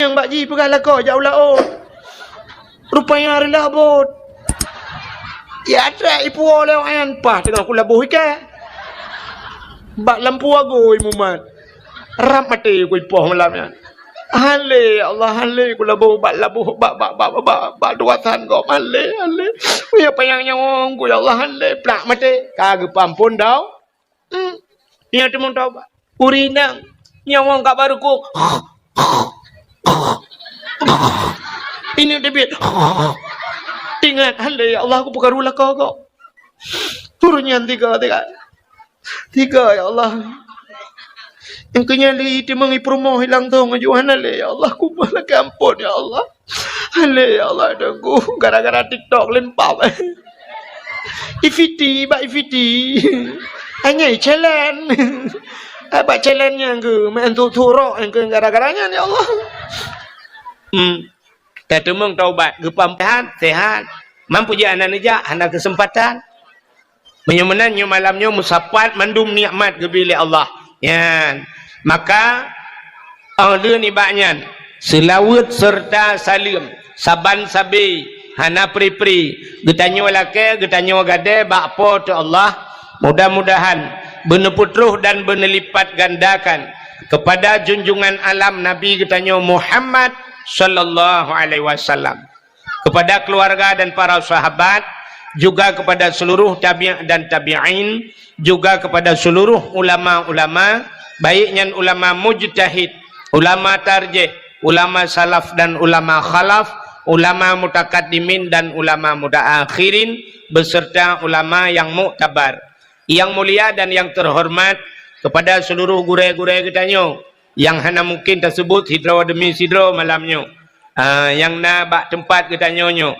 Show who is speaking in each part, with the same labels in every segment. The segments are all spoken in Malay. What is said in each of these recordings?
Speaker 1: yang bakji pegalah kau jauh laut. Rupanya hari labut. Ya ada ipu oleh orang pah tengah aku labuh ikan. Bak lampu agoi mumat. Rap mati ku ipoh malamnya. Hale Allah hale ku labuh bak duatan kau hale. Ku ya payang nyawong ku ya Allah hale plak mati. Kagak pampun dah. Ya temun tahu ba. Urinang nyawong kak baru ku. Ini debit. Ingat hale ya Allah aku pukarulah kau. Turunnya tiga ya Allah. Yang kenyali di mengipromo hilang tu ngajuan hale ya Allah ku malah kampun ya Allah. Hale ya Allah dengku gara-gara TikTok lempap. Ifiti. Hanya challenge. Apa challenge-nya ke main turok yang ke gara-garanya ya Allah. Kata meng taubat, gepam sehat, mampu je anak nejak, anak kesempatan. Menyemenannya malamnya musapat mandum nikmat ke bilik Allah. Ya. Maka dia ni baknya selawat serta salim, saban sabi, hana pri-pri, getanyo laki, getanyo gade, bakpo tu Allah. Mudah-mudahan beneputruh dan benelipat gandakan kepada junjungan alam Nabi getanyo Muhammad sallallahu alaihi wasallam, kepada keluarga dan para sahabat, juga kepada seluruh tabi' dan tabi'in, juga kepada seluruh ulama-ulama, baiknya ulama mujtahid, ulama tarjih, ulama salaf dan ulama khalaf, ulama mutakaddimin dan ulama mutaakhirin, beserta ulama yang muktabar. Yang mulia dan yang terhormat, kepada seluruh gure-gure kitanyo yang hana mungkin tersebut hidro demi sidro malamnya, yang nak bak tempat kitanyonyo,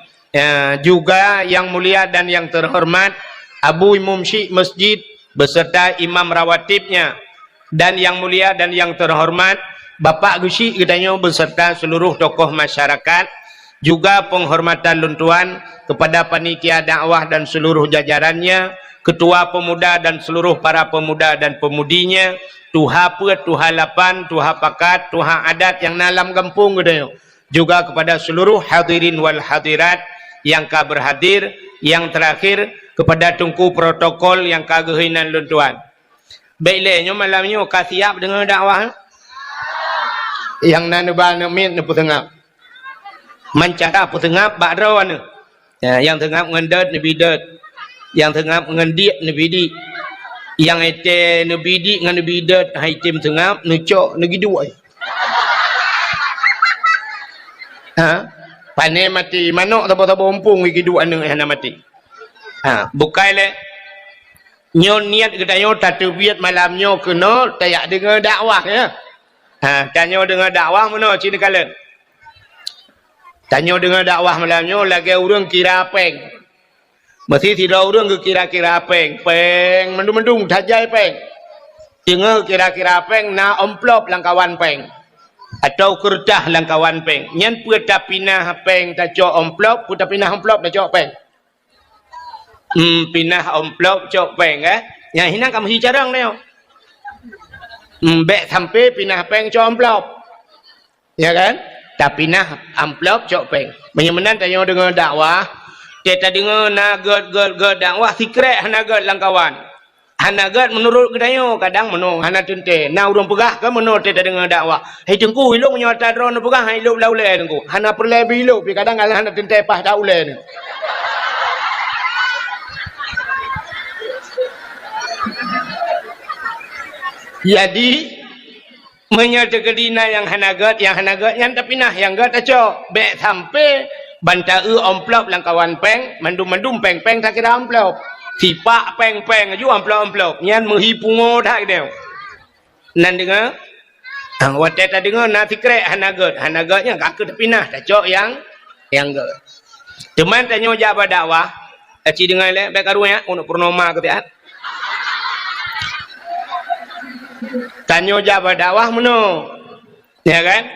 Speaker 1: juga yang mulia dan yang terhormat Abu Imam Syekh Masjid beserta imam rawatibnya, dan yang mulia dan yang terhormat Bapak Gusi kitanyo beserta seluruh tokoh masyarakat, juga penghormatan luntuan kepada panitia dakwah dan seluruh jajarannya, ketua pemuda dan seluruh para pemuda dan pemudinya, tuha pet, tuha lapan, tuha pakat, tuha adat yang nalam kampung gitu. Juga kepada seluruh hadirin wal hadirat yang ka berhadir, yang terakhir kepada tungku protokol yang kagehinan luntuan. Baiklah malamnya ka siap dengan dakwah. Yang nanu ba min nu putengap. Mancara putengap ba rawan. Yang tengap ngendet ni bidet. Yang tengah mengendik nebidi, yang ete nebidi dengan nebidat hai tim tengah necok negidua. Pane mati manok tabo-tabo ompung negidua anu hana mati. Bukai le nyon niat ketanyo tatubiat malamnyo kena tayak dengar dakwah ya. Tanyo dengar dakwah mana cina kalen. Tanyo dengar dakwah malamnyo lagi urang kira peng. Masih tidak orang ke kira-kira peng mendung tajai peng, tinggal kira-kira peng na amplop langkawan peng atau kertas langkawan peng nyan puta pinah peng tak cok amplop, puta pinah amplop tak cok peng, pinah amplop cok peng yang hinang kamu hicarang neo, bek sampai pinah peng cok amplop, ya kan? Tak pinah amplop cok peng, menyemenan tanya dengan dakwah. Kita dengar nagat dakwah secret nagat langkawan. Nagat menurut kedayo kadang menung hana tente. Na urang pegah ke menurut kita dengar dakwah. Hei tengku ilok nyata dron pegah hai ilok laule tengku. Hana perle bilok pi kadang hana tente pas daule ni. Jadi menyata kedina yang hanagat yang tapi nah yang gat acok bek sampai bantai amplop langkawan peng mandum peng tak kira amplop sipak peng aju amplop nyan menghipungo dah gitu nan dengar watet tak dengar na secret hanagatnya kak ke pinah tak cok yang gat teman tanya jawab dakwah aci dengar le baik karunya untuk purnama ketiak tanya jawab dakwah meno ya kan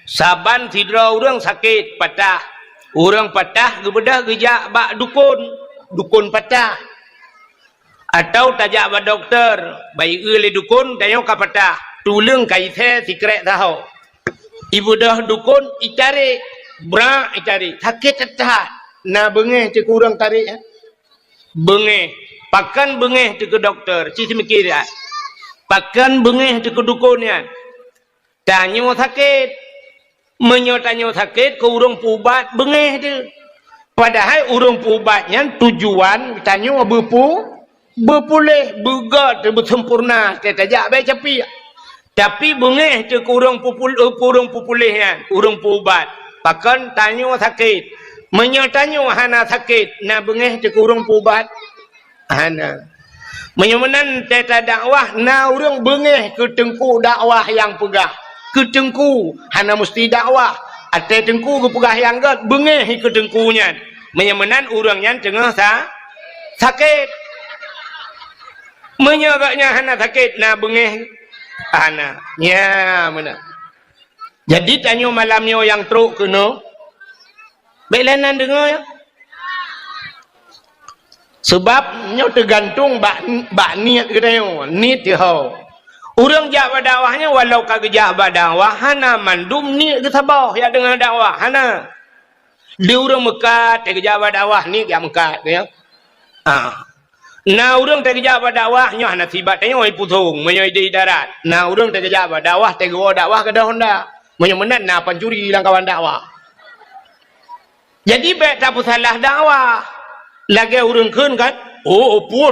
Speaker 1: saban tidra urang sakit patah. Orang patah gebedah gejak bak dukun patah atau tajak bak doktor bayi le dukun tanya ka patah tulung kai the secret tahu Ibu dah dukun icari bra icari sakit tetah na bengeh tu kurang tarik bengeh pakan bengeh tu ke doktor ci mikir ya pakan bengeh tu ke dukunnya tanyo sakit menyotanyo sakit ke urang pubat bengeh tu padahal urang pubatnya tujuan tanyo berpulih begat bersempurna tetajak baik capi tapi bengeh tu urang pupulihnya urang pubat pakan tanyo sakit menyotanyo hana sakit na bengeh tu urang pubat hana menyemenan teta dakwah na urang bengeh ke tengku dakwah yang pegah ke tengku hana mesti dakwah ate tengku ke pegah yang gat bengeh ke tengkunya menyemenan urangnya tengah sakit menyagaknya hana sakit na bengeh hana ya mana jadi tanyo malamnya yang teruk kena belanan dengar ya sebab nyo tergantung bak niat kita niat dia urang jak dakwahnya walau kagak jak dakwah hana mandum niat ke sabah ya dengan dakwah hana dia urang mekat te jak dakwah ni jak mekat ya na urang te jak dakwah nyo hana tibat nyo ai putung menyo di darat na urang te jak dakwah te go dakwah ke dah honda menyo menan na pancuri lang kawan dakwah jadi baik tak salah dakwah lagi urang keun kan oh pu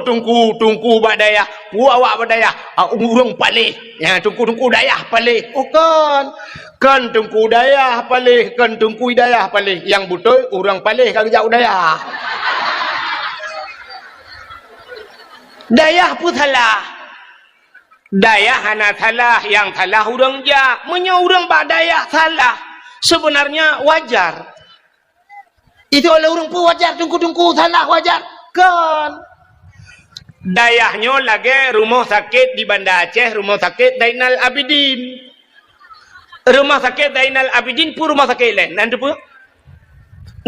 Speaker 1: tungku badaya pu awak badaya urang palih ya tungku dayah palih kan tungku dayah palih kan tungku dayah palih yang betul urang palih kagak jauh dayah dayah pun salah dayah hana salah yang salah urang jak menyo urang badaya salah sebenarnya wajar itu oleh urang pun wajar tungku salah wajar kan dayahnya lagi rumah sakit di Banda Aceh rumah sakit Zainal Abidin rumah sakit Zainal Abidin pun rumah sakit lain nanti pun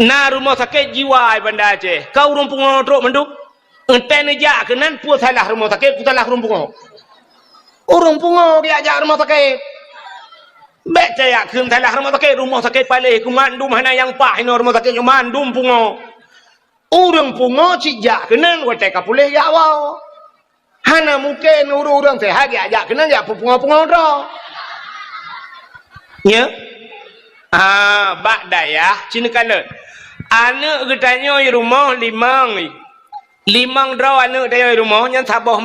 Speaker 1: na rumah sakit jiwa di Banda Aceh kau urang pungo truk menduk entai nejak kenan pun salah rumah sakit pun salah urang pungo dia ajak rumah sakit baik saya keun salah rumah sakit palih ku mandum hana yang pah ino rumah sakit mandum pungo urang pungo cijak kenan wate kapulih ya awal hana mungkin urang sehat ya ajak kenan ya pungo ro ya bak dayah cina kala anak getanya di rumah limang draw anak dia di rumah yang sabah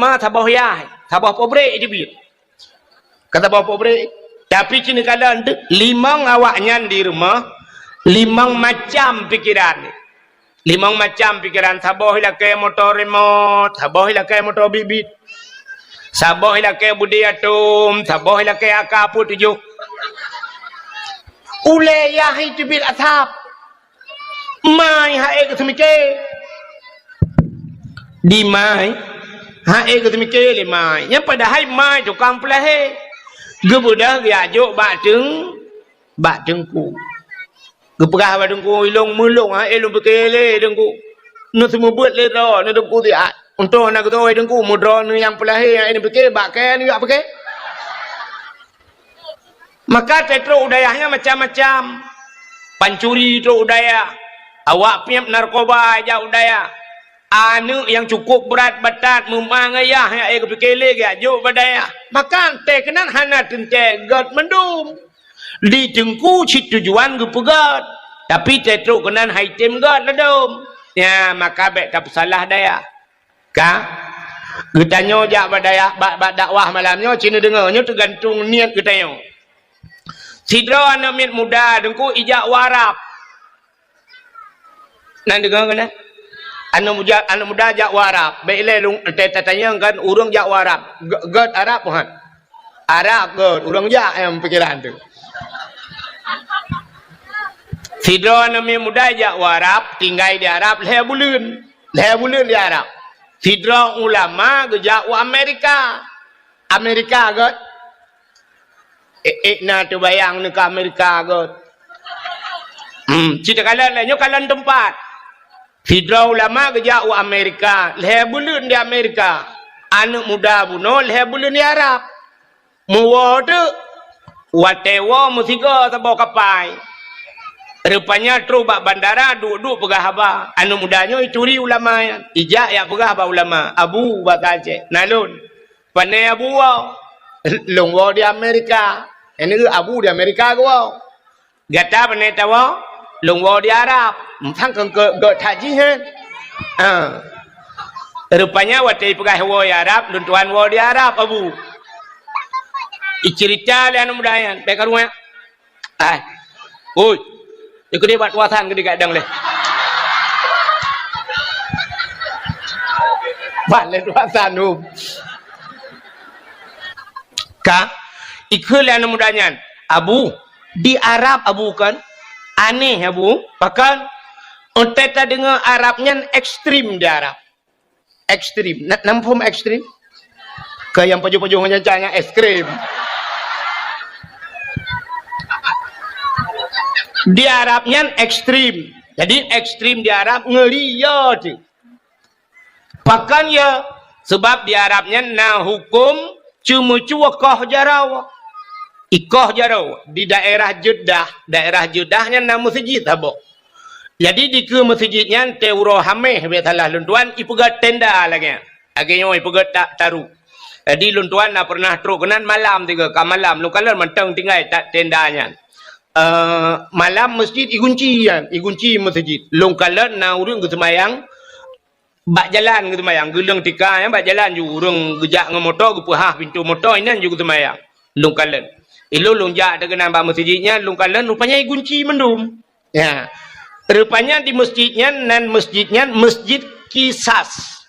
Speaker 1: ya sabah pobrek dia biar kata sabah pobrek tapi cina kala limang awaknya di rumah limang macam pikiran sabah ilakai motor remote sabah ilakai motor bibit sabah ilakai budi atom sabah ilakai akapu 7 ule ya itu bil asap mai hae ke semike di mai hae ke semike le mai yang padahal mai tukang pelahe gebudah dia ajuk bak tengku geperah bak tengku ilong mulung elong bekele tengku nu semua buat le ro nu tengku dia untuk nak tu tengku mudra nu yang pelahe yang ini bekele bak ke ni bak bekele maka tetro udayahnya macam-macam pancuri itu udaya awak piap narkoba aja udaya anu yang cukup berat batat memangayah yang kepikele ga jo badaya maka tekenan hana tente god mendum di tengku cit tujuan gepegat tapi tetro kenan haitem god ledom ya maka baik tak salah daya ka getanyo jak badaya bak dakwah malamnya cina dengarnya tergantung niat getanyo sidra anak mit muda dengku ijak warap nan dengar kena anak muda jak warap baiklah tanya kan urang jak warap god arab kan arab god urang jak yang pikiran tu sidra anak mit muda jak warap tinggal di Arab leh bulan di Arab sidra ulama gejak Amerika god na tu bayang ni ke Amerika kot. Cerita kalian lah, kalian tempat. Fidra ulama kerja ke Amerika, leh bulan di Amerika. Anak muda bunuh leh bulan di Arab. Muwa tu Watewo musiga tabau kapai. Rupanya terus bak bandara duduk pegah haba. Anu mudanya ituri ulama ya. Ijak ya pegah haba ulama. Abu bakace. Nalun. Panai abu wau. Longwo di Amerika. Ini abu di Amerika gua. Gata panai tawo. Longwo di Arab. Thang ke taji hen. Rupanya watai pegah wo di Arab. Luntuan wo di Arab abu. Icerita le anu mudayan. Peka rumah. Oi. Ikut dia buat kuasan ke kadang leh. Balik kuasan tu. Ka ikut le anu mudayan. Abu di Arab abu kan aneh abu. Bahkan untuk kita dengar Arabnya ekstrim di Arab. Ekstrim. Nampum ekstrim? Ke yang pojok-pojok nyancanya ekstrim. Di Arabnya ekstrim. Jadi ekstrim di Arab ngelia tu. Bahkan ya sebab di Arabnya na hukum cuma koh jarau. Ikoh jarau di daerah Jeddah. Daerah Jeddahnya na masjid abo. Jadi di ke masjidnya teuro hameh betalah luntuan ipuga tenda lagi. Agaknya ipuga tak taruh. Jadi luntuan na pernah truk kenan malam tiga ka malam lu kalau mentang tinggal tak tendanya. Malam masjid igunci masjid. Long kalan na urang ke semayang bak jalan ke semayang. Gelang tika yang bak jalan ju urang gejak dengan motor ke pahah pintu motor ini juga semayang. Long kalan. Ilo long jak dengan bak masjidnya long kalan rupanya igunci mendum. Ya. Rupanya di masjidnya nan masjidnya masjid Kisas.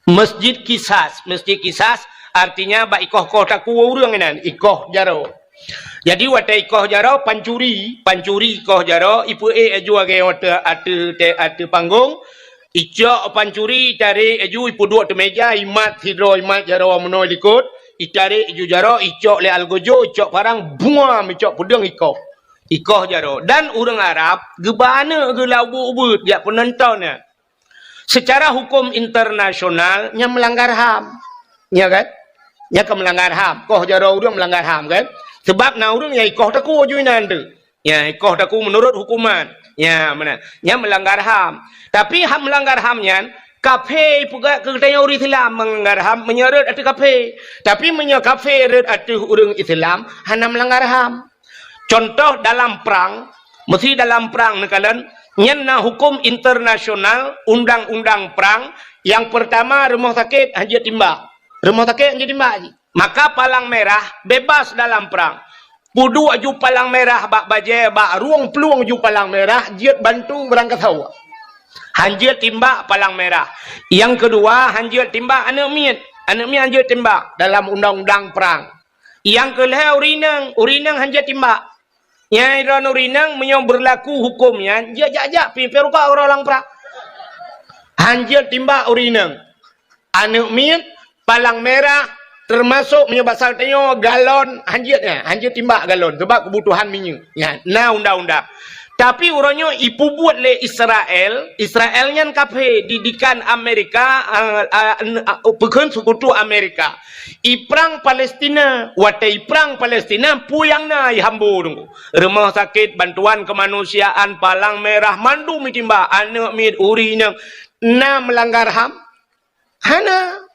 Speaker 1: Masjid Kisas. Masjid Kisas artinya bak ikoh taku urang nan ikoh jaro. Jadi watai ikoh jaro pancuri ikoh jaro ipu aju age ate panggung icok pancuri tarik aju ipu dua te meja imat hidro imat jaro menoi likut itari aju jaro icok le algojo icok parang buam icok pudeng ikoh jaro dan orang Arab gebana ge labu-ubut dia penontonnya secara hukum internasional nya melanggar HAM ya kan nya ke melanggar HAM koh jaro urang melanggar HAM kan. Sebab na urang ya ikoh taku juinan tu. Ya ikoh taku menurut hukuman. Ya mana? Ya melanggar HAM. Tapi HAM melanggar HAM-nya kafe juga ketanya orang Islam melanggar HAM menyeret atu kafe. Tapi menyo kafe red atu urang Islam hana melanggar HAM. Contoh dalam perang, mesti dalam perang nekalan nyana hukum internasional undang-undang perang yang pertama rumah sakit hanya timbak. Rumah sakit hanya timbak. Maka palang merah bebas dalam perang. Pudu aju palang merah bak baje bak ruang peluang aju palang merah jiat bantu berangkat hawa. Hanjiat timbak palang merah. Yang kedua hanjiat timbak anak miat hanjiat timbak dalam undang-undang perang. Yang kelima urinang hanjiat timbak. Yang iran urinang menyong berlaku hukumnya jajak peruka orang perang. Hanjiat timbak urinang. Anak miat palang merah termasuk menyebab saltanya galon hanjit timbak galon sebab kebutuhan minyak ya nah undang-undang tapi orangnya ipu buat le Israelnya kafe didikan Amerika pekan sekutu Amerika iprang Palestina watai perang Palestina puyang na ihambu rumah sakit bantuan kemanusiaan palang merah mandu mitimbak anak mid urina na melanggar HAM hana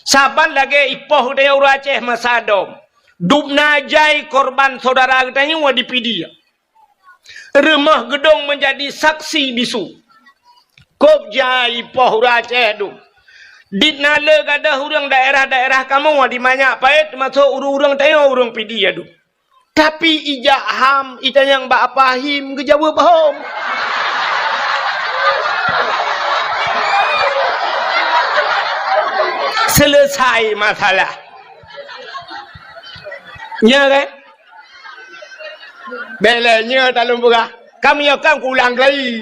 Speaker 1: saban lagi ipoh dia orang Aceh masadom. Dubna jai korban saudara kita ni wadipidi. Rumah gedung menjadi saksi bisu. Kop jai ipoh orang Aceh tu. Ditna le gadah orang daerah-daerah kamu wadi banyak pait masuk urang-urang tayo urang pidi adu. Tapi ijak HAM ita yang bak pahim gejawab bahom. Selesai masalah. Nya kan? Belanya dalam buka. Kami akan ulang lagi.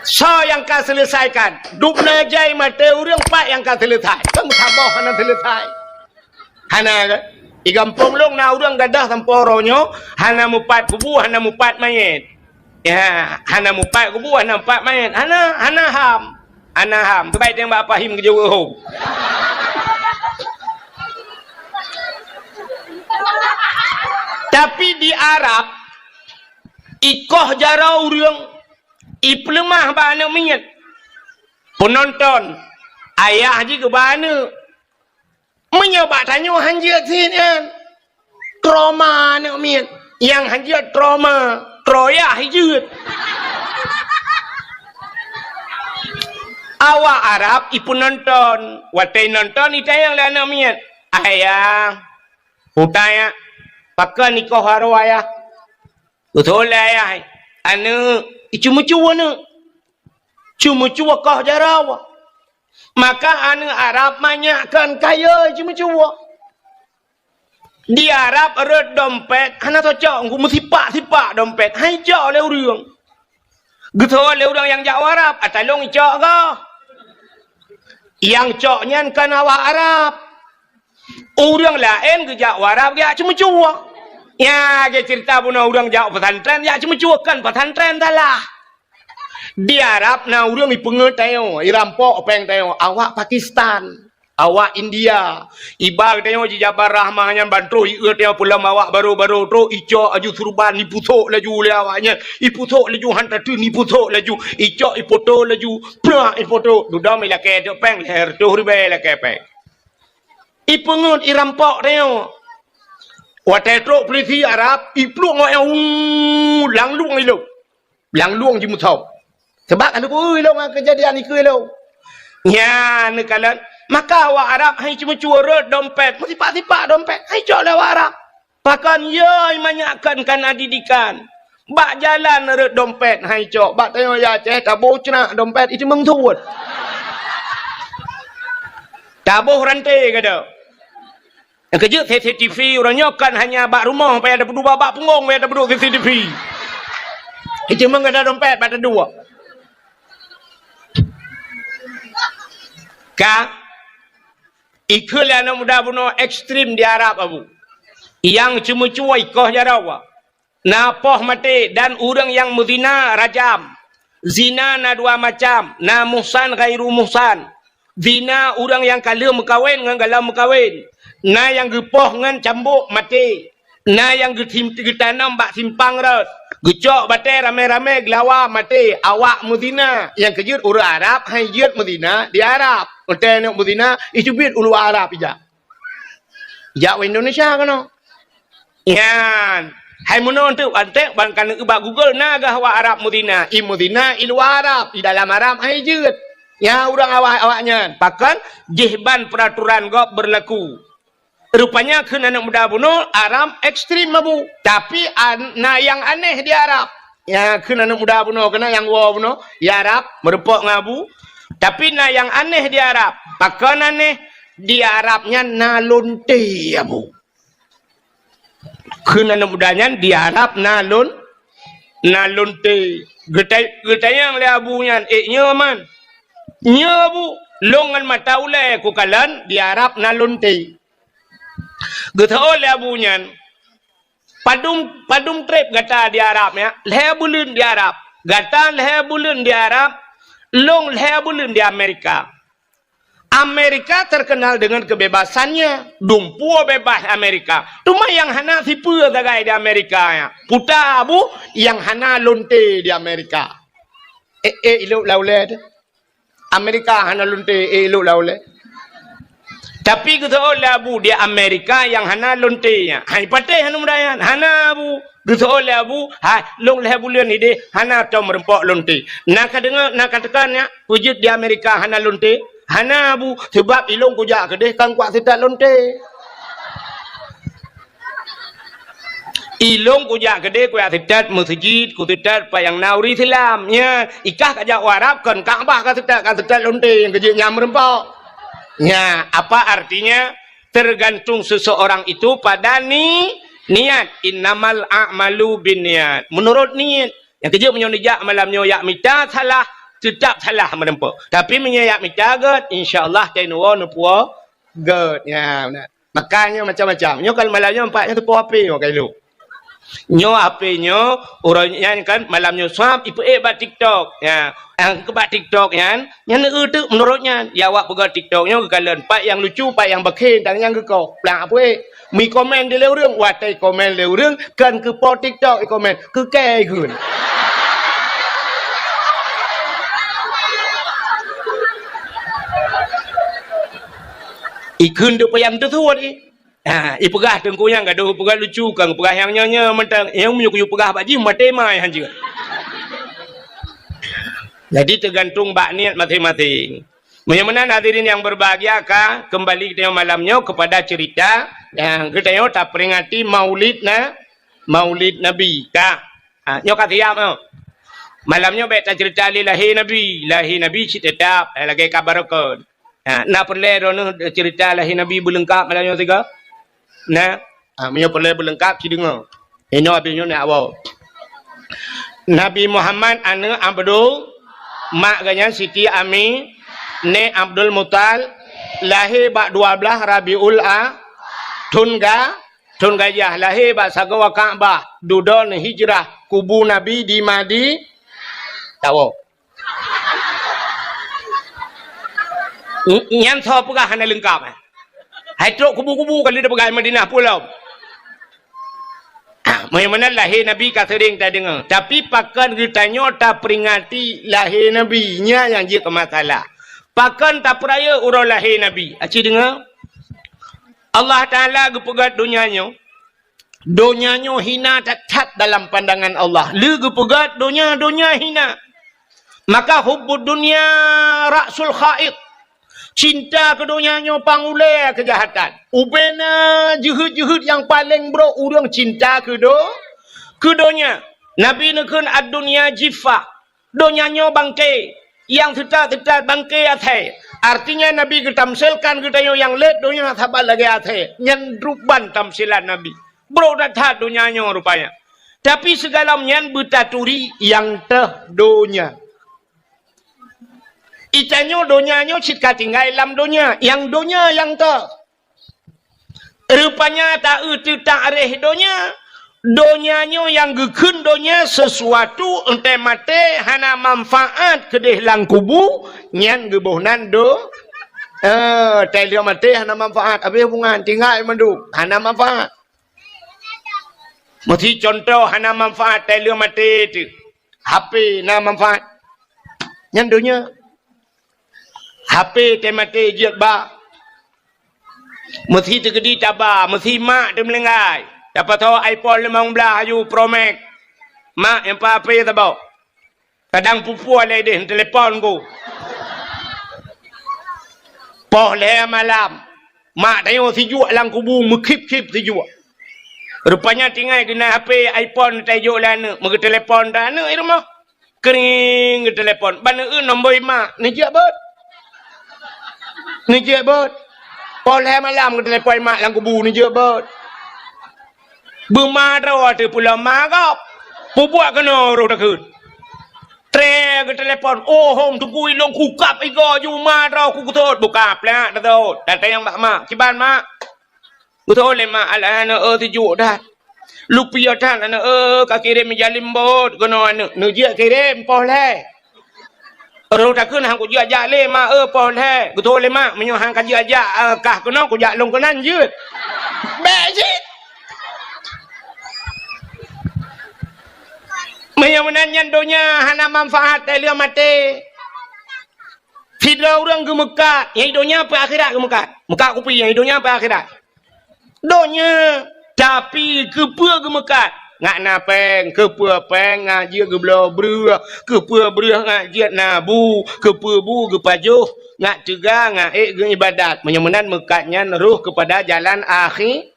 Speaker 1: So yang kau selesaikan. Dubna jai mata orang pak yang kau selesai. Kamu tabah hana selesai. Hana kan? Di kampung long na orang gadah samporonyo hana mupat kubu hana mupat mayat. Ya, hana mupat kubu hana mupat mayat. Hana HAM. Anaham, terbaik yang bapa him kerja home. Tapi di Arab ikoh jarau urang iplemah bana minyak penonton ayah juga bana menyebab tanya hanjat sini trauma nak minyak yang hanjat trauma troya hijut awak Arab ipun nonton watai nonton itu yang lana minyak ayah utaya pakai nikah haru ayah betul ayah anu cuma-cuma ni cuma-cuma kah jarawa maka anu Arab banyakkan kaya cuma-cuma di Arab ada dompet hana tocok aku mesti sipak dompet hai cok le urang gitu le urang yang Jawa Arab atalong cok ke yang coknya kan awak Arab orang lain ke Jawa Arab ya cuma-cuma ya ke cerita pun orang Jawa pesantren ya cuma-cuma kan pesantren talah di Arab na orang ipenget tayo irampok peng tayo awak Pakistan awak India ibar tayo di Jabar Rahmahnya bantu ieu tayo pulang awak baru-baru tu ico aju surban iputok laju le awaknya iputok laju hantar tu iputok laju ico ipoto laju pra ipoto duda mila ke tu peng leher tu ribe la ke peng ipengut irampok tayo watai truk polisi Arab ipluk ngoyang langluang ilo langluang jimu tau sebab anu ku ilo kejadian iku ilo ya nekalan maka awak Arab hai cuma cuara dompet sipak-sipak dompet hai cok lewat Arab pakan ye manyakkan kana didikan bak jalan re dompet hai cok bak tayo ya ceh tabuh cenak dompet itu mengtuut tabuh rantai kada yang kerja CCTV orang nyokan hanya bak rumah supaya ada berdua bak punggung supaya ada berdua CCTV itu memang ada dompet pada dua ka ikul yang muda bunuh ekstrim di Arab abu yang cuma-cuma ikoh jarawa napoh mati dan orang yang muzina rajam zina na dua macam na muhsan gairu muhsan zina orang yang kala mekawin dengan gala mekawin na yang gepoh ngan cambuk mati na yang getanam bak simpang rat gecok batai rame-rame gelawa mati awak muzina yang kejut orang Arab hai jut muzina di Arab hotel nak muzina itu bit ulu Arab ija ja Indonesia kan yan hai mono tu ante ban kan ubah Google naga awak Arab muzina muzina ilu Arab di dalam Arab hai jut ya orang awaknya pakan jihban peraturan gop berlaku rupanya kena anak muda bunuh Arab ekstrim mabu tapi yang aneh di Arab ya kena anak muda bunuh kena yang wow bunuh ya Arab merepok ngabu tapi yang aneh di Arab pakan aneh di Arabnya nalunti abu kena anak mudanya di Arab nalunti getai yang le abunya nyaman nyabu longan mata ule ku kalan di Arab nalunti getau le abunyan padum trip gata di Arab ya leher bulun di Arab gata leher bulun di Arab long leher bulun di Amerika terkenal dengan kebebasannya dumpu bebas Amerika cuma yang hana sipu tagai di Amerika ya puta abu yang hana lonte di Amerika iluk laule Amerika hana lonte iluk laule tapi kita oleh abu di Amerika yang hana lontenya hai pateh hanu mudayan hana abu kita oleh abu hai long leh bulan ide hana tom rempok lonte nak dengar nak katakannya wujud di Amerika hana lonte hana abu sebab ilong kujak kedeh kan kuat setat lonte ilong kujak kedeh kuat setat masjid ku setat pa yang nauri Islam nya ikah kajak Arab kan Kaabah kan setat lonte yang kejik nyam rempok. Ya, apa artinya? Tergantung seseorang itu pada niat. Innamal a'malu binniat. Menurut niat. Yang kerja menyonijak malamnya yak mita salah, tetap salah menempuh. Tapi menyayak mita gad, insya-Allah tainwa nupuo gad. Ya, benar. Makanya macam-macam. Nyo kalau malamnya empatnya tu api makai lu. Nyo apinya orangnya kan malamnya swab ipu bat TikTok ya yang kebat TikTok kan yang itu menurutnya ya awak pegang TikToknya kekalian pak yang lucu pak yang bekhin dan yang gekok pelang apa มีคอมเมนต์ได้เร็วเรื่องว่าใจคอมเมนต์เร็วเรื่องกันคือปอติ๊กต็อกคอมเมนต์คือแก้คืนอีกคืนดูพยายามทั่วนี่ipegah tengku yang gaduh pegah lucu kang pegah yang nyonya mentang yang menyuk pegah baji mate mai hanjir. Jadi tergantung bak niat masing-masing. Bagaimana hadirin yang berbahagia kah kembali kita malamnya kepada cerita yang kita yo tak peringati Maulid Nabi kah. Nyo kat siap malamnya beta cerita lahir Nabi tetap lagi kabar ko. Na perle rono cerita lahir Nabi berlengkap malamnya tiga. Nah, punya perlu berlengkap si dengar. Ini habisnya nak awal. Nabi Muhammad ane Abdul, mak ganya Siti Ami, ne Abdul Mutal, lahir bak 12 Rabiul Tunggayah, lahir bak sagawa Ka'bah, dudon hijrah kubu Nabi di Madi. Tahu. Nyan tho pegah hana lengkap. Hai truk kubu-kubu kali dia pegang Madinah pulau. Mana lahir Nabi kata sering tak dengar. Tapi pakan ditanya tak peringati lahir Nabi nya yang dia masalah. Pakan tak peraya urang lahir Nabi. Aci dengar. Allah Taala gepegat dunianya. Dunianya hina tak dalam pandangan Allah. Lu gepegat dunia hina. Maka hubbud dunia ra'sul khaid. Cinta ke dunianya pangulai kejahatan. Ubena juhud-juhud yang paling bro urang cinta ke dunia. Nabi nekun ad-dunia jifa. Dunianya bangkai. Yang tetap bangkai athai. Artinya Nabi ketamsilkan kita yang let dunia sahabat lagi athai. Nyandruban tamsilan Nabi. Bro datang dunianya rupanya. Tapi segala nyan betaturi yang teh dunia. Itanyo donyanya cita tinggal dalam dunia. Yang dunia yang tak. Rupanya tak areh dunia. Donyanya yang gekun dunia sesuatu ente mate hana manfaat kedih lang kubu. Nyan gebuhnan telia mate hana manfaat. Habis hubungan tinggal menduk. Hana manfaat. Mesti contoh hana manfaat telia mate tu. HP na manfaat. Nyan dunia. HP temate jiat ba. Mesti tergedi cabar, mesti mak dia melengai. Dapat tahu iPhone 15 ayu Pro Max. Mak yang apa tak bawa. Kadang pupu ada dia telefon ku. Poh le malam. Mak tanya si jual lang kubu mekip-kip si jual. Rupanya tinggal kena HP iPhone tajuk lana, mega telefon dah ana i rumah. Kering ke telefon. Bana nombor mak, ni jiat bet. Ni je bot. Poleh malam ke telefon mak lang kubu ni je bot. Bermarah tu pula magap. Pubuak kena roh takut. Tre ke telefon. Oh hom tunggu ilong kukap igo ju marah ku kutot buka plak dah tu. Datang yang mak ciban mak. Kutot le mak ala ana tujuk dah. Lupa dah ana ka kirim jalim bot kena ana. Nu je kirim poleh. Orang tak kena hang ku ajak le mak pon he. Betul le mak menyo hang kaji ajak kah kena ku jak long kenan je. Bejit. Menyo menanyan donya hana manfaat dia mati. Fidra orang ke Mekah, yang donya apa akhirat ke Mekah. Mekah ku pi yang donya apa akhirat. Donya tapi ke ke Mekah. Ngak napeng, kepeng ngaji ke belah beruah, beruah ngaji nabu, bu ke pajuh, ngak juga ngak ke ibadat. Menyemenan mekatnya neruh kepada jalan akhir.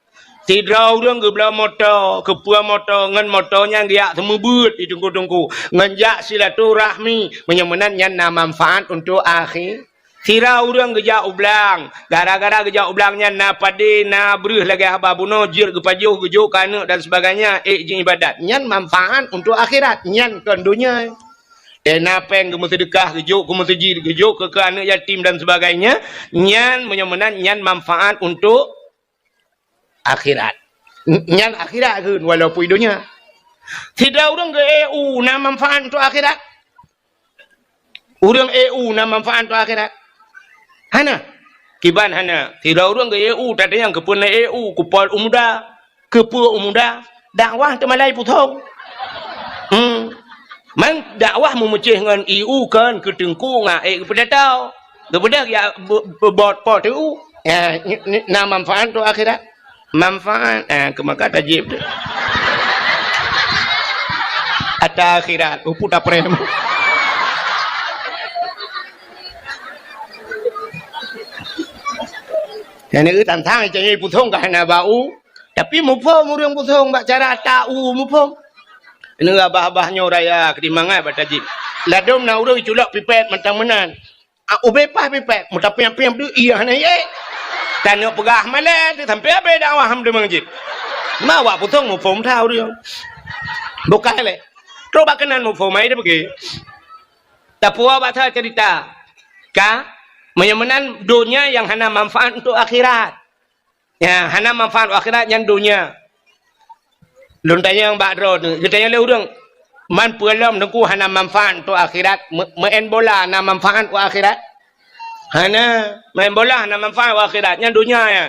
Speaker 1: Tidak orang ke belah motor, motor, ngan motornya dia semua but ditunggu-tunggu. Nganjak silaturahmi, menyemenan yang manfaat untuk akhir. Sira orang gejak ublang. Gara-gara gejak ublangnya na pade na beruh lagi haba buno jir ke pajuh gejuk kana dan sebagainya jin ibadat. Nyan manfaat untuk akhirat, nyan ke dunia. Dan peng ke sedekah gejuk ke masjid gejuk ke anak yatim dan sebagainya. Nyan menyemenan nyan manfaat untuk akhirat. Nyan akhirat ke walaupun dunia. Tidak orang ke EU na manfaat untuk akhirat. Orang EU na manfaat untuk akhirat. Hana. kiban hana tirau orang ke EU tak ada yang ke pun EU ke pol umda ke pur umda dakwah temalai putong man dakwah memecih dengan EU kan ke tengku ngak kepada tau kepada ya bot pot EU ya na manfaat tu akhirat manfaat kemaka tajib tu ada akhirat puta prem yang ni tantang jadi putong kan bau tapi mupom orang putong bak cara tahu mupom ini abah-abahnya raya kedimangan batajib ladom na urang culak pipet mentang menan ubepah pipet mutapiam-piam tu iya na ye tanya pegah malah tu sampai apa dakwah ham de mangjib mawa putong mupom tahu dia bukan le coba kenan mupom ai dia pergi tapi apa cerita ka menyamanan dunia yang hana manfaat untuk akhirat ya hana manfaat akhirat yang dunia lun tanya yang bakro tu kita tanya le urang man pelam nengku hana manfaat untuk akhirat main bola hana manfaat untuk akhirat hana main bola hana manfaat untuk akhirat yang dunia ya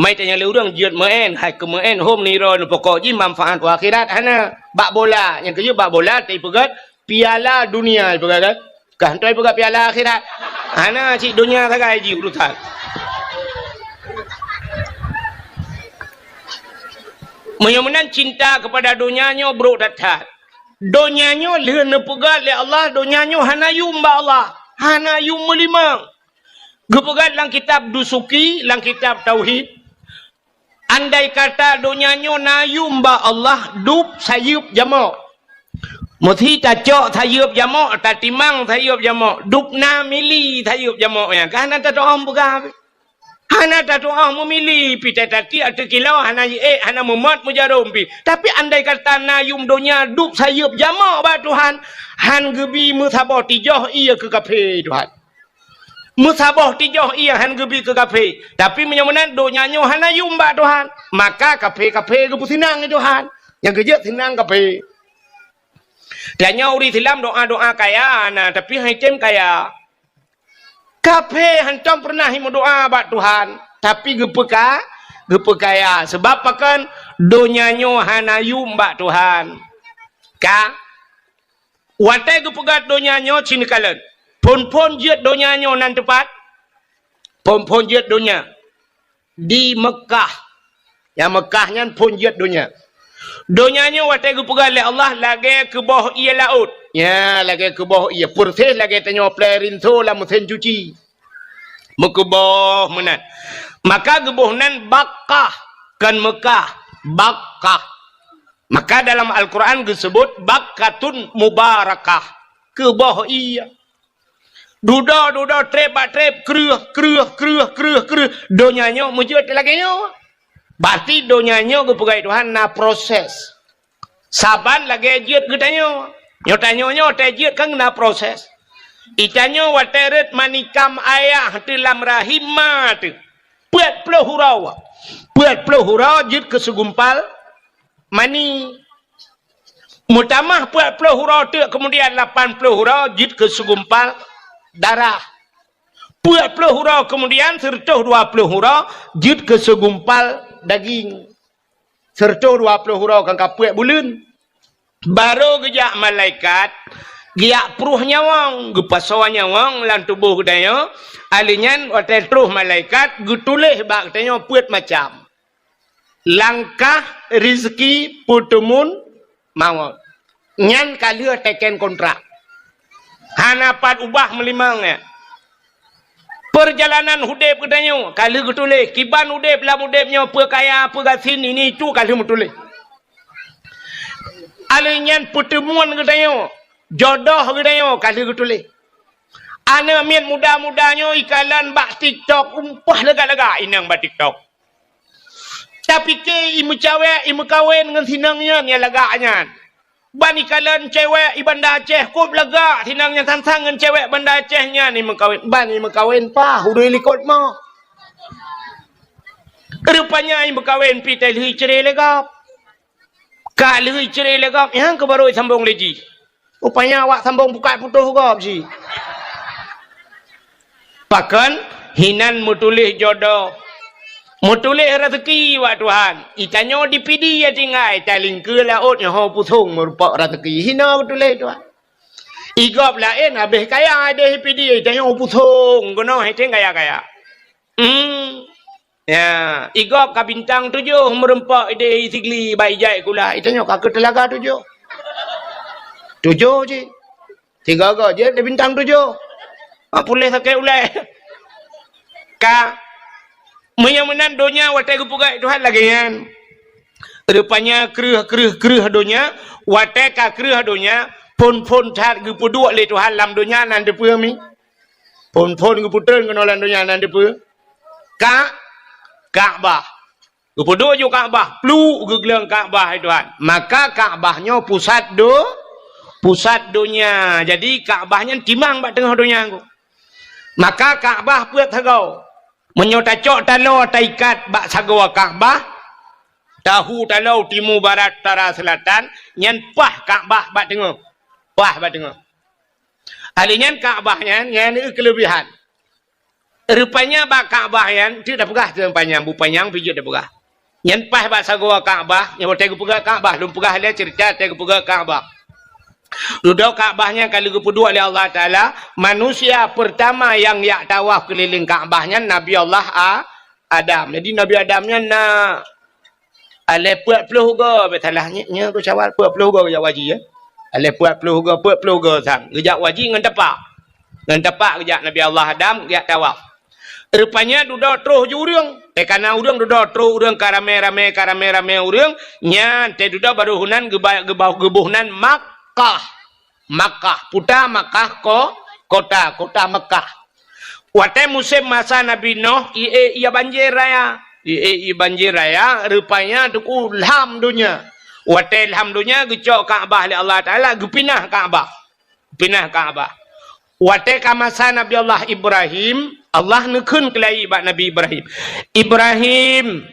Speaker 1: mai tanya le urang jiat main hai ke main home ni ro pokok ji manfaat untuk akhirat hana bak bola yang kerja bak bola tapi pegat piala dunia pegat kan tu pegat piala akhirat hana cik dunia sagai ji urusan menyamanan cinta kepada dunianya bro datat dunianya lehana pegat le Allah dunianya hana yum ba Allah hana yum melimang gepegat lang kitab dusuki lang kitab tauhid andai kata dunianya na yum ba Allah dup sayup jamak muthi ta cok sayup jamak ta timang sayup jamak dup na mili sayup jamak ya kan ta doa pegat hana tak doa memilih pi tadi ada kilau hana hana memat mujarum pi tapi andai kata na yum dunia dup sayup jamak ba Tuhan han gebi musabah tijoh ia ke kafe Tuhan musabah tijoh ia han gebi ke kafe tapi menyamanan dunianya hana yum ba Tuhan maka kafe gebu sinang Tuhan yang kerja sinang kafe tanya uri Islam doa kaya nah tapi hancem kaya kafe hantam pernah doa bak Tuhan tapi gepekaya sebab pakan donyanya hana yum bak Tuhan ka watai gepegat donyanya cini kalen pon jet donyanya nan tepat pon jet donya di Mekah ya Mekahnya pon jet donyanya watai gepegat le Allah lagi ke bawah ia laut ya lagi ke bawah ia persis lagi tanya plerinto lah mesin cuci mekeboh menat maka gebohnan Bakkah kan Mekah Bakkah maka dalam Al-Quran disebut Bakkatun Mubarakah ke bawah ia duda trep kreuh donyanya mujud lagi nyo berarti donyanya gepegai Tuhan na proses saban lagi jiat getanyo nyotanyo tajiat kan na proses itanyo wateret manikam ayah dalam rahim mat puat puluh hurau jit ke segumpal mani mutamah puat puluh hurau tu kemudian 80 hurau jit ke segumpal darah puat puluh hurau kemudian serta 20 hurau jit ke segumpal daging serta 20 hurau kan kapuat bulan baru gejak malaikat giak pruh nyawang gepasawa nyawang lan tubuh kedaya alinyan hotel truh malaikat gutulih bak katanya puat macam langkah rezeki putumun maut nyan kali teken kontrak hanapat ubah melimang ya perjalanan hudep katanya kali gutulih kiban hudep lam hudepnya kaya gasin ini itu kali mutulih alinyan pertemuan katanya jodoh katanya kali getulih ana mian muda-mudanya ikalan bak TikTok umpah lega-lega inang bak TikTok tapi ke imu cewek imu kawin dengan sinangnya ni laganya ban ikalan cewek ibanda Aceh kop lega sinangnya tantang dengan cewek banda Acehnya ni mengkawin ban imu kawin pa hudui likot mo rupanya imu kawin pitai lihi cerai legap kak lihi cerai legap yang kebaru sambung leji rupanya awak sambung buka putus gop si pakan Hinan mutulih jodoh. Mutulih rezeki wa Tuhan. Itanyo dipidi ya tinggai. Taling ke laut yang ho pusung merupak rezeki. Hina mutulih Tuhan. Igop lain habis kaya ada dipidi. Itanyo ho pusung. Guna hiting kaya-kaya. Ya. Igop ka bintang 7. Merempak ide isigli baijai kula. Itanyo ka ke telaga 7. 7 je. 3 je. Dia bintang 7. Pulih sakit ulai. Ka. Menyamunan donya watai gupugai Tuhan lagi kan. Rupanya kerih donya, watai ka kerih donya, pon tat gupuduk le Tuhan lam donya nan depa mi. Pon guputren kena lam donya nan depa. Kaabah. Gupuduk ju Kaabah, plu gegeleng Kaabah Tuhan. Maka Kaabahnya pusat donya. Jadi Kaabahnya timang bak tengah donya aku. Maka Kaabah puat thagau. Menyotacok talau taikat bak sagawa Kaabah. Tahu talau timur barat utara selatan. Nyan pah Kaabah bak tengah. Pah bak tengah. Alinyan Kaabahnya nyan kelebihan. Rupanya bak Kaabah yan tidak pegah tu panjang bu panjang pijut dah pegah. Nyan pah bak sagawa Kaabah, nyan tegu pegah Kaabah, lum pegah dia cerita tegu pegah Kaabah. Duduk Kaabahnya kalau dipuduk oleh Allah Ta'ala, manusia pertama yang yak tawaf keliling Kaabahnya Nabi Allah Adam. Jadi Nabi Adamnya nak ale puat peluh go betalahnya tu cawal puat peluh go ya waji ya. Ale puat peluh go sang. Gejak waji ngan tepak. Ngan tepak gejak Nabi Allah Adam yak tawaf. Rupanya duduk terus urang. Karena urang duduk terus urang karame-rame urang nya te duduk baru hunan gebuhnan Makkah, puta Makkah kota Makkah. Watai musim masa Nabi Nuh, ia banjir raya. Banjir raya, rupanya tu ilham dunia. Watai ilham dunia, gecok Kaabah oleh Allah Ta'ala, gepinah Kaabah. Watai masa Nabi Allah Ibrahim, Allah nekun kelai bak Nabi Ibrahim. Ibrahim,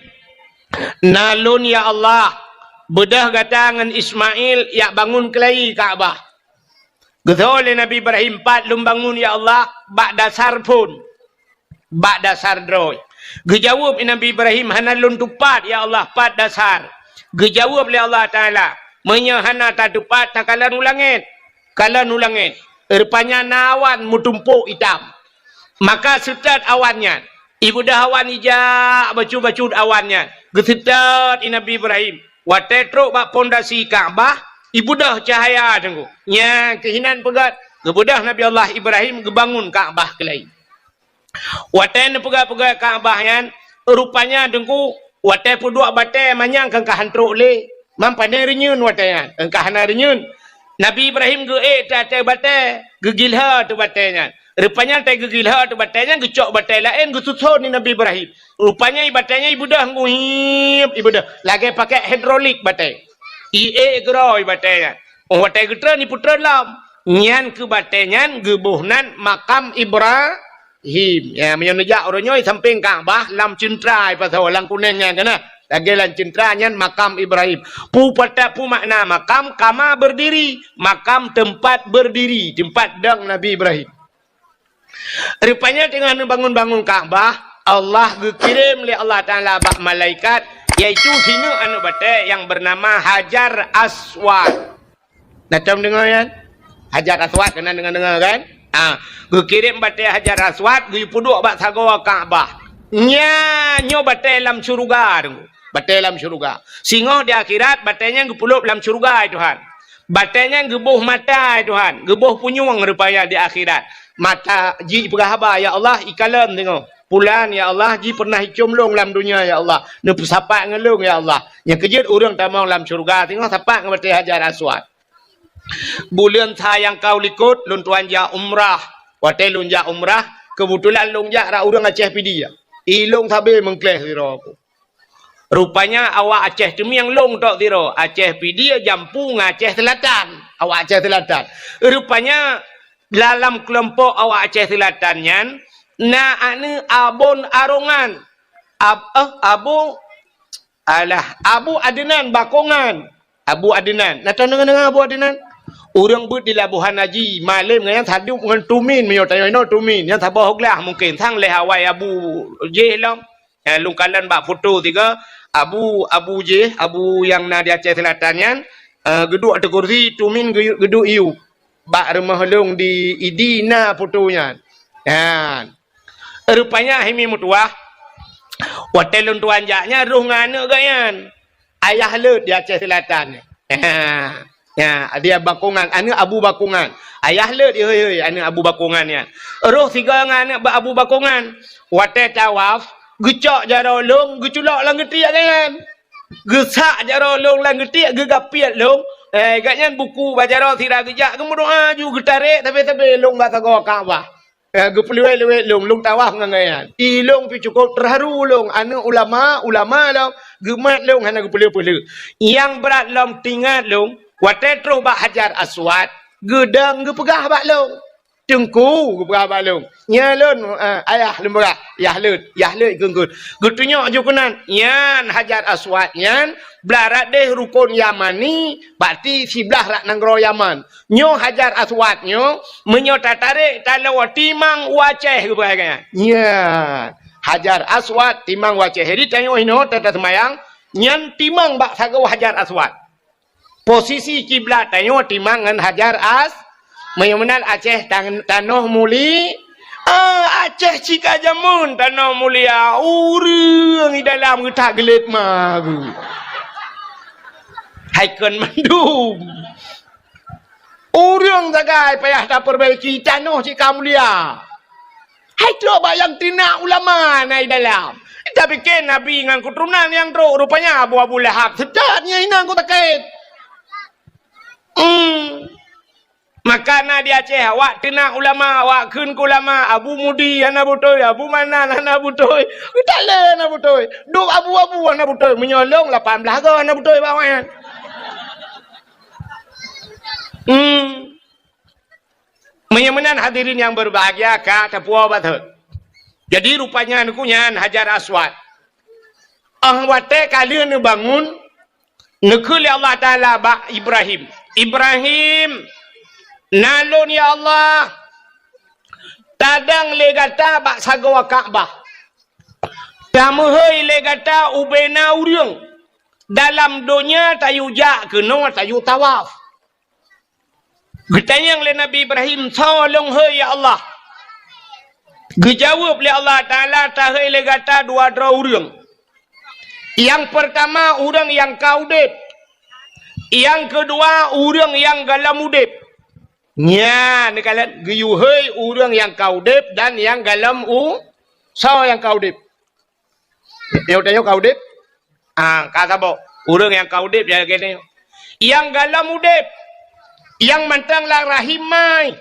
Speaker 1: nalun ya Allah. Bedah gatangan Ismail yak bangun kelai Kaabah. Getol Nabi Ibrahim 4 lum bangun ya Allah bak dasar pun. Bak dasar droi. Gejawab Nabi Ibrahim hanalun tupat ya Allah 4 dasar. Gejawab oleh Allah Ta'ala. Menyahana tak tupat tak kalan ulangit. Rupanya nawan mutumpuk hitam. Maka setat awannya. Ibu dah awan ijak bacu awannya. Gesetat Nabi Ibrahim. Watai truk bak pondasi Kaabah, ibu dah cahaya tengok. Nya kehinan pegat, gebudah Nabi Allah Ibrahim gebangun Kaabah kelai. Watai ne pegat Kaabah yan, rupanya tengku watai puduk batai manyang kangkahan truk le. Mampane renyun watai yan, kangkahan renyun. Nabi Ibrahim ge tatai batai, gegilha tu batainya. Rupanya tai gegilha tu batainya gecok batai lain gesusun ni Nabi Ibrahim. Rupanya batainya ibu dah nguhip ibu dah lagi pakai hidrolik batai. Geroi batainya. Batai getra ni putra lam. Nyan ke batainya gebuhnan makam Ibrahim. Ya menyonejak orangnya samping Kaabah lam cintrai pasal lang kuningnya kana. Lagi lan cintranya makam Ibrahim. Pu makna makam kama berdiri, makam tempat berdiri, tempat dang Nabi Ibrahim. Rupanya dengan bangun Kaabah, Allah kirim oleh Allah Ta'ala bak malaikat, iaitu hina anu batai yang bernama Hajar Aswad. Nak dengar kan? Hajar Aswad kena dengar kan? Kirim batai Hajar Aswad, puduk bak sagawa Kaabah. Nyo batai dalam syurga. Batai dalam syurga. Singoh di akhirat, batainya gepulup dalam syurga Tuhan. Batainya gebuh mata Tuhan. Gebuh punyung rupanya di akhirat. Mata ji perahaba ya Allah ikalam tengok. Pulan ya Allah ji pernah icumlong dalam dunia ya Allah. Ne sapak ngelung ya Allah. Yang kejut orang tamang dalam syurga tengok sapak ngebatai Hajar Aswad. Bulan sayang kau likut lun tuan ja umrah. Watai lun ja umrah kebetulan lun ja ra urang Aceh pidi ya. Ilung sabe mengkleh sira aku. Rupanya awak Aceh tu yang long tok sira. Aceh pidi jampu Aceh Selatan. Awak Aceh Selatan. Rupanya dalam kelompok awak Aceh Selatannya na anu abon arongan Abu Adnan Bakongan. Abu Adnan nak tahu dengan Abu Adnan Orang but di Labuhan Haji malam dengan taduk dengan tumin meyo tayo no tumin yang tabah lah mungkin thang le Hawaii Abu J long lungkalan bak foto tiga Abu J Abu yang na di Aceh Selatan yan geduk ada kursi tumin geduk iu bak rumah long di Idina fotonya kan rupanya himi mutuah hotel tuan jaknya ruh ngana gayan ayah le di Aceh Selatan ya dia bakungan anak Abu Bakungan ayah le dia hei anak Abu Bakungan ya roh tiga anak Abu Bakungan wate tawaf gecok jaro long geculak lang getiak kan gesak jaro long lang getiak gegapiat long gatnyan buku bajaro tira gejak kemudoa ju getarik tapi long ba tago Kaabah gepeliwe long tawaf ngangayan ilong pi cukup terharu long anak ulama long gemat long hana gepeliwe yang berat long tinggal long wate terus bak Hajar Aswad gedang gepegah bak long tengku gepegah bak long nyalon ayah lemberah yahlut genggut getunyok ju kenan yan Hajar Aswad yan belarat deh rukun Yamani berarti sebelah rak nanggro Yaman nyo Hajar Aswad nyo menyo tarik talau timang Aceh gepegah ya Hajar Aswad timang Aceh jadi tanya ino tata semayang nyan timang bak sagau Hajar Aswad posisi kiblat tayo timangan Hajar Mayumenal Aceh tanah muli Aceh cika jamun tanah mulia urang di dalam getak gelit magu haikon mandum urang tagai payah tak perbaiki tanah cika mulia hai tu bayang tina ulama nai dalam tapi ken nabi ngan keturunan yang rupanya Abu Lahab sedapnya inang ko takait maka na di Aceh awak tina ulama awak kun ulama Abu Mudi ana butoy Abu Manan ana butoy tak le ana butoy duk abu ana butoy menyolong 18 ke ana butoy bawan menyemenan hadirin yang berbahagia ka tapua bathut jadi rupanya nukunyan Hajar Aswad wate kalian bangun nekuli Allah Taala ba Ibrahim nalun ya Allah tadang legata bak sagawa Kaabah tamuhai legata ubena uriung dalam dunia tayu jak kena tayu tawaf getanyang le Nabi Ibrahim tolong hai ya Allah gejawab le Allah Taala tahai legata dua uriung yang pertama urang yang kaudep yang kedua urang yang galam udep nya nikalan geyuhei urang yang kaudep dan yang galam so yang kaudep yo tayo kaudep kata bo urang yang kaudep ya gini yang galam udep yang mantang lang rahimai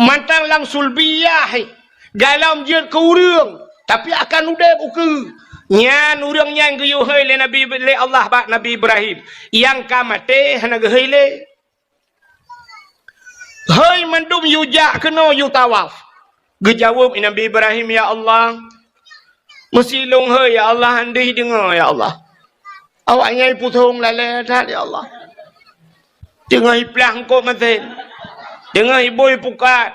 Speaker 1: mantang lang sulbiyah galam je ke urang tapi akan udep uke nyan urang yang geyuhei le Nabi le Allah bak Nabi Ibrahim yang kamate hana gehei le hai mandum yujak kena yu tawaf gejawab Nabi Ibrahim ya Allah mesilung hai ya Allah andai dengar ya Allah awak nyai putung lale tat ya Allah dengar plang ko maten dengar boy pukat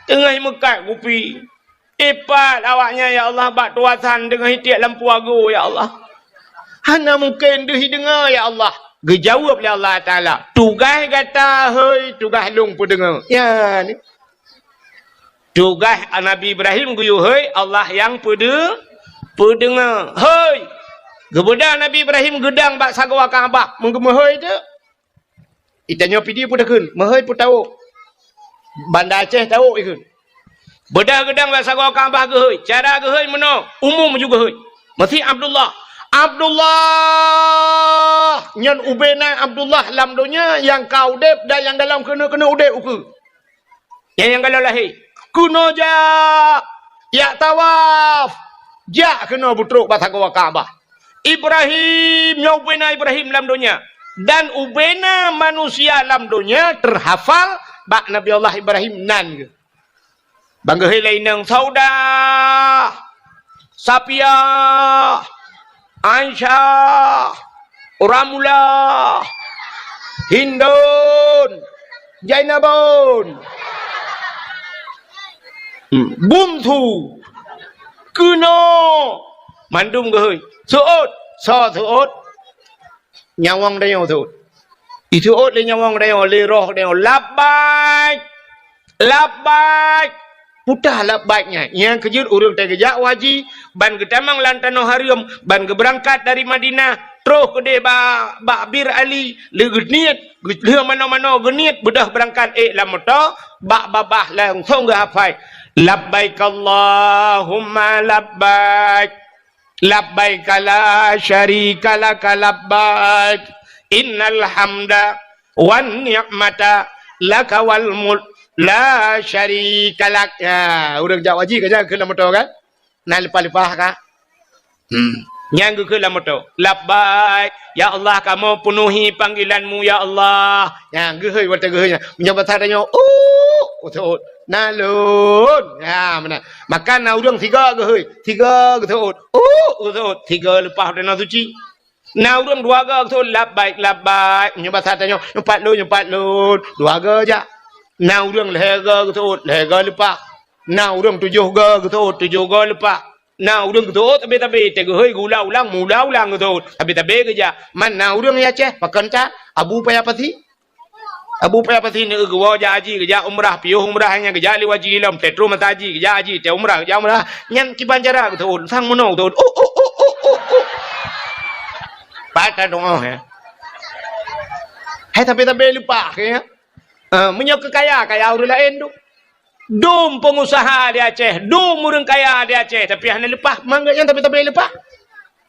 Speaker 1: dengar mekat kupi ipat awaknya ya Allah bak tuasan dengar tiak lampu ago ya Allah hana mungkin deh dengar ya Allah gejawab oleh Allah Ta'ala tugas kata hei tugas long pendengar ya ni tugas Nabi Ibrahim guyu hei Allah yang pendengar hei gebeda Nabi Ibrahim gedang bak sagawa Kaabah mengemahoi tu itanya pidi pun dakun mahoi pun tahu Bandar Aceh tahu ikun beda gedang bak sagawa Kaabah ke hei cara ke hei meno umum juga hei mesti Abdullah nyan ubena Abdullah lam dunia yang kau dep dan yang dalam kena udep uku yang galau lahir kuno ya tawaf ja kena butruk batagawa Kaabah Ibrahim nya ubena Ibrahim lam dunia dan ubena manusia lam dunia terhafal bak Nabi Allah Ibrahim nan ke bangga lainang sauda Sapia Aisyah, Ramula, Hindun, Jainabun. Bumthu. Kuno. Mandum ke hơi. Suot. So suot. Nyawang dayo suot. Isuot le nyawang dayo le roh dayo labbaik. Labbaik. Putah labbaiknya. Yang kejut urang teh gejak waji ban getamang lantano harium ban berangkat dari Madinah terus ke de ba Bir Ali le geniat le mano-mano geniat bedah berangkat lamoto ba babah langsung ge hafai labbaik Allahumma labbaik labbaik la syarika lak labbaik innal hamda wan ni'mata laka wal mulk la syarika lak. Ya urang jak waji ke ke lamoto kan na lepas-lepas kan yang ke lamoto labbaik ya Allah kamu penuhi panggilanmu ya Allah yang gehoi wata gehoi menjabat tanya utut nalun ya mana maka na urang tiga gehoi tiga utut utut tiga lepas dana suci na urang dua ge utut labbaik labbaik menjabat tanya empat lun dua ge aja na urang lega utut lega lepas na urang tujuh ge utut tujuh ge lepas na urang tu tapi tega hoi gula ulang tu tapi kerja man na urang ya ceh pakanta abu payapati ni gua haji kerja umrah piuh umrah hanya kerja liwaji lam tetru mataji kerja haji te umrah nyan ki banjara tu sang mono tu patah dong hai tapi lupa ya menyok kaya urang lain tu dum pengusaha di Aceh, dum orang kaya di Aceh, tapi hanya lepas, mangga yang tapi lepas.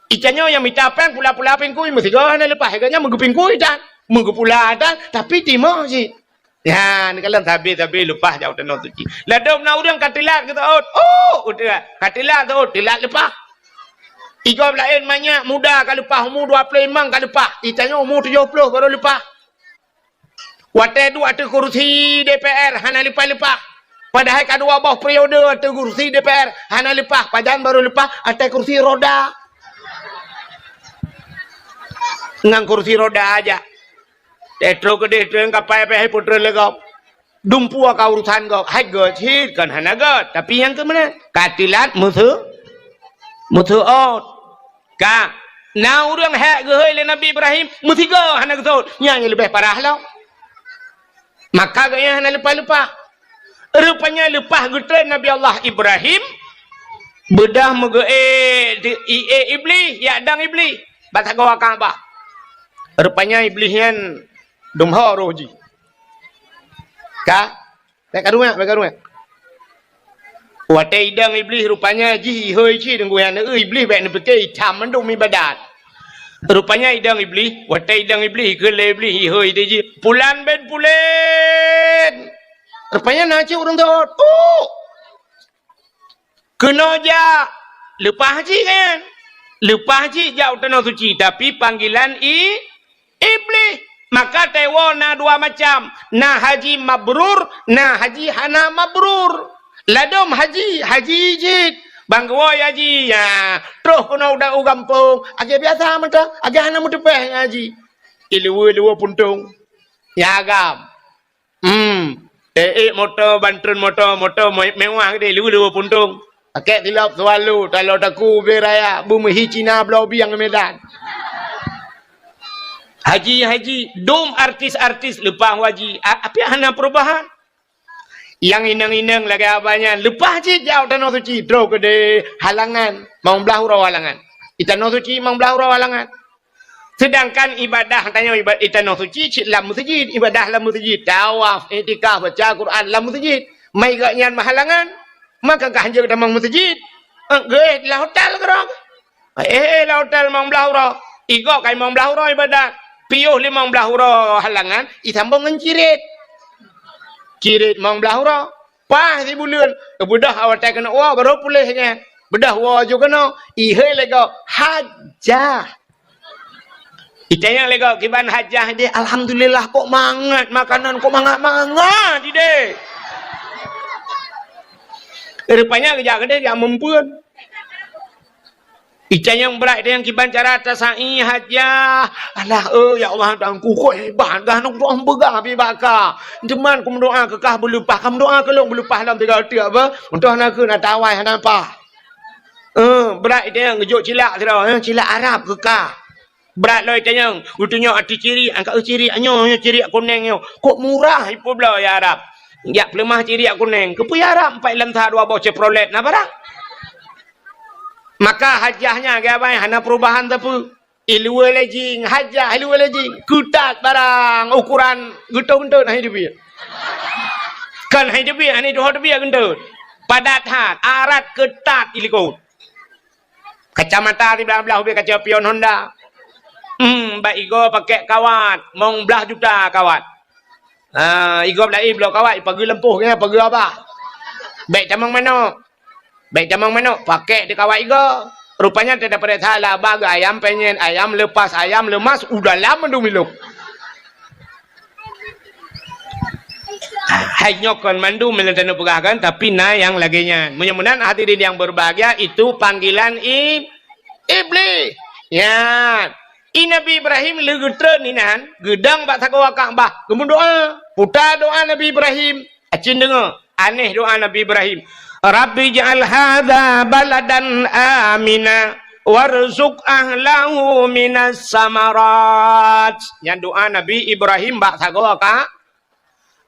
Speaker 1: Ikannya yang minta apa, pula pingkui, mesti kau hanya lepas, ikannya menggupingkui dan menggupula dan, tapi timah sih. Ya, ni kalau tapi lepas jauh tenau tu. Lah dum na orang katilat kita udah katilat tu, tilat lepas. Iko lain banyak muda kalau lepas umur 25 kalau lepas, ikannya umur 70 baru lepas. Wate dua tu kursi DPR hanya lepas. Padahal kedua bawah periode atau kursi DPR hanya lepas, pajan baru lepas atau kursi roda. Ngang kursi roda aja. Detro ke detro yang kapai pe putra legap. Dumpu ka urusan kau, hai god hit kan hana god. Tapi yang ke mana? Katilat mutu out. Ka na urang hak ge hei le Nabi Ibrahim muti go hana gotol. Yang lebih parah lah. Maka gaya hana lepas. Rupanya lepas gutren Nabi Allah Ibrahim bedah mege iblis ya dang iblis batak gua Kaabah. Rupanya iblis yang dumha roji. Ka tak karunga. Wate idang iblis rupanya ji hoi chi deng gua iblis baik ne peke cham mandum ibadat. Rupanya idang iblis, wate idang iblis ke le iblis hoi de ji. Pulan ben pulen. Rupanya naci orang tu, kena aja lepas haji kan, lepas haji jauh tanah suci, tapi panggilan iblis. Maka tewa na dua macam, na haji mabrur, na haji hana mabrur. Ladom haji jid, bangkoi haji ya, terus kena udah ugampung, agak biasa macam, agak hana mutepeh haji, ilu puntung, ya agam, motor bantun motor mewah gede lu puntung akek tilap selalu kalau taku beraya bumi Cina belau biang Medan haji dom artis lepas haji apa hana perubahan yang inang lagi apanya lepas haji jauh tanah suci draw gede halangan mau belah hurau halangan tanah suci mau belah hurau halangan. Sedangkan ibadah tanya ibadah tanah suci dalam masjid ibadah dalam masjid tawaf i'tikaf baca Quran dalam masjid mai gaknyan mahalangan maka kahanje dalam masjid ge la hotel kerang la hotel mang belah igo kai mang belah ibadah piuh limang belah halangan itambung ngan cirit mang belah pah si bulan bedah awak kena wa baru pulihnya bedah wa juga no ihe lego hajah. Itanya lega kiban hajah dia alhamdulillah kok mangat makanan kok mangat ide. Rupanya kerja gede yang mempuan. Ikan yang berat dia yang kiban cara tasai hajah. Alah ya Allah tangku kau hebat dah nak doa begah bi bakar. Teman ku doa kekah berlupa, kamu doa kelong berlupa dalam 3 hati apa? Untuk nak nak tawai apa? Berat dia yang gejuk cilak tu cilak Arab kekah. Berat loh tanya, utunya arti ciri, angkat ciri anyo ciri kuning yo. Kok murah ipo bla ya Arab. Ya pelemah ciri kuning. Kepu ya Arab 4 lam 2 bau Chevrolet na barang. Maka hajahnya gabai hana perubahan tapi ilmu lejing hajah ilmu lejing kutat barang ukuran gentut hai dia kan hai dia ani doh dia gentut padat hat arat ketat ilikut kacamata di belah-belah ubi kaca pion Honda baik igo pakai kawat mong belah juta kawat igo belah kawat pagi lempuh ke pagi apa baik camang mana pakai di kawat igo rupanya tidak pada salah bagai ayam penyen ayam lepas ayam lemas udah lama dumiluk hanya kon mandu melentano pegahkan tapi na yang laginya mudah-mudahan hadirin yang berbahagia itu panggilan iblis ya Nabi Ibrahim legetre ninan gedang bak takwa Ka'bah kemudian doa putar doa Nabi Ibrahim acin dengar aneh doa Nabi Ibrahim Rabbi ja'al hadha baladan amina warzuq ahlahu minas samarat. Yang doa Nabi Ibrahim bak sagoa ka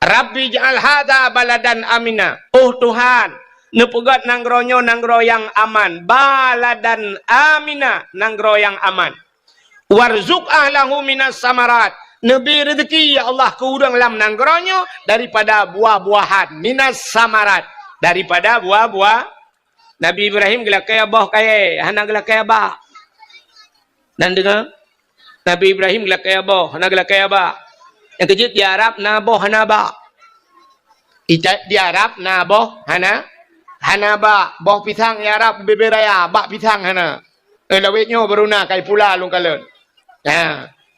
Speaker 1: Rabbi ja'al hadha baladan amina. Oh Tuhan, nepegat nanggronyo nanggro yang aman. Baladan amina, nanggro yang aman. Warzuq ahlahu minas samarat. Nabi rezeki ya Allah ke urang lam nanggronyo daripada buah-buahan minas samarat. Daripada buah-buah Nabi Ibrahim gelakai abah kaya hana gelakai abah dan dengar Nabi Ibrahim gelakai abah hana gelakai abah yang kejut di Arab naboh hana ba di Arab naboh hana ba boh pisang di Arab beberaya bak pisang hana lawetnya beruna kai pula lung kalen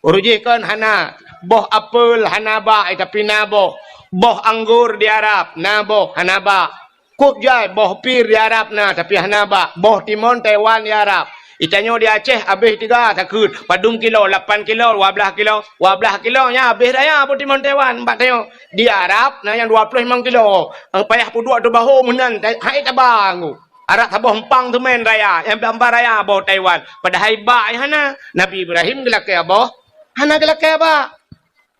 Speaker 1: urujihkan hana boh apel hana ba tapi naboh boh anggur di Arab naboh hana ba Kuk jai boh pir di Arab na tapi hanaba boh timon Taiwan di Arab itanyo di Aceh habis 3 takut padung kilo 8 kilo 12 kilo nya habis daya boh timon Taiwan mbak tayo di Arab na yang 25 kilo payah puduk tu bahu menan hai tabang Arab taboh empang tu men raya yang gambar raya boh Taiwan pada haiba hana Nabi Ibrahim gelakai boh hana gelakai ba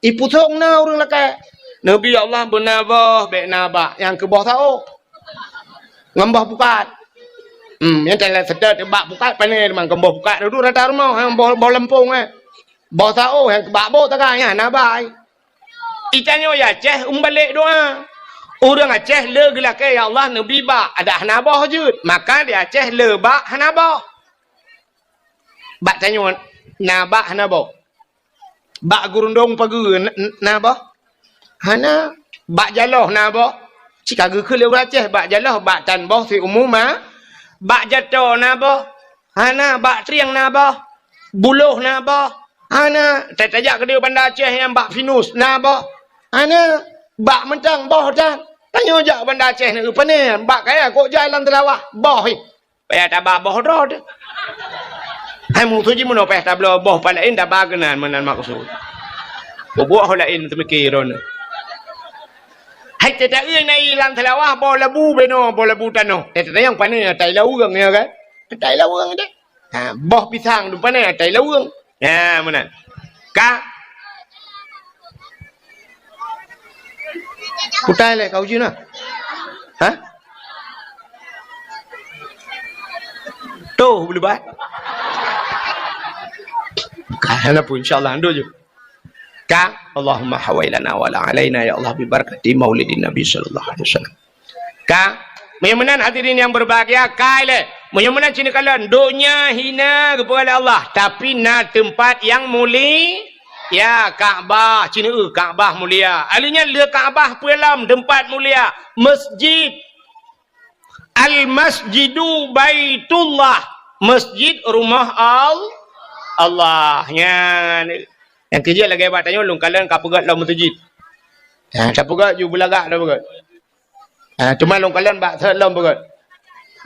Speaker 1: iputung na urang lakai Nabi Allah benabah be naba yang ke boh tau ngambah bukat yang telah sedar bak bukat panen memang kembah bukat dulu rata rumah yang bau lempung bau tahu yang kebak bau takanya nabai itanyo ya Aceh balik doa orang Aceh le gelakai ya Allah Nabi bak ada hanabah je maka di Aceh le bak hanabah bak tanyo nabak hanabah bak gurundong pagi nabah hana bak jaloh nabah Cika ke leu Aceh bak jalah bak tan boh si umum bak jato na boh hana bak triang na boh buluh na boh hana tajak ke dia bandar Aceh yang bak finus na boh hana bak mentang boh dah tanyo jak bandar Aceh ni rupane bak kaya kok jalan telawah boh payah tabak boh rod hai mu tu ji muno payah tablo boh palain dah bagenan menan maksud buah holain temikiron hai tidak yang naik lan telawah bola bu beno bola bu tano tidak yang panen tai lawang ya kan tai lawang deh boh pisang du panen tai lawang mana ka putai le kau jina tuh boleh buat kana pun insyaallah ando je Ka Allahumma hawailana wala alaina ya Allah bibarakati maulidin Nabi sallallahu alaihi wasallam. Ka menyamanan hadirin yang berbahagia kaile menyamanan cina kalian dunia hina kepada Allah tapi na tempat yang mulia ya Kaabah cina Kaabah mulia alinya le Kaabah pelam tempat mulia masjid al masjidu baitullah masjid rumah Allah yang kerja lagi batanya lung kalian kapegat lau masjid. Kapegat ju belagak dah pegat. Cuma lung kalian bak salam pegat.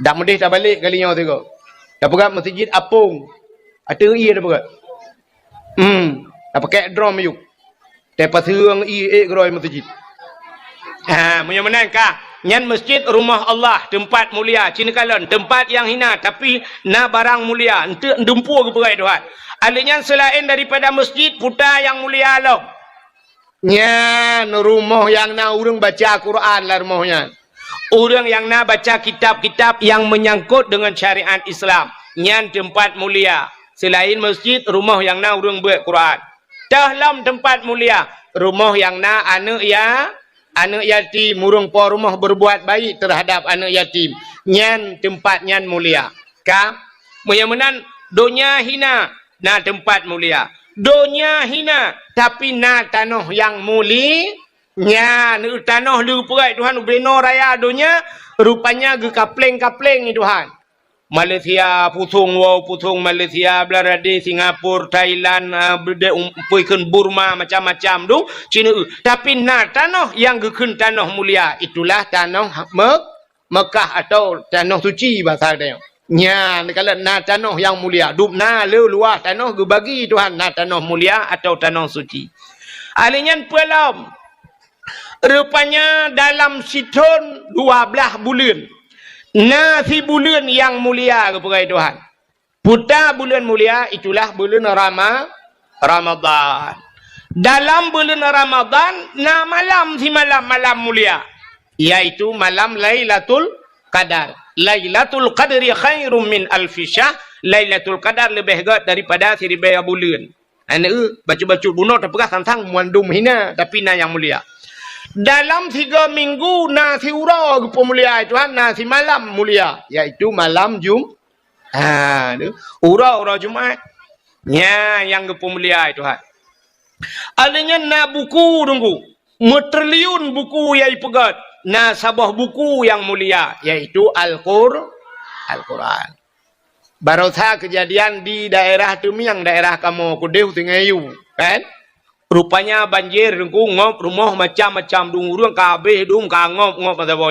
Speaker 1: Dak mudih tak balik kalinya tu. Apa kan masjid apung. Ada ia dah berat. Apa pakai drum yuk. Tepat serang groi masjid. Punya mana kah? Nyan masjid rumah Allah, tempat mulia. Cina kalon, tempat yang hina tapi na barang mulia. Ente ndumpu ke berai Tuhan. Alanya selain daripada masjid putar yang mulia lo. Nyan rumah yang na orang baca Quran lah rumahnya. Orang yang na baca kitab-kitab yang menyangkut dengan syariat Islam. Nyan tempat mulia. Selain masjid, rumah yang na orang buat Quran. Dalam tempat mulia, rumah yang na anak yatim, murung po rumah berbuat baik terhadap anak yatim. Nyan tempat nyan mulia. Ka? Menyamanan donya hina, na tempat mulia. Donya hina, tapi na tanah yang mulia. Nyan tanah lu perai Tuhan ubeno raya donya, rupanya ge kapleng-kapleng ni Tuhan. Malaysia, putung Malaysia, Bangladesh, Singapura, Thailand, puikan Burma, macam-macam tu, Cina. Tapi na tanah yang gekun tanah mulia, itulah tanah Mekah atau tanah suci bahasa dia. Nya, kalau na tanah yang mulia, duk na luah tanah ge bagi Tuhan na tanah mulia atau tanah suci. Alinyan pelam. Rupanya dalam situn 12 bulan. Nasi bulan yang mulia kepada Tuhan. Putar bulan mulia itulah bulan Ramadan. Dalam bulan Ramadan, na malam si malam mulia. Iaitu malam Lailatul Qadar. Lailatul Qadri khairum min alfi syahr. Lailatul Qadar lebih hebat daripada 1000 bulan. Anak baca-baca bunuh tak pernah tentang muandum hina tapi na yang mulia. Dalam 3 minggu nasi ura pemulia Tuhan nasi malam mulia iaitu malam ura Jumaat yang pemulia Tuhan. Adanya na buku tunggu metriliun buku yang pegat na sabah buku yang mulia iaitu Al-Quran. Baru saya kejadian di daerah Tumiang, daerah kamu Kudeu Tingayu kan. Rupanya banjir ngop rumah macam-macam dung kabeh dung ngop macam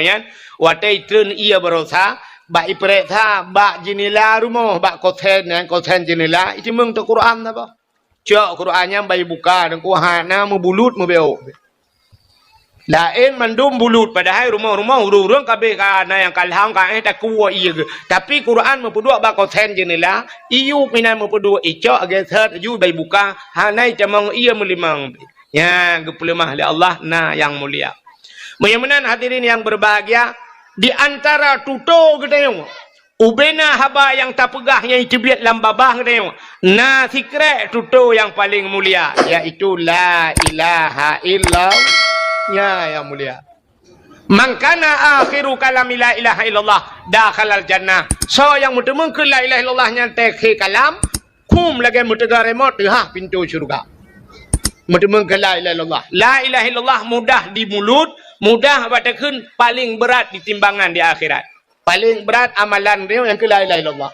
Speaker 1: watai tren ia berosa ba ipreta ba jenela rumah ba koten jenela itu mung tu Quran apa cak Qurannya bayi buka dan ku hana membulut membeo lain mandum bulut padahal rumah-rumah urang kabeh kana yang kalhang ka tak kuwa ia tapi Quran mempedua ba koten jenela iu pinan mempedua icak ageser ju bayi buka hanai camang ia melimang ya gepelemah li Allah na yang mulia. Menyamanan hadirin yang berbahagia di antara tuto gedayong ubena haba yang tak pegahnya itu biat lambabah gedayong na sikre tuto yang paling mulia yaitu la ilaha illallah yang mulia. Mangkana akhiru kalam la ilaha illallah dakhalal jannah. So yang mutemun ke la ilaha illallah nya tekhi kalam kum lagi mutega remote pintu syurga. Mutemun ke la ilaha illallah. La ilaha illallah mudah di mulut, mudah batakun, paling berat di timbangan di akhirat. Paling berat amalan dia yang ke la ilaha illallah.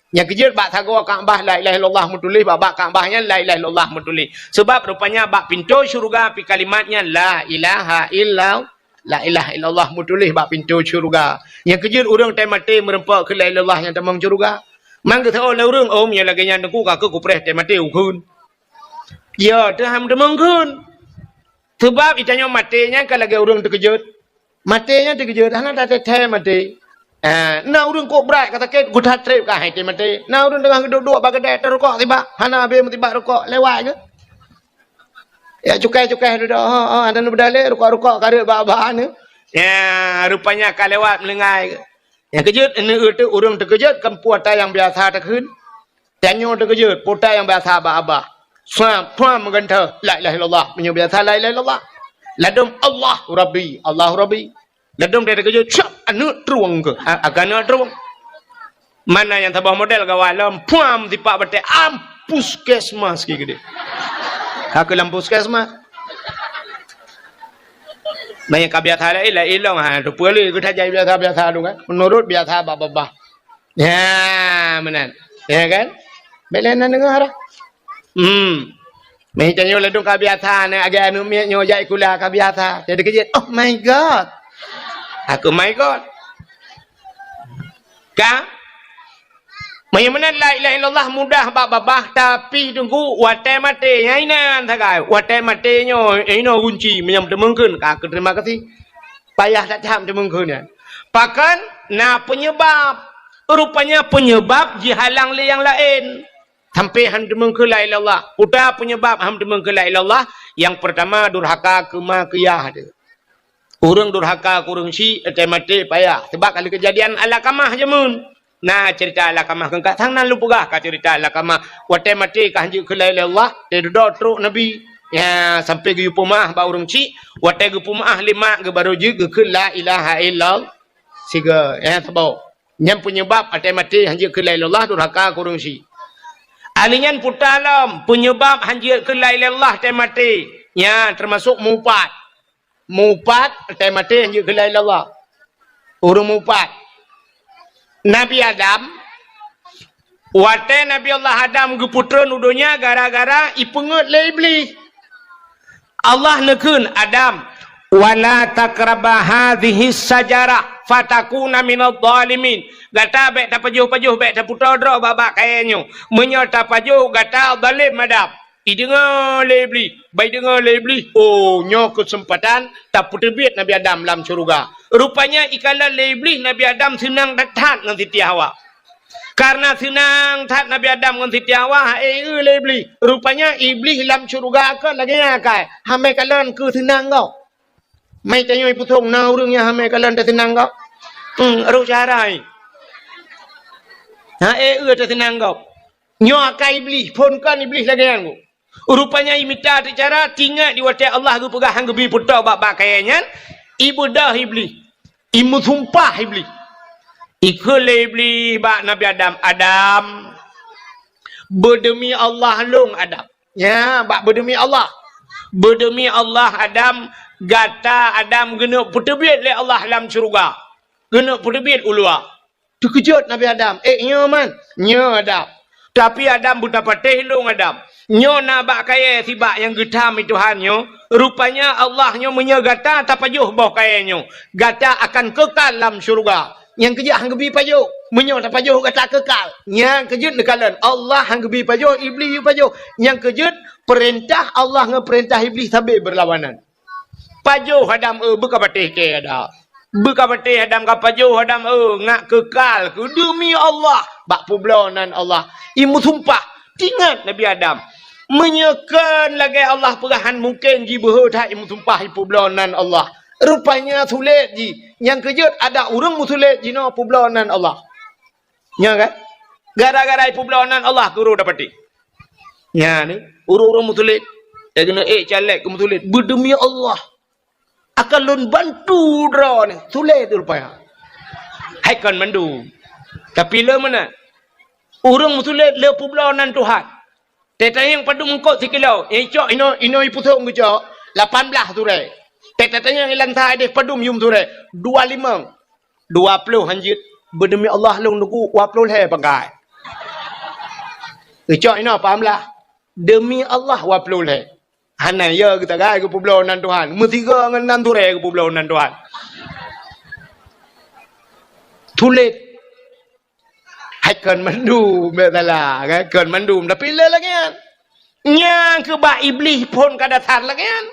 Speaker 1: Yang kejut bak sago Kaabah la ilaha illallah mutulih bak Kaabahnya la ilaha illallah mutulih. Sebab rupanya bak pintu syurga pi kalimatnya la ilaha illallah. La ilaha illallah mutulih bak pintu syurga. Yang kejut urang temate merempak ke la ilaha illallah yang temang syurga. Mang ke tahu la urang om yang lagi yang ku ka ke ku preh temate ukun. Ya, terham temang kun. Sebab itanya matenya kalau lagi urang terkejut. Matenya terkejut, hana tak teh mate. Na urang kok berat kata ke gudat trip ka hai mate. Na urang tengah duduk bagadai terukok tiba. Hana be tiba rukok lewat ke. Ya cukai-cukai duduk. Ada nu berdalih rukok-rukok karek ba-ba ni. Ya rupanya ka lewat melengai ke. Yang kejut ini itu urang terkejut kan puata yang biasa terkeun. Tanyo terkejut puata yang biasa ba-ba. Puan mengentah la ilaha illallah menyo biasa la ilaha illallah. Ladum Allah Rabbi, Allah Rabbi. Ladum dia terkejut, syap, anu teruang ke? Agana teruang. Mana yang tabah model kawalam, puam tipak batik, puskesmas gede. Hak dalam puskesmas. Banyak biasa lah, ilang tu boleh kita jadi biasa tu kan? Menurut biasa bah. Ya, benar. Ya kan? Belenan dengar. Macamnya ladung biasa ni, agak anu miaknya jai kula biasa. Jadi kejut, oh my God. Aku my God. Ka Mana la ilaha illallah mudah babah tapi tunggu watai mati nyainan thagai watai mati nyo ino kunci menyam temengkeun ka terima kasih payah tak cam temengkeun ya pakan na penyebab rupanya penyebab jihalang le yang lain sampai ham temengkeun la ilaha illallah udah penyebab ham temengkeun la ilaha illallah yang pertama durhaka kemakiyah dia urang durhaka kurang si watai mati payah sebab kali kejadian ala kamah je mun. Nah cerita ala kamah kengkat sang nan lupugah ka cerita ala kamah watai mati ka hanji ke la ilaha illallah de do truk nabi ya sampai ge pumah ba urang ci watai ge pumah lima ge baru je ge ke la ilaha illallah siga ya tabo nyam penyebab watai mati hanji ke la ilaha illallah durhaka kurang si alinyan putalam penyebab hanji ke la ilaha illallah watai mati ya termasuk mupat watai mati hanji ke la ilaha illallah urang mupat Nabi Adam watai Nabi Allah Adam ke putra nudunya gara-gara ipengut le iblis Allah nekeun Adam wala taqraba hadhihi sajarah fatakuna minadh dhalimin gata bek ta pajuh bek ta putra dro babak kayanyo menyata pajuh gata zalim Adam dengar le iblis baik dengar le iblis oh nyo kesempatan tak terbit Nabi Adam dalam syurga rupanya ikala le iblis Nabi Adam senang tat dengan Siti Hawa karena senang tat Nabi Adam dengan Siti Hawa le iblis rupanya iblis dalam syurga ke lagi akai hamai kalan ke senang kau mai tanyo ipu thong na urangnya hamai kalan ta senang kau ru carai ta senang kau nyo akai iblis pun kan iblis lagi anggo rupanya imita cara tinggal di watai Allah tu pegang gebi putar bab kayaknya ibu dah iblis imu sumpah iblis ikul iblis bak Nabi Adam berdemi Allah long Adam ya bak berdemi Allah Adam gata Adam kena putebit le Allah dalam syurga kena putebit ulua terkejut Nabi Adam nyo man nyo Adam tapi Adam buta patih long Adam nyo na bak kaya sibak yang getam itu Tuhannya rupanya Allahnya menyegata tak pajuh bawah kayanya gata akan kekal dalam syurga yang kejut hang gebi pajuh menyo tak pajuh gata kekal yang kejut dekalan Allah hang gebi pajuh iblis pajuh yang kejut perintah Allah ngeperintah iblis sampai berlawanan pajuh Adam buka patih ke ada buka patih Adam ka pajuh Adam ngak kekal ke demi Allah bak publonan Allah imu sumpah tingat Nabi Adam menyekan lagi Allah perahan mungkin ji berhutah imu sumpah ipu belonan Allah rupanya sulit ji yang kejut ada orang musulit ji no publonan Allah ya kan gara-gara ipu belonan Allah guru dapati ya ni orang musulit dia kena calek ke musulit berdemi Allah akan lun bantu draw ni sulit rupanya hai kan mandu tapi le mana orang musulit le publonan Tuhan tetanya yang padu mengkot sikilau cok ino ipu thong ke cok 18 turai tetanya yang lantai deh padu yum turai 25 20 hanjit berdemi Allah long nuku 20 he pakai cok ino pahamlah demi Allah 20 he hanai ya kita gai ke publonan Tuhan metiga ngan turai ke publonan Tuhan tulit kan mandum betala kan mandum tapi le lagi kan nyang ke ba iblis pun kada tar lagi kan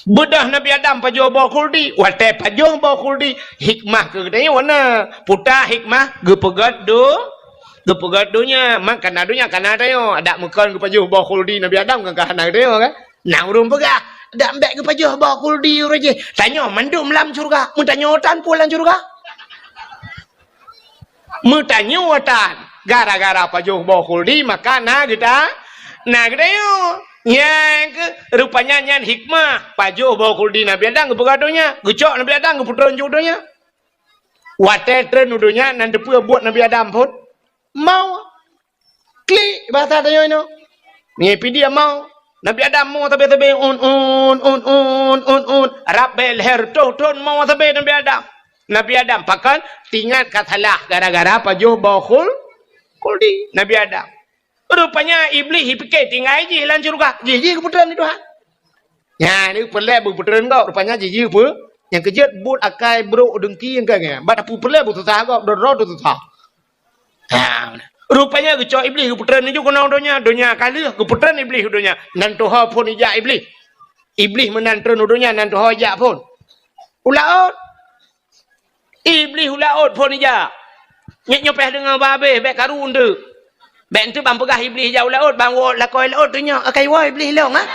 Speaker 1: bedah Nabi Adam pajoh ba khuldi wate pajoh ba khuldi hikmah ke gede wana puta hikmah ge pegat donya makan adunya kan ada yo ada makan ge pajoh ba khuldi Nabi Adam kan ada yo kan nang rum pegah ada ambek ge pajoh ba khuldi uraje tanyo mandum lam surga mun tanyo tan pulang surga mutanya watan gara-gara pajuh bokhuldi maka na kita yo yang rupanya nyan hikmah pajuh bokhuldi Nabi Adam kebegadonya gecok Nabi Adam keputusan jodohnya wate tren udonya nan depu buat Nabi Adam pun mau klik bahasa tayo ino ngepi dia mau Nabi Adam mau tabe rap bel her ton mau tabe Nabi Adam pakan tinggal katalah gara-gara pajuh bakhul kuldi Nabi Adam rupanya iblis pikir tinggal je lan surga jiji keputusan itu ya ni pelak berputusan kau rupanya jiji apa yang kejut but akai bro dengki yang kaya bat apu pelak bu susah kau dorot susah Ha. Rupanya kecoh iblis keputeran ni juga dunia kali keputeran iblis dunia. Nan Tuhan pun ijak iblis. Iblis menantun dunia nan Tuhan ijak pun. Ulaut. Iblis ulaut pun ijak. Nyopeh dengan babe baik karun tu. Baik tu bang pegah iblis jauh laut bang lakoi laut tu nyak akai wa iblis long ah.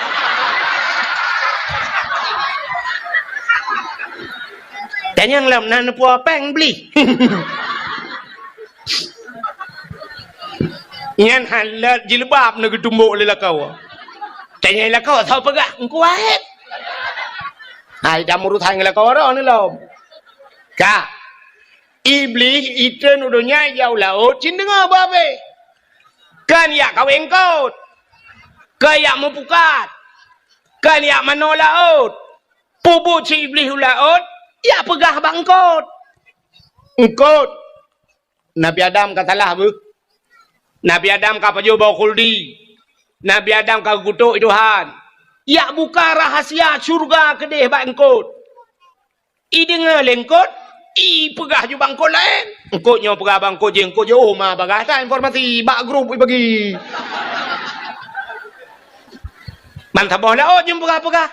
Speaker 1: Tanya nglam nan puan peng iblis. Ngan halal jilbab nak tumbuk le lakau. Tanya lakau tahu pegah engkau wahid. Hai dah murut hang lakau ora ni lom. Ka. Iblis itu nudunya jauh laut cin dengar babe. Kan yak kau engkau. Kan yak mempukat. Kan yak mano laut. Pubu ci iblis laut, yak pegah bang engkau. Engkau. Nabi Adam katalah bu. Nabi Adam kapa jo bau khuldi. Nabi Adam kapa kutuk Tuhan. Ya buka rahasia syurga kedeh bak engkot. I dengar lengkot. I pegah jo bangkot lain. Engkot nyo pegah bangkot je engkot jo ma bagah tak informasi bak grup i bagi. Mantap bola oh jom pegah-pegah.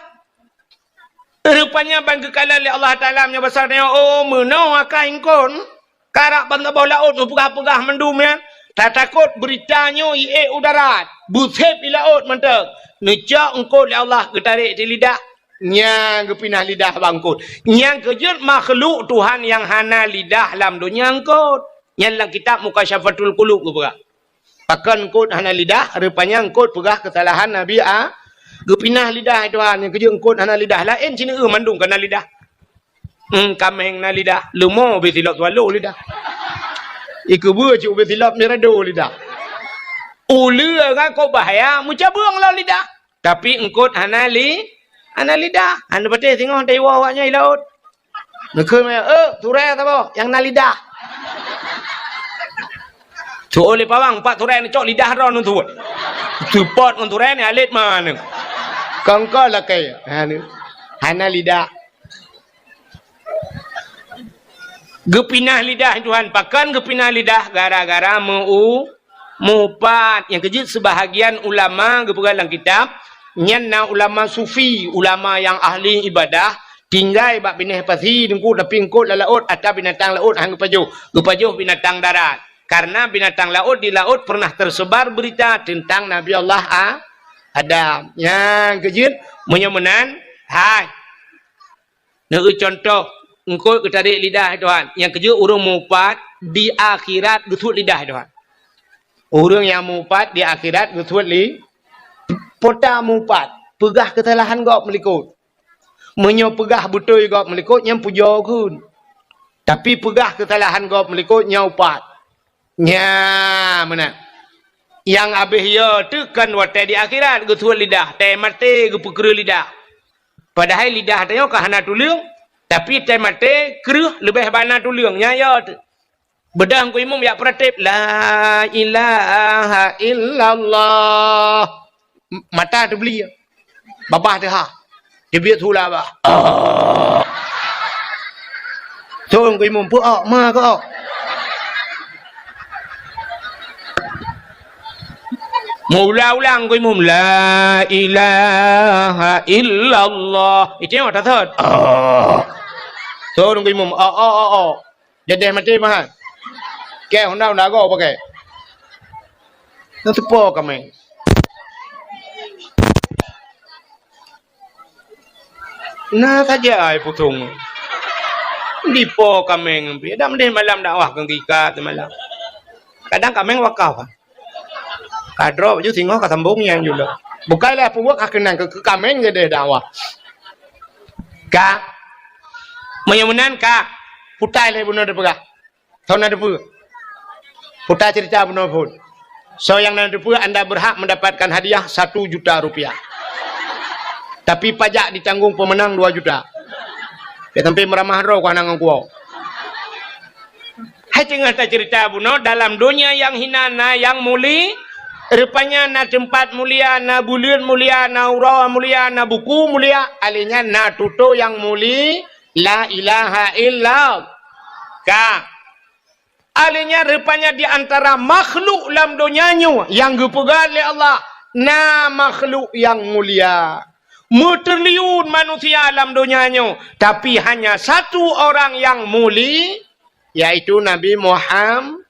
Speaker 1: Rupanya bang kekalan Allah Taala nya besarnya oh menau akah engkon. Karak bang bola oh pegah-pegah mendum ya. Tak takut beritanya ie udarat. Busep ilaut mentek. Necak engkau oleh Allah ketarik di lidah. Nyang kepinah lidah bangkut. Nyang kejut makhluk Tuhan yang hana lidah dalam dunia engkau. Nyang dalam kitab Mukasyafatul Qulub ke pegah. Pakan engkau hana lidah. Rupanya engkau pegah kesalahan Nabi A. Kepinah lidah Tuhan. Yang kejut engkau hana lidah. Lain sini mandung kena lidah. Kameng na lidah. Lumo betilok tualu lidah. Iku buah cuk betilap ni rado lidah. Ula kan kau bahaya, muca buang lah lidah. Tapi engkau hanali, hana lidah. Hana patih tengok dewa awaknya ilaut. Nekul maya, turai apa? Yang na lidah. Cuk oleh pawang, pak turai ni cok lidah ron tu. Support on turai ni alit mana? Kangkal lah kaya. Hana lidah. Gepinah lidah Tuhan pakan gepinah lidah gara-gara mupat yang kejut sebahagian ulama gepegalang kitab nyanna ulama sufi ulama yang ahli ibadah tinggal bak bineh pasi dengku tapi engkut laut atau binatang laut hang gepajuh binatang darat karena binatang laut di laut pernah tersebar berita tentang Nabi Allah Adam yang kejut menyemenan hai nak contoh engkau ketarik lidah Tuhan. Yang kerja orang mupat di akhirat getut lidah Tuhan. Orang yang mupat di akhirat getut li pota mupat. Pegah kesalahan gak melikut. Menyo pegah betul gak melikut yang puja kun. Tapi pegah kesalahan gak melikut nyaupat. Nya mana? Yang habis ya tu kan watai di akhirat getut lidah. Teh mati gepekera lidah. Padahal lidah tanya kahana tuliung. Tapi temate keruh lebih bana tulungnya ya. Bedah ku imam ya pratip la ilaha illallah. Mata tu beli. Babah tu ha. Dia biar thula bah. Tolong ku imam pu ma ko. Mula ulang ku imam la ilaha illallah. Itu yang tak thot. So nunggu imam jadi mati mah ke honda go pakai nanti po kami nah saja ai putung di po kami ngambil dah mending malam dakwah kang kika malam kadang kami wakaf kadro ju tengok katambung yang juga bukanlah puak akenan ke kami gede dakwah ka menyamanan ka putai le bunuh depegah tahu nada depu putai cerita bunuh pun so yang nada depu anda berhak mendapatkan hadiah 1 juta rupiah tapi pajak ditanggung pemenang 2 juta ya sampai meramah roh kana ngau hai cengat cerita bunuh dalam dunia yang hinana yang muli rupanya na tempat mulia na bulan mulia na urau mulia na buku mulia alinya na tuto yang muli la ilaha illallah ka Alanya rupanya di antara makhluk dalam dunianya yang dipegang oleh Allah. Na makhluk yang mulia. Triliun manusia dalam dunianya. Tapi hanya satu orang yang mulia. Yaitu Nabi Muhammad.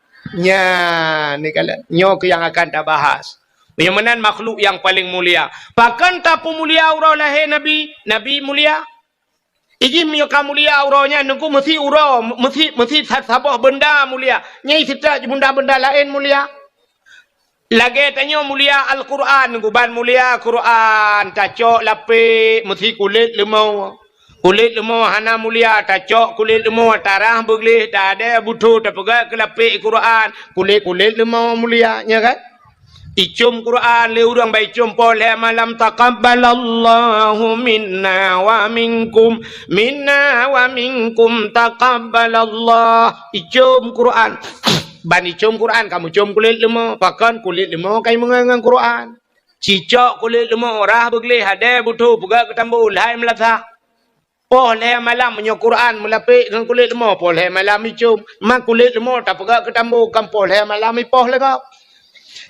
Speaker 1: Ni kalian. Nyok yang akan kita bahas. Yang mana makhluk yang paling mulia. Bahkan tak mulia urau lahir Nabi. Nabi mulia. Iji mioka mulia uraunya. Nunggu mesti urau. Mesti sabah benda mulia. Nyai sita benda-benda lain mulia. Lagi tanya mulia Al-Quran. Nunggu ban mulia Quran. Tacok lapik. Mesti kulit lemau. Kulit lemau hana mulia. Tacok kulit lemau. Tarah bergelih. Tak ada butuh. Tak pegang ke lapik Quran. Kulit lemau mulia. Ya kan? Icum Quran le urang baik icum pole malam taqabbalallahu minna wa minkum taqabbalallah. Icum Quran ban icum Quran kamu cium kulit lemau pakan kulit lemau kai mengangang Quran cicak kulit lemau rah begleh ada butuh pega ketambu lai melasa pole malam menyo Quran melapik dengan kulit lemau pole malam icum mak kulit lemau tak pega ketambu kam pole malam ipoh le kau.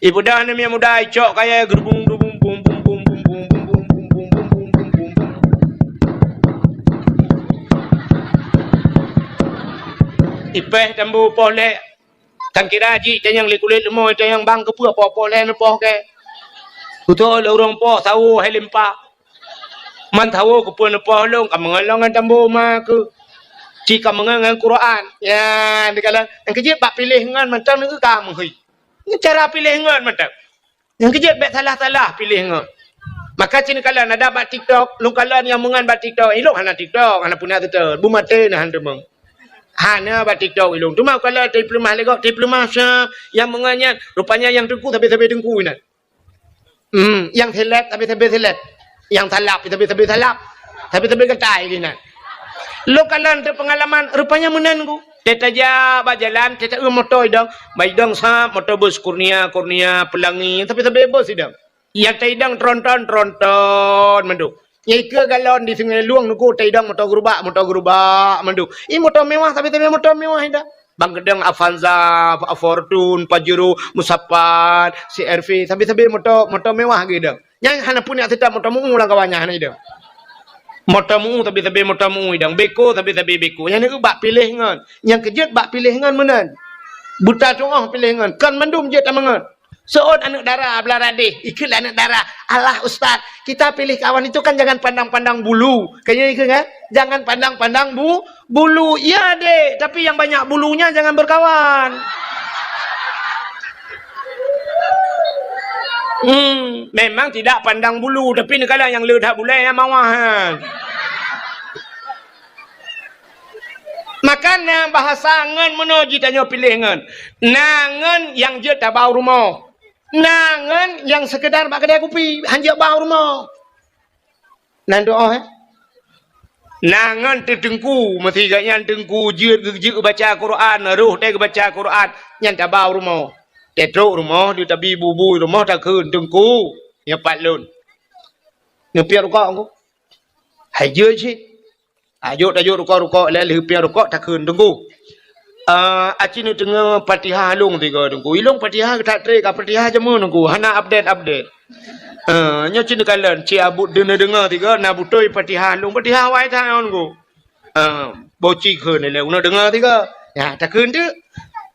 Speaker 1: Ibu dah ni muda icok kaya gerbung bum bum bum bum bum bum bum bum bum bum bum bum bum bum. Ipeh tambu pole. Tang kira ji tanyang li kulit lemau tanyang bang ke apa pole ne poh ke. Betul orang poh tahu helimpa. Man tahu ke pun poh long kam ngalongan tambu ma ke. Jika mengangan Quran. Ya dikala yang kejip bak pilih ngan macam ni ke kamu hei. Ini cara pilih ngot macam. Yang kejap bet salah-salah pilih ngot. Maka cina kalian ada bat TikTok, lu kalian yang mengan bat TikTok, ilung hana TikTok, hana punya tu bumate nah hana meng. Hana bat TikTok ilung. Tu mau kalau diploma legok, diploma yang mengannya rupanya yang dengku tapi dengku ini. Yang selet tapi selet. Yang talap tapi talap. Tapi ketai gini. Lu kalian tu pengalaman rupanya menangu. Teta ja bajalan, teta motor dong, baik dong sa motor bus kurnia pelangi, tapi bebas dong. Ya taidang tronton mendu. Ya ke galon di sungai luang nuku taidang motor gerubak mendu. Ini motor mewah tapi motor mewah dah. Bang gedang Avanza, Fortune, Pajero, Musapan, CRV, tapi motor mewah gitu. Yang hana punya tidak motor mu ulang kawannya hana itu. Motamu tapi motamu idang beko tapi beko. Yang ni bak pilih ngan. Yang kejut bak pilih ngan menan. Buta congah pilih ngan. Kan mendum je tamangan. Seon anak darah belarade. Ikut anak darah. Allah ustaz, kita pilih kawan itu kan jangan pandang-pandang bulu. Kayaknya ikut kan? Jangan pandang-pandang bulu. Ya dek, tapi yang banyak bulunya jangan berkawan. Memang tidak pandang bulu, tapi ni kalau yang ledak boleh yang mawahan. Makanya bahasa ngan menuju tanya pilih ngan. Nangan yang je tak bau rumah. Nangan yang sekedar bak kedai kopi, hanya bau rumah. Nan doa Nangan terdengku, mesti yang dengku je baca Quran, ruh dia baca Quran, yang tak bau rumah. Tetruk rumah dia tabi bubu rumah tak kun dengku ya patlun ngepiar rukuk aku haje je ayo rukuk le lepiar rukuk tak kun dengku aci ni tengah Fatihah long tiga dengku ilong Fatihah tak tre ka Fatihah jemu dengku hana update nya cin kalian ci abut dengar tiga na butoi Fatihah long Fatihah wai ta dengku boci kun le una dengar tiga ya tak kun tu.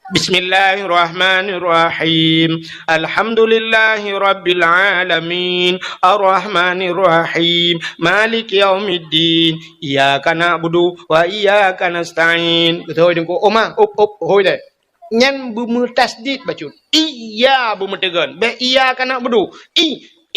Speaker 1: Bismillahirrahmanirrahim. Alhamdulillahi rabbil alamin. Ar-Rahmanirrahim. Malik yaumiddin. Iyyaka na'budu wa iyyaka nasta'in. Betul dengku. Oma, hoi deh. Nyan bumu tasdid bacun. Iya bumu tegan. Be iyyaka na'budu.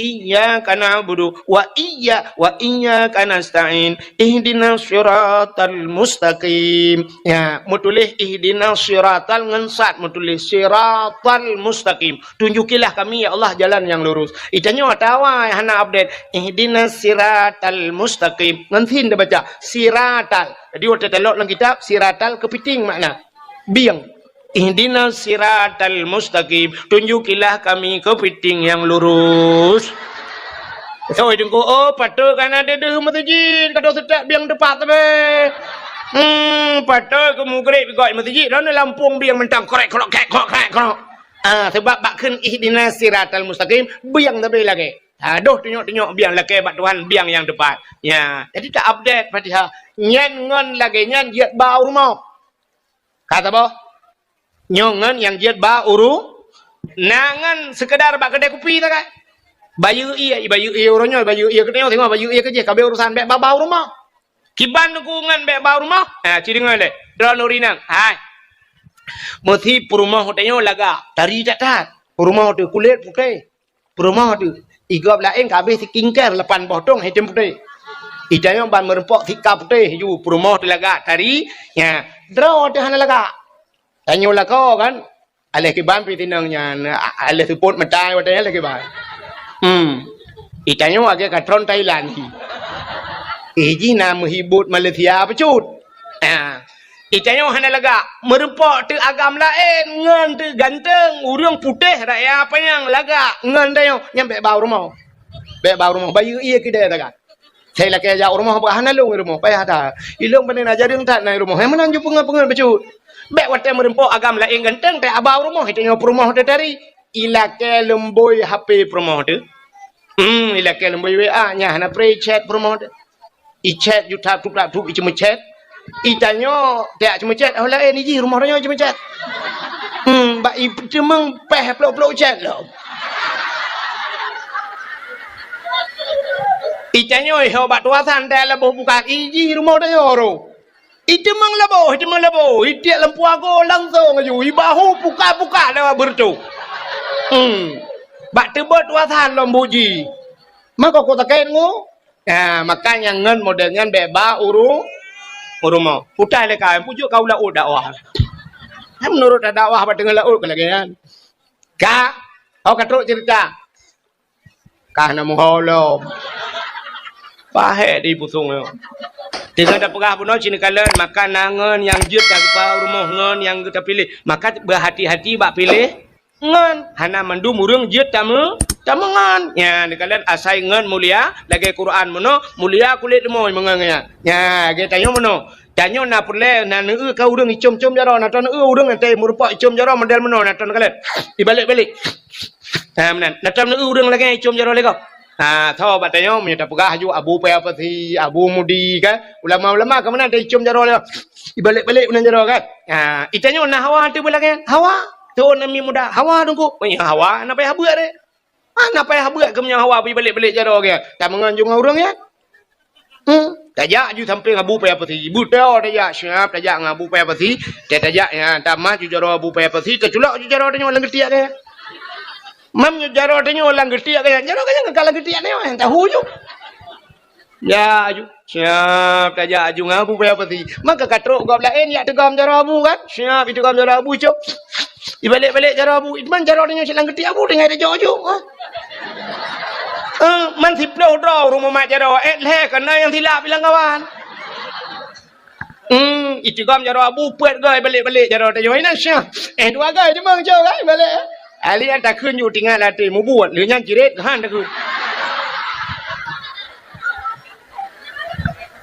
Speaker 1: Iyyaka na'budu wa iyyaka nasta'in. Ihdinas siratal mustaqim. Ya, mutulih ihdinas siratal ngensat mutulih siratal mustaqim. Tunjukilah kami ya Allah jalan yang lurus. Itanya tawa hana update. Ihdinas siratal mustaqim. Ngantin dah baca siratal. Jadi waktu telok dalam kitab siratal kepiting makna biang. Ihdinas siratal mustaqim. Tunjukilah kami kepiting yang lurus. So dengku patut kan ada mata jin kado sedak biang depan tapi. Patut ke mugrib goi masjid dan Lampung biang mentang korek korok. Sebab bak kun ihdinas siratal mustaqim biang tapi lagi. Aduh tengok biang lagi bak Tuhan biang yang depan. Ya, jadi tak update Fatihah. Nyen ngon lagi nyen jiat bau rumah. Kata apa? Nyongan yang jiat bau nangan sekedar bak kedai kopi tak kan? Bayu iya orangnya bayu iya tengok bayu iya kerja kabel urusan bek bau rumah. Kiban dukungan bek bau rumah. Ciri ngale. Drone urinang. Hai. Mesti perumah hotelnya laga. Tari tak. Perumah hotel kulit putih. Perumah hotel. Igap lain kabeh sikingker lepan potong hitam putih. Idanya ban merempok tika putih ju perumah hotel laga. Tari. Ya. Drone hotel hana laga. Tanya laga kan. Alih kiban pitinangnya. Alih support mentai hotelnya lagi ban. Idanya agak katron Thailand. Iji nama hibut Malaysia pecut. Itanya hana laga merempok tu agam lain ngan tu ganteng urang putih raya apa yang laga ngan dayo nyampe bau rumah. Be bau rumah bayu iya kedai daga. Saya lagi ajak rumah apa hana lu rumah payah dah. Ilung panen aja ding tak nai rumah. Yang menanju pengen pecut. Be wate merempok agam lain ganteng tak bau rumah itanya rumah tu dari ilake lemboi HP rumah tu. Ilake lemboi WA nya hana pre chat rumah tu. I-chat YouTube tu cuma chat. Itanyo tak cuma chat. Olah ni ji rumah dia cuma chat. Ba i cuma peh pelok-pelok chat lah. Itanyo bak tuasan dah lebo buka iji rumah dia ro. Itu mang lebo. Itik lempu aku langsung aju. I bahu buka dah bertu. Bak tebot tuasan lombuji. Maka kau taken ngo. Makanya ngan modelnya beba urumau. Putai lekai pujuk kau laut dakwah. Menurut dakwah apa dengan laut kelagian? Kak, kau katruk cerita. Kah nak mengholom. Pahe di pusung yo. Dengan ada pegah puno cini kalian makan nangan yang jut yang kau rumah ngan yang kita pilih. Maka berhati-hati bak pilih ngan. Hana mandum urung jut tamu. Tamangan ya ni kalian asai ngan mulia lagi Quran mono mulia kulit moy mengangnya ya kita tanya mono tanya na pule na nu kau urang icom-com jaro na ton urang ente merupa icom jaro model mono na ton kalian dibalik-balik menan na ton urang lagi icom jaro lego tho batanya menyata pegah ju abu pa apa si abu mudi kan ulama-ulama ke mana ada icom jaro lego dibalik-balik menan jaro kan itanya na hawa tu belakang hawa tu nami muda hawa tunggu hawa na payah buat deh. Apa yang buat ke hawa pergi balik-balik jaro ke? Tak menganjung orang ya? Tajak ju sampai ngabu payah peti. Buta tajak siap tajak ngabu payah peti. Tajak ya tamah ju jaro abu payah peti. Keculak ju jaro tanya orang getiak ke? Mam ju jaro tanya orang getiak ke? Jaro ke jangan kalah getiak ni orang tahu ju. Ya ju siap tajak ju ngabu payah peti. Maka katruk gap lain ya tegam jaro abu kan? Siap itu gam jaro abu cuk. Ibalik-balik jaro abu. Itman jaro tanya silang getiak abu dengan ada jauh. Man tiplo draw rumah mak jaro leh kena yang silap bilang kawan. Itu gam jaro abu puat gai balik-balik jaro tayo ina sya. Dua gai je mang jauh gai balik. Ali anta kun yu tinggal latih mu buat lu nyan jiret han dak.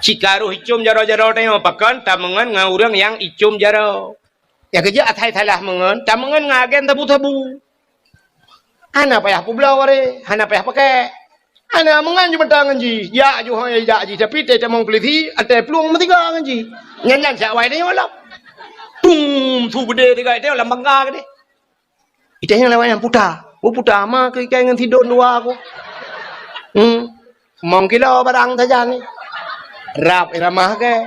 Speaker 1: Cikaru icum jaro-jaro tayo pakan tamangan ngaurang yang icum jaro. Ya kerja atai thalah mengan tamangan ngagen tabu-tabu. Hana payah pulau are, hana payah pakai. Hana mengan je betang ji. Ya ju hang ya ji tapi te tamong peliti ate pluang metiga ji. Nyan sak wai ni wala. Tu bede tiga dia lambang ga ke. Itanya lawan yang puta. Puta ama ke kai ngan tidur dua aku. Mong kilo barang saja ni. Rap iramah ke.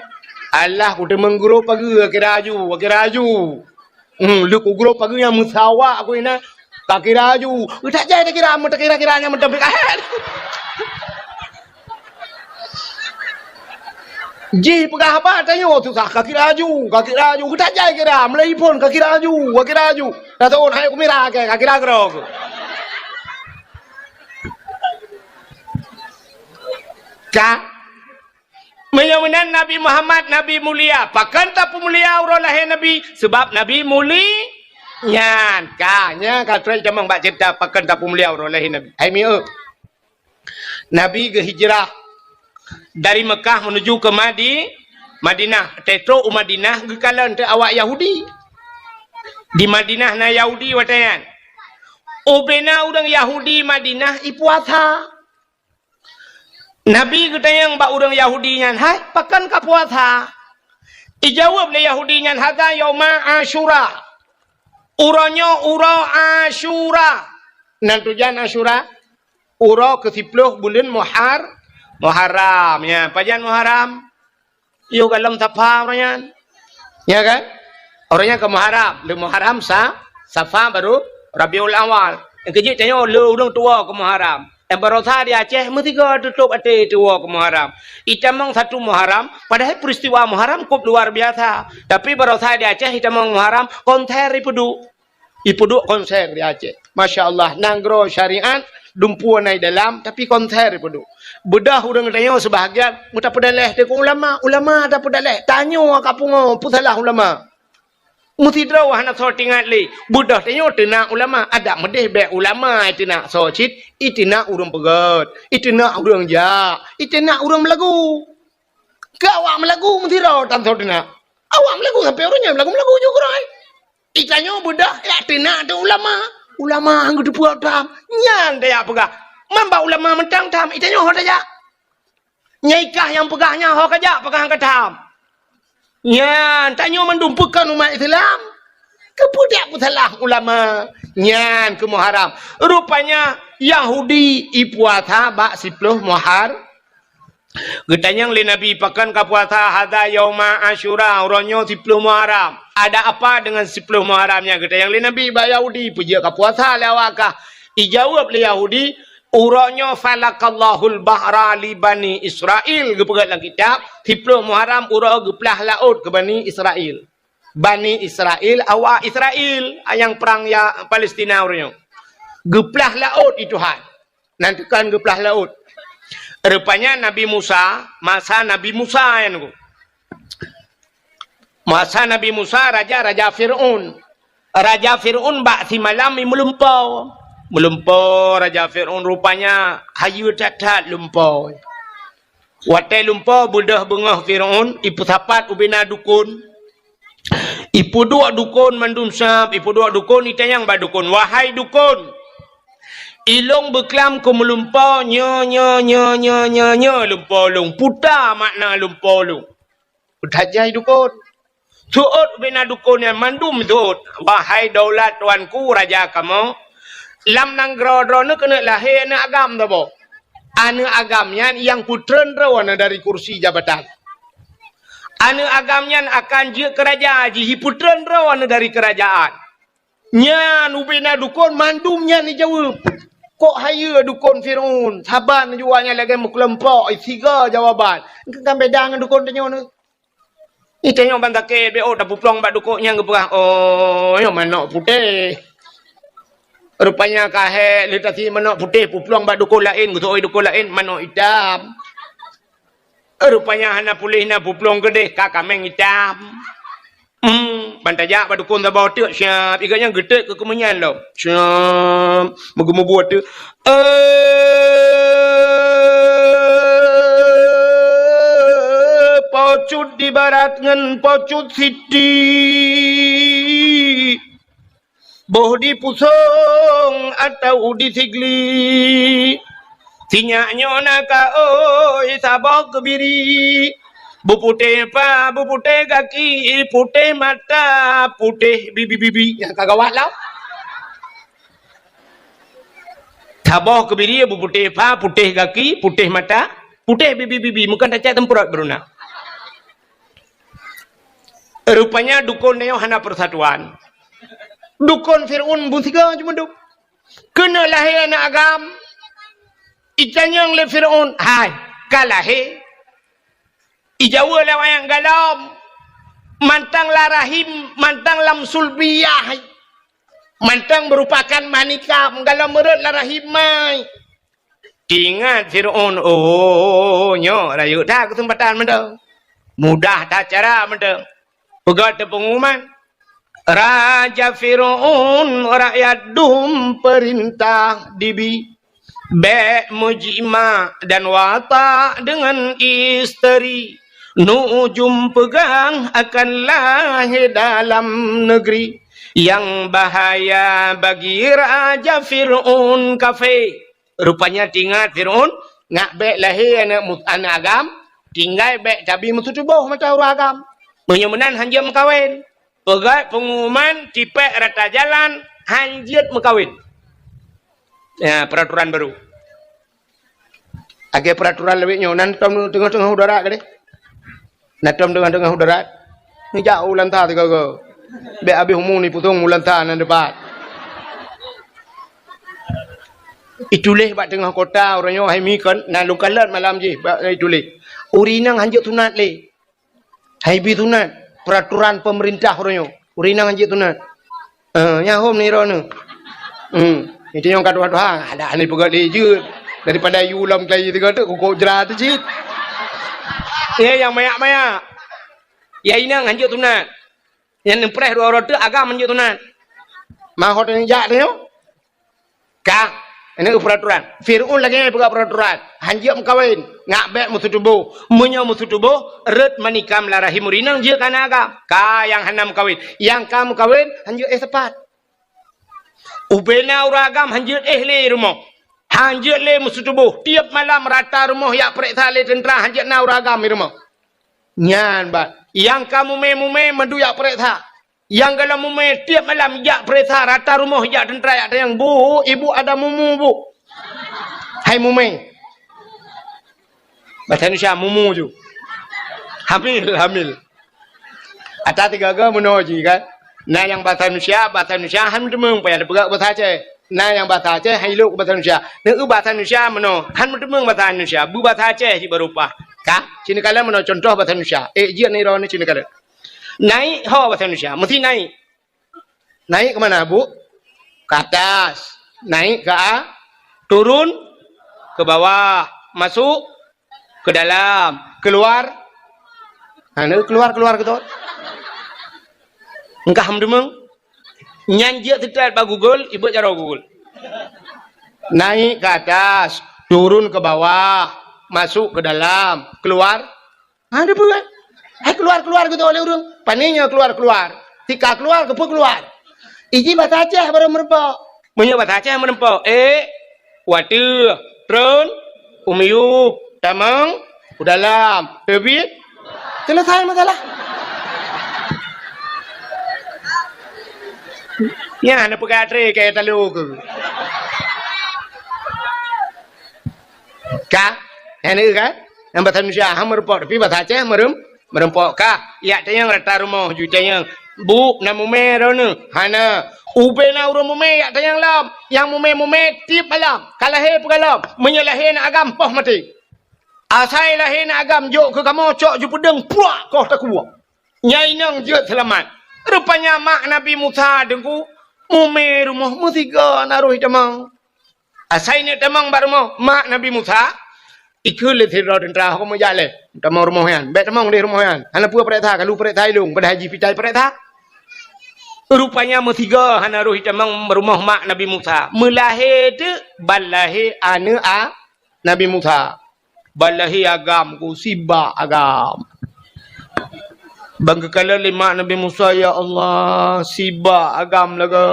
Speaker 1: Allah ku mengguru pagi ke raju. Lu ku guru pagi yang musawa aku ina. Tak kira ju, tak jadi tak kira, tak kira-kiranya macam berkah. Ji pegah apa tanya tu sah kaki raju, tak jadi kira, mulai pun kaki raju. Dah tahu hai kumira ke kaki raju. Kak, menyamakan Nabi Muhammad Nabi mulia, pakan tak mulia orang lahir Nabi sebab Nabi mulia. Nyan kanya katrai jamang bak cerita pakan tak mulia orang lahir Nabi. Hai mi Nabi ke hijrah dari Mekah menuju ke Madinah tetro Madinah gekalan te awak Yahudi. Di Madinah na Yahudi watayan. Obena orang Yahudi Madinah ipuasa. Nabi ketayang ba orang Yahudi nyan, hai pakan ka puasa. Ijawab le Yahudi nyan hada yauma Asyura. Uranya ura Asyura. Nan tujuan Asyura ura ke-10 bulan Muharram ya. Pajan Muharram. Yo galam Safa orangnya. Ya kan? Orangnya ke Muharram. Le Muharram Safa baru Rabiul Awal. Yang kejik tanya le orang tua ke Muharram. Yang berasa di Aceh mesti tutup ate tua ke Muharram. Itamang satu Muharram, padahal peristiwa Muharram cukup luar biasa. Tapi berasa di Aceh itamang Muharram konser ipudu konser di Aceh. Masya Allah, nanggro syariat dumpu naik dalam tapi konser ipudu. Bedah orang tanya sebahagian, muta pedaleh deku ulama tak pedaleh. Tanya kapungo pusalah ulama. Mesti draw anak sortingat le. Budak tanya tena ulama ada medeh be ulama itina socit itina urang pegat itina urang ja itina urang melagu. Kawak melagu mesti draw tan sortina. Awak melagu sampai orangnya melagu juga rai. Itanya budak ya tena ada ulama anggo dibuat tam. Nyan dia pegah. Mamba ulama mentang tam itanya ho saja. Nyaikah yang pegahnya ho kaja pegang ketam. Nyan, tanya mendumpukan umat Islam. Kepudak salah ulama. Nyan ke Muharram. Rupanya Yahudi ipuasa bak 10 Muharram. Getanyang li Nabi pakan kapuasa hada yauma Asyura orangnya 10 Muharram. Ada apa dengan 10 Muharramnya? Getanyang li Nabi bak Yahudi puja kapuasa lewakah. Ijawab li Yahudi urangnya falakallahul bahra li Bani Israel. Gepegat dalam kitab 10 Muharram urang geplah laut ke Bani Israel. Bani Israel awak Israel yang perang ya Palestina orangnya. Geplah laut itu Tuhan. Nanti kan geplah laut. Rupanya Nabi Musa, masa Nabi Musa yang masa Nabi Musa raja Fir'aun. Raja Fir'aun bak si malam melumpau. Melumpau Raja Fir'aun rupanya hayu tatat lumpau. Watai lumpau budah bengah Fir'aun ipu sapat ubina dukun. Ipu dua dukun mandum sab, ipu dua dukun itayang ba dukun. Wahai dukun. Ilong beklam ku melumpau nya lumpau lung. Puta makna lumpau lung. Udhajai dukun. Tuut ubina dukun yang mandum tuut. Wahai daulat tuanku raja kamu. Lam nang gro-gro nu kena lahir na agam tabo. Anu agamnya yang putren rawana dari kursi jabatan. Anu agamnya akan je kerajaan jihi putren rawana dari kerajaan. Nya ubina dukun mandumnya ni jawab. Kok haya dukun Fir'aun? Saban juanya lagi muklempok tiga jawaban. Kan bedang dukun tanya nu. Itanya bantake be oh dapu plong bak dukuknya ngeperah. Oh, yo manok putih. Rupanya kahe litasi manok putih pupulang bak dukun lain gutoi dukun lain manok hitam. Rupanya hana pulih na pupulang gede kakameng hitam. Bantajak bak dukun tabau tu siap iganya gede ke kemenyan lo. Siap mugu-mugu tu. Pocut di barat ngan pocut siti. Boh di pusong atau di sigli. Sinyaknya naka oi sabok kebiri. Bupute pa, bupute kaki, putih mata, putih bibi-bibi. Yang kagawat lah. Sabok kebiri, bupute pa, putih kaki, putih mata, putih bibi-bibi. Bukan tak tempurat beruna. Rupanya dukun neo hana persatuan. Dukun Fir'aun buntiga cuma duk. Kena lahir anak agam. Itanyang le Fir'aun. Hai, kalahir. Ijawa le wayang galam. Mantang larahim, mantang lam sulbiyah. Mantang merupakan manika, galam merut larahim mai. Ingat Fir'aun, oh, nyo, rayu dah kesempatan menda. Mudah dah cara menda. Pegat pengumuman. Raja Fir'aun rakyat dum perintah dibi be mujima dan wata dengan isteri Nujum pegang akan lahir dalam negeri yang bahaya bagi Raja Fir'aun kafir. Rupanya tinggal Fir'aun ngak bek lahir anak agam, tinggal bek cabi mutu tubuh macam orang agam. Menyemenan hanjir mengkawin. Pegat pengumuman tipek rata jalan hanjir mengkawin. Ya, peraturan baru. Agak peraturan lebihnya nantom tengah-tengah udara ke deh. Nantom tengah-tengah udara. Ni jauh lantar tiga ke. Be habis umum ni putung mulantar nan depan. Itulah bak tengah kota orangnya hai mi kan nan lukalat malam je bak itulah. Urinang hanjut tunat le. Hai bi tunat peraturan pemerintah orangnya. Urinang hanjut tunat. Nya hom ni rono. Itu yang kata ada ni pegat je daripada you ulam kali tiga tu kok jerat tu cit. Ya yang mayak-mayak. Ya inang hanjut tunat. Yang nempres dua orang tu agak menunjuk tunan. Mahot yang jak tu. Kak, ini peraturan. Fir'aun lagi buka peraturan. Hanjak mengkawin, ngak bek musuh tubuh, munyau musuh tubuh, red manikam larahi murinang je kana agam. Ka yang hanam kawin, yang kamu kawin hanjak sepat. Ubena orang agam hanjak le rumah. Hanjak le musuh tubuh. Tiap malam rata rumah yak periksa le tentera hanjak na orang agam rumah. Nyan bat. Yang kamu mume madu yak periksa. Yang kalau mume tiap malam yak periksa rata rumah yak tentera yak yang bu, ibu ada mumu bu. Hai mume. Bahasa Indonesia mumu tu. Hamil. Ada tiga ke menuju kan. Nah yang bahasa Indonesia han demeng payah bergerak bahasa Aceh. Nah yang bahasa Aceh hai lu bahasa Indonesia. Neu bahasa Indonesia meno han demeng bahasa Indonesia. Bu bahasa Aceh si berupah. Kah? Sini kalian mana contoh bahasa Indonesia? Jian ni orang ni sini kalian. Naik ho bahasa Indonesia. Mesti naik. Naik ke mana bu? Ke atas. Naik ke turun ke bawah. Masuk ke dalam. Keluar. Keluar gitu. Engkau hamdumeng. Nyanjak tidak pak Google. Ibu cara Google. Naik ke atas. Turun ke bawah. Masuk ke dalam, keluar. Ada pun kan? Keluar gitu oleh urang. Paninya keluar. Tika keluar, kepu keluar. Iji bahasa Aceh baru merempok. Punya bahasa Aceh merempok. Watu, trun, umiyuk, tamang, udalam, tebit. Selesai masalah. Ya, nak pakai atre kayak talu ke. Kah? Yang kan? Yang bahasa Indonesia ham merempok tapi bahasa Aceh merempok kah? Ya tayang rata rumah ju tayang bu namu merone hana ubena urang mume ya tayang lam yang mume tip malam kalahe pegalam menyalahe nak agam poh mati asai lahe nak agam jok ke kamu cok ju pedeng puak koh tak kuat nyai nang je selamat rupanya mak Nabi Musa dengku mume rumah musiga naruh demang asai ni demang baru mak Nabi Musa ikut le thira tentera ko mo jale tamang rumah yan bet tamang di rumah yan hana pua pereta kalau pereta ilung pada haji pitai pereta rupanya metiga hana roh tamang rumah mak Nabi Musa melahir de balahi anu Nabi Musa balahi agam ku siba agam bangga kala lima Nabi Musa ya Allah siba agam laga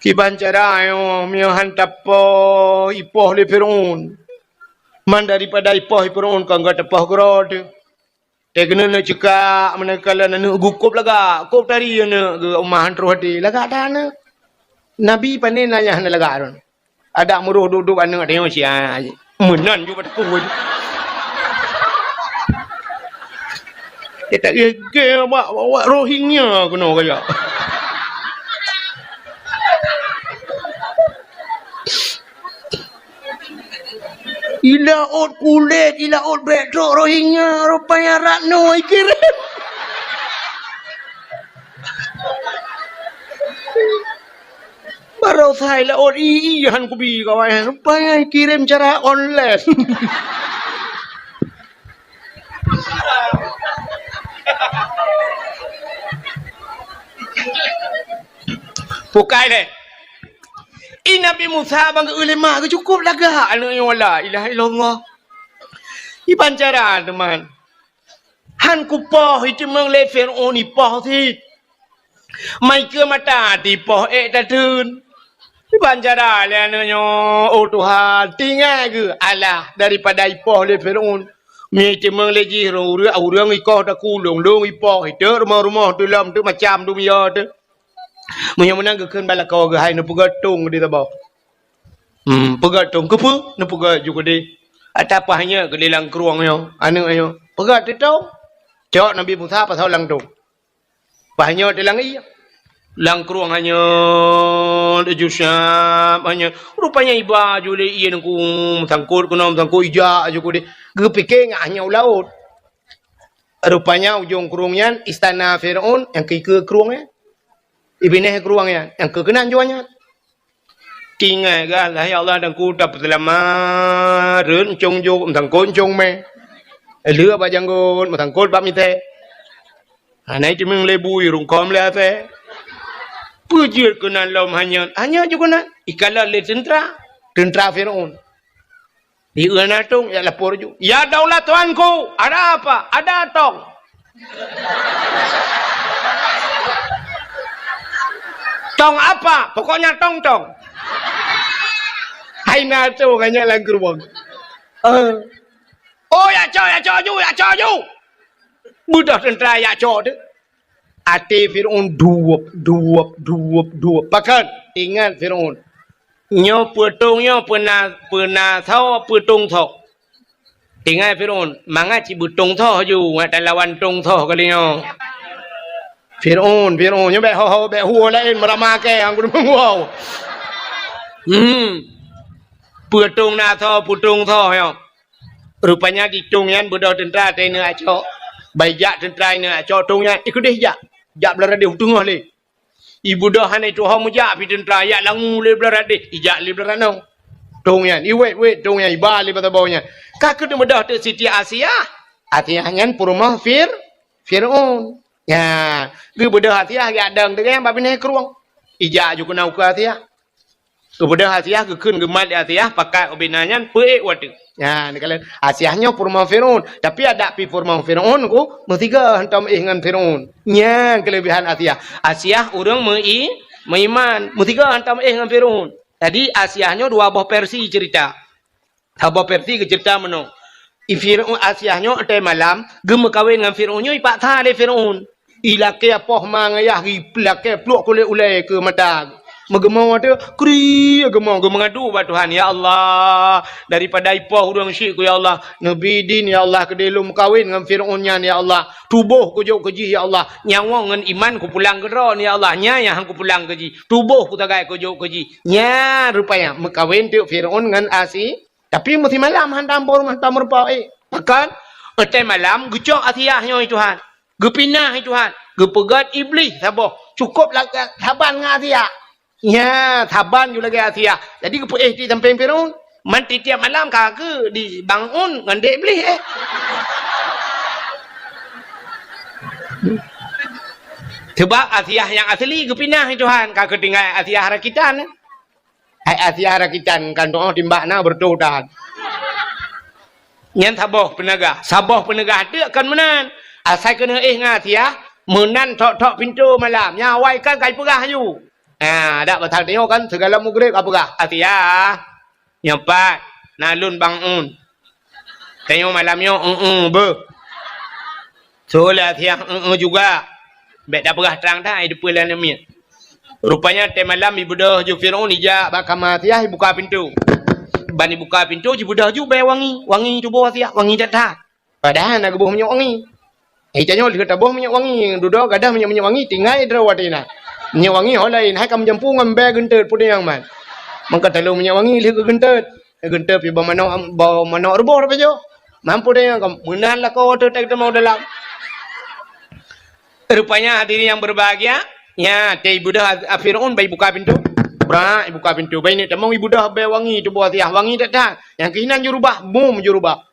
Speaker 1: Kiban cara yo mio hantapo ipoh le Fir'aun. Man daripada ipoh Fir'aun kan gak tepah grod. Tegna na cika manakala na gukup laga, kop tari na umahan rohati laga dana. Nabi panen nanya na laga aron. Ada muruh duduk anu ada yo sia. Menan ju batku. Kita ge bawa rohingya kuno kaya. Ilaut kulit, ilaut bedok rohingya, rupanya Ratno kirim. Baru saya ilaut iihan kubi kawan, rupanya kirim cara online. Pukai deh. Nabi Musa bang ulama ke cukup laga anu la ilaha illallah. Di pancara teman. Han ku poh itu meng le Firaun ni poh thi. Mai ke mata di poh tak tun. Di pancara le nyo oh Tuhan tinggal ke Allah daripada ipoh le Firaun. Mi itu meng le ji urang ikoh tak kulung dong ipoh itu rumah-rumah tu lam tu macam tu ya tu. Mun menang ke keun balakau ke hai nu pegatung di tabau. Pegatung ke pu nu pegat juga di. Ada apa hanya ke dalam keruangnya anu ayo. Pegat tu tau. Cok Nabi Musa pasal lang tu. Banyak dalam iya. Lang keruang hanya dejusam hanya rupanya iba jule iya nangku sangkut kunom sangkut ija juga di. Ge pikir hanya laut. Rupanya ujung keruangnya istana Firaun yang ke keruangnya. Ibineh keruangnya yang ke kenan juanya. Tinggal kan lah ya Allah dan ku dapat lama ren chong jo sangkut chong me. Lửa ba janggon một thằng cốt bắp như thế nãy chỉ mình lấy bùi rung com le thế bữa chiều cái nan lom hanya juga nan ikala le tentara Firaun di ena tung ya lapor juga ya daulat tuanku ada apa ada tong tong apa pokoknya tong hai na tu kayaknya lagi gerbang oh ya cho you. Budak tentera ya cho tu. Ati Firaun duap. Pakat ingat Firaun. Nyo putungnya pernah thau putung thau. Ingat Firaun, manga ci butung thau you, ngata lawan tung thau kali nyo. Firaun nyo be ho be huo lain marama ke ang kudu menguau. Putung na thau putung thau yo. Rupanya di tungyan budak tentera tena acok. Baik tentera ina acok tungyan ikut deh jak belara dia tungah le. Ibu dah hanai tu hamu jak pi tentera ya langu le belara deh. Ijak le belara nong. Tungyan wait tungyan iba le batabaunya. Kakek tu mudah tu Siti Asia. Artinya purma Firaun. Ya, ge budak Asia ya dang tu kan babine keruang. Ijak juga nau ke Asia. Kemudian Asia ke keun gemat Asia pakai obinanyan peek watu. Ya, ni kalau Asiahnya purma Firaun, tapi ada pi purma Firaun ku mestiga hantam dengan Firaun. Nya kelebihan Asia orang meiman, mestiga hantam dengan Firaun. Tadi Asiahnya dua buah Persi cerita. Buah Persi ke cerita meno. Firaun Asiahnya te malam gem kawin dengan Firaunnya ipak tha le Firaun. Ilake apoh mangayah ri plake pluk kule ulai ke mata. Megemau ada kri gemau mengadu ba Tuhan ya Allah daripada ipoh urang syrik ya Allah nabi din ya Allah kedelum kawin dengan Firaunnya ya Allah tubuh ku jauh keji ya Allah nyawa ngan iman ku pulang geron ya Allah nya yang ku pulang keji tubuh ku tagai ku jauh keji nya rupanya mekawin tu Firaun ngan Asi tapi mesti malam hantam merpau makan ete malam gecok Asiahnya Tuhan gepinah Tuhan gepegat iblis sabah cukup lah saban ngasia. Ya, taban juga lagi Asia. Jadi ke di samping Firaun, manti tiap malam kagak dibangun dengan dia beli Sebab Asia yang asli ke pindah Tuhan, kagak tinggal Asia harakitan. Asia harakitan kan doa timbak na berdoa. Nyan sabah penegah dia akan menan. Asal kena Asia menan tok pintu malam. Nyawai kan kai pegah you. Ada batal tengok kan segala mugrib apakah Asia nyampat nalun bangun tengok malamnya soalnya Asia juga bet dah perah terang dah depan lain ni rupanya tem malam ibu dah ju Firaun ija bakam Asia buka pintu bani buka pintu ibu dah ju be wangi tu bawa Asia wangi dah padahal nak buh minyak wangi jangan lihat buh minyak wangi duduk gadah minyak wangi tinggal derawatina minyak wangi orang lain hai kamu jampu ngambil gentet pun yang man maka kalau minyak wangi lihat gentet pi bawa mana rebor apa jo mampu dia kamu menan lah kau tu tak mau dalam rupanya hadirin yang berbahagia ya teh ibu dah Firaun bayi buka pintu buka pintu bayi ni temang ibu dah bayi wangi tu buat tiah wangi tak yang keinginan jurubah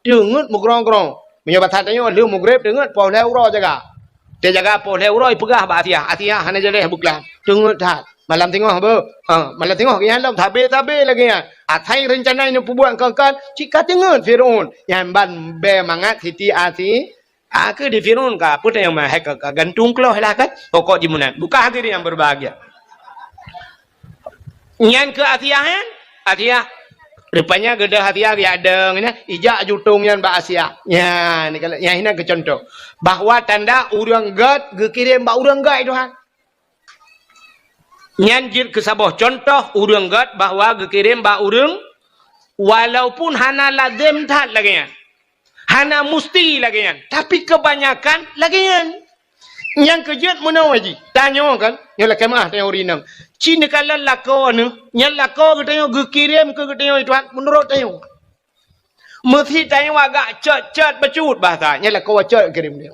Speaker 1: dengut mugrong menyebab tanya lu mugrib dengut pau leu ro jaga dia jaga pol heu roi pegah ba Asia hana jeleh buklah dengut dah Malam tengah apa? Malam tengah yang dalam tabir-tabir lagi ya. Atai rencana ini perbuat kau-kau. Cika tengah Fir'aun. Yang ban be mangat siti asi. Ke di Fir'aun ka. Apa yang mahal ke gantung keloh lah kan. Pokok di mana. Bukan hati yang berbahagia. Yang ke Asia kan? Asia. Rupanya gede Asia dia ada. Ijak jutung yang Mbak Asia. Ya, yang ini ke contoh. Bahawa tanda urang gad. Gekirim Mbak urang gad itu kan. Nyanjir ke sabah contoh urang gad bahawa gekirim ba urang walaupun hana lazim tak lagian hana musti lagian tapi kebanyakan lagian yang kejut menawaji tanya kan yang laki mah tanya urinang cina kalau lako ni yang lako katanya gekirim ke katanya itu menurut tanya mesti tanya agak cet becut bahasa yang lako cet kirim dia.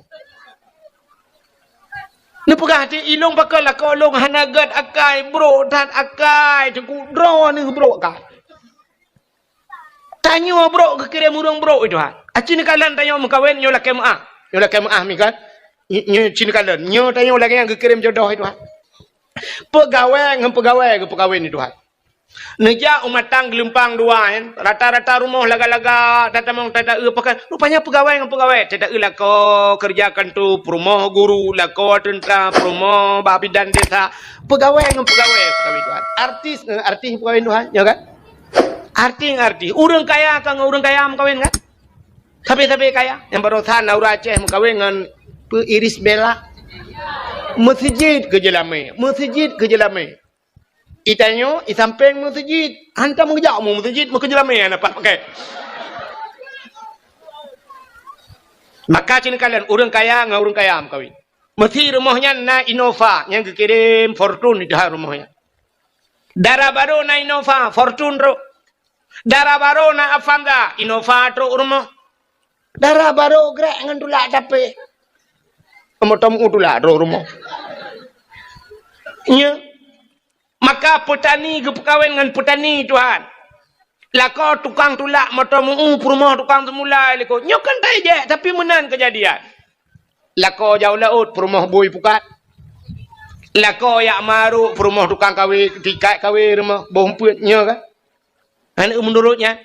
Speaker 1: Ni pegah hati ilung pakai lah kolong hanagat akai bro dan akai tengku draw ni bro akai. Tanya bro ke kirim urang bro itu ha. Acin kalan tanya mengkawin nyo laki maah. Nyo laki maah mi kan. Nyo cin kalan nyo tanya laki yang ke kirim jodoh itu ha. Pegawai ngam pegawai ke pegawai itu ha. Neja umatang gelempang dua kan. Rata-rata rumah laga-laga tatamang tata pakai. Rupanya pegawai dengan pegawai. Tata lako kerjakan tu rumah guru, lako tentera, rumah babi dan desa. Pegawai dengan pegawai Tuhan. Artis pegawai Tuhan, ya kan? Arti. Urang kaya kan urang kaya mengkawin kan? Tapi kaya. Yang barusan Naura Aceh mengkawin dengan Iris Bella. Masjid ke Jelamai. Itanyo, isamping masjid. Hantar mengejak mu masjid, mu kejelamai yang dapat pakai. Maka cina kalian, orang kaya dengan orang kaya kawin. Mesti rumahnya na Innova, yang kirim Fortune itu rumahnya. Darah baru na Innova, Fortune ro. Darah baru na Avanza, Innova ro rumah. Darah baru gerak dengan tulak tapi. Kemudian tulak ro rumah. Nya. Maka petani ke perkahwin dengan petani Tuhan. Lako tukang tulak mata mu rumah tukang semula liko. Nyokan tak je tapi menan kejadian. Lako jauh laut rumah boy pukat. Lako yak maru rumah tukang kawin tikai kawin rumah bomputnya kan. Anak menurutnya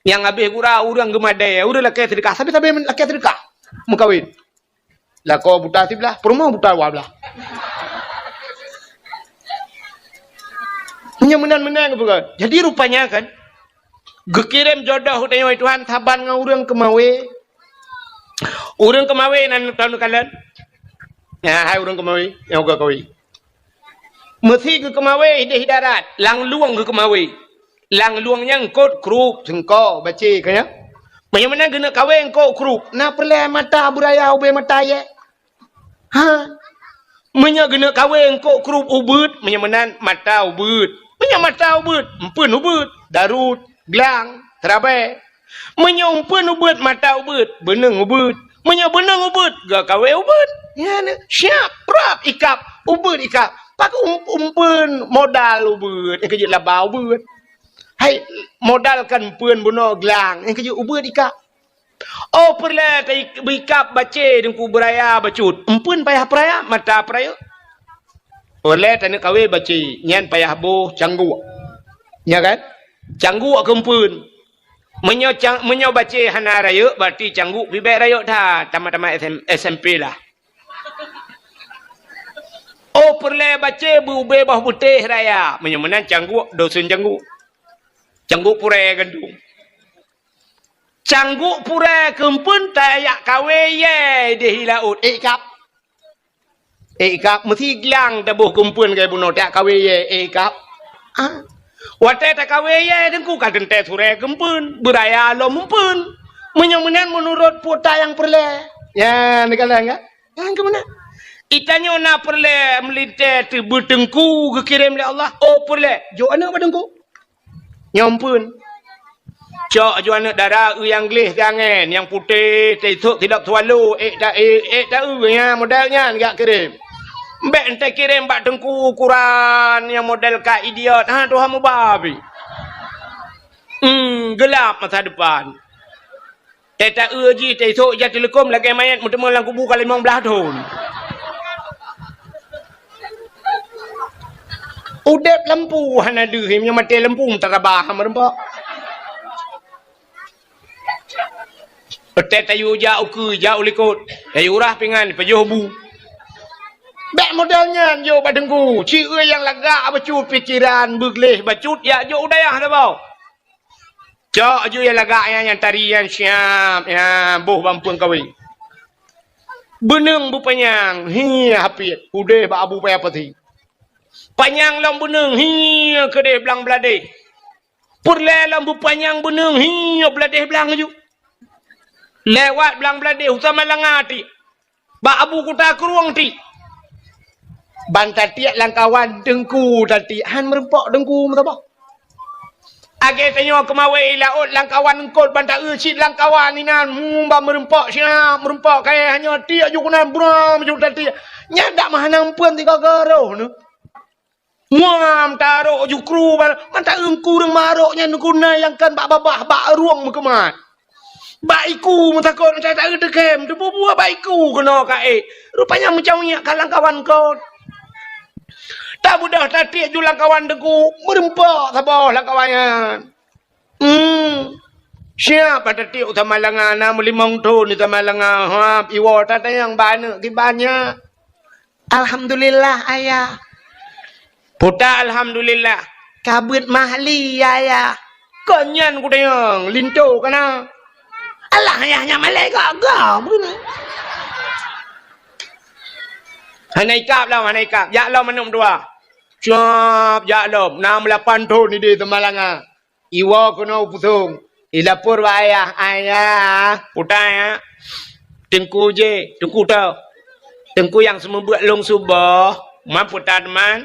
Speaker 1: yang habis gura urang gemadai urang laki sedekah tapi laki sedekah mengkawin. Lako buta sebelah rumah buta wabelah. Menang bukan. Jadi rupanya kan gekirim jodoh tanya Tuhan taban dengan urang kemawe. Urang kemawe nan tahun kalian. Ya hai urang kemawe yang gak kawi. Mesti ke kemawe di darat, lang luang ke kemawe. Lang luang yang kot kruk jengko baca kaya. Bagaimana kena kawe kot kruk. Na perle mata buraya ube mata ye. Ha. Menya kena kawe kot kruk ubud, menyamanan mata ubud. Mata ubud, empun ubud, darut, gelang, terabai. Menyumpun ubud, mata ubud, beneng ubud. Beneng ubud, gak kawe ubud. Ya, siap, prap, ikap, ubud ikap. Pak umpun modal ubud, yang kerja labau ubud. Hai, modalkan pun bunuh gelang, yang kerja ubud ikap. Oh, perlah ikap baca dengku beraya bacut. Empun payah peraya, mata peraya. Oleh tanya kawin baca nyan payah boh canggu, ya kan? Canggu kempun, menyo baca hana raya berarti canggu bibek raya dah tamat SMP lah. Oh perle baca bube bah putih raya, menyemenan canggu dosun canggu pure gandung, canggu pure kempun tayak kawin ye di laut ikap. Ikap mesti gelang tabuh kumpul ke bunuh tak kawe ye ikap. Wate tak kawe ye dengku kaden teh sure kumpul beraya lo mumpun. Menyemenan menurut puta yang perle. Ya negala enggak? Yang ke mana? Itanya na perle melite tibu tengku kekirim oleh Allah. Oh perle. Jo anak badengku. Nyompun. Cok jo anak darah yang gelih jangan yang putih tidak swallow tak ya modalnya enggak kirim. Mbak ente kirim bak tengku ukuran yang model ka idiot. Ha Tuhan mu babi. Gelap masa depan. Tak uji tak esok je telekom lagi mayat mutemu lang kubu kali 15 tahun. Udep lampu hana dehim yang mati lampu terabah merempak. Petet tayu jauh ke jauh likut. Tayu urah pingan pejuh bu. Bek modalnya yo badengku. Cik yang lagak bacut pikiran begleh bacut ya jo udayah dah bau. Cok jo yang lagak yang tarian siap ya boh bampun kawin. Beneng bu panyang hi hapit udeh ba abu payah pati. Panyang lam beneng hi kedeh belang beladeh. Purle lam bu panyang beneng hi beladeh belang ju. Lewat belang beladeh utama langati. Ba abu kuta keruang ti. Bantar tiak langkawan dengku tadi han merempok dengku mutapa. Age tanyo kemawe laut langkawan engkol bantar cit langkawan ni nan ba merempok siap merempok kaya hanya tiak ju kunan buram ju tadi. Nyadak mahanang pun tiga garo nu. Muam taruh ju kru bantar engku reng maroknya nukuna yang kan bak babah bak ruang mekemat. Baiku mutakon saya tak ada kem tu buah baiku kena kae. Rupanya macam ni kalang kawan kau. Tak mudah tadi julang kawan deku merempak sabar lah kawannya. Siapa tadi utama langan nama limang tahun utama langan ha iwa tata yang banyak banyak. Alhamdulillah ayah. Puta alhamdulillah. Kabut mahli ayah. Konyan ku tayang linto kana. Allah ayahnya malaikat gam. Hanaikap lah hanaikap. Ya Allah menum dua. Siap ya Allah 68 tahun ni dia temalanga. Iwa kena pusung. Ilapur wa ayah puta ya. Tengku je, tengku tau. Tengku yang semua buat long subah, mampu teman.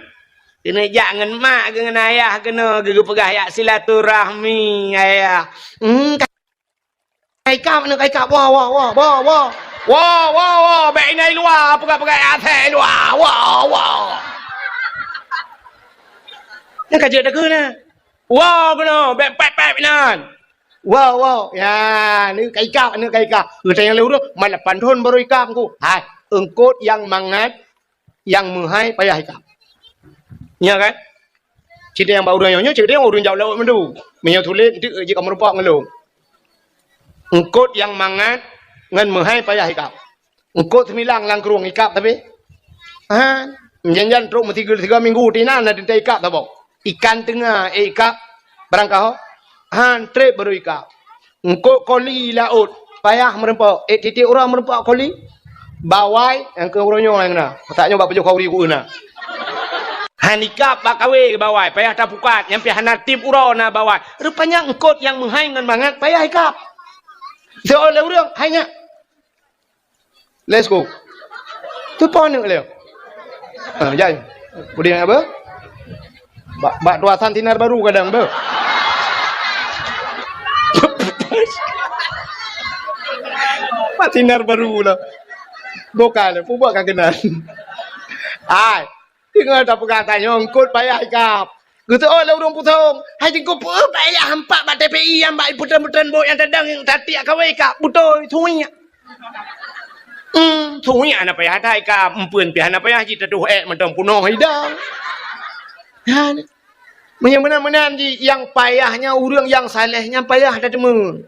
Speaker 1: Kena jangan mak dengan ayah kena gege pegah ya silaturahmi ayah. Kai kap nak kai kap wah. Wah, baik nai luar, pegang atas luar. Wah. Nak kerja dah ke na? Wah, kena, baik pep nan. Wah. Ya, ni kai kap. Kita yang lewat malah pantun baru ikap ku. Hai, engkot yang mangat, yang menghai payah ikap. Ya kan? Cerita yang baru nyonya, cerita yang urun jauh laut mendu. Menyo tulis itu je kamu rupak ngelung. Engkot yang mangat ngan menghai payah ikap. Engkot semilang lang keruang ikap tapi. Jangan teruk mesti 3 minggu tina nak dintai ikap tak bau. Ikan tengah ikap berangkau. Trip baru ikap. Engkot koli laut payah merempak. Titik orang merempak koli. Bawai yang ke uronyo yang na. Taknya bab pejo kauri ku na. Hanikap bak kawe ke bawai payah tak pukat yang pihak natib uro na bawai. Rupanya engkot yang menghai ngan mangat payah ikap. Seolah orang hanya. Let's go. Tu pon ni leh. Jai. Boleh apa? Bak tuasan tinar baru kadang ber. Bak tinar baru lah. Bokal, pubak kagenan. Ai. Dengar tak perkataan ngkut payah ikap. Gitu oh lah urung putung. Hai jengko payah hampak bak TPI yang bak putan-putan bok yang tadang yang tati akawe ikap. Betul thuinya. Thuinya na payah tai ikap. Empun pihak na payah kita tuh mentong punoh hidang. Han. Menan-menan yang payahnya urang yang salehnya payah dah temu.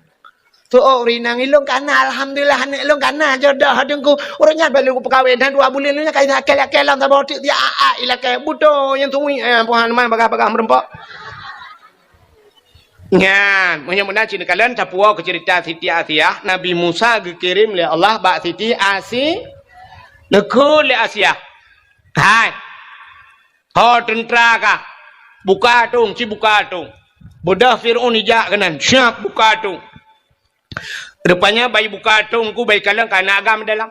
Speaker 1: Tu rinang ilung kana alhamdulillah nek ilung kana jodoh dengku orangnya balu ku perkahwin dan 2 bulan ni kai akel-akelan tak botik dia ila kai buto yang tungui puhan man bagah-bagah merempak. Ngan, menyamuna cina kalian tapua ke cerita Siti Asiyah Nabi Musa dikirim oleh Allah bak Siti Asi nekul le Asiyah. Hai. Ho tentera ka. Buka tung, buka tung. Bodah Firaun ijak kanan, siap buka tung. Rupanya bayi buka tungku bayi kalang kana agam dalam.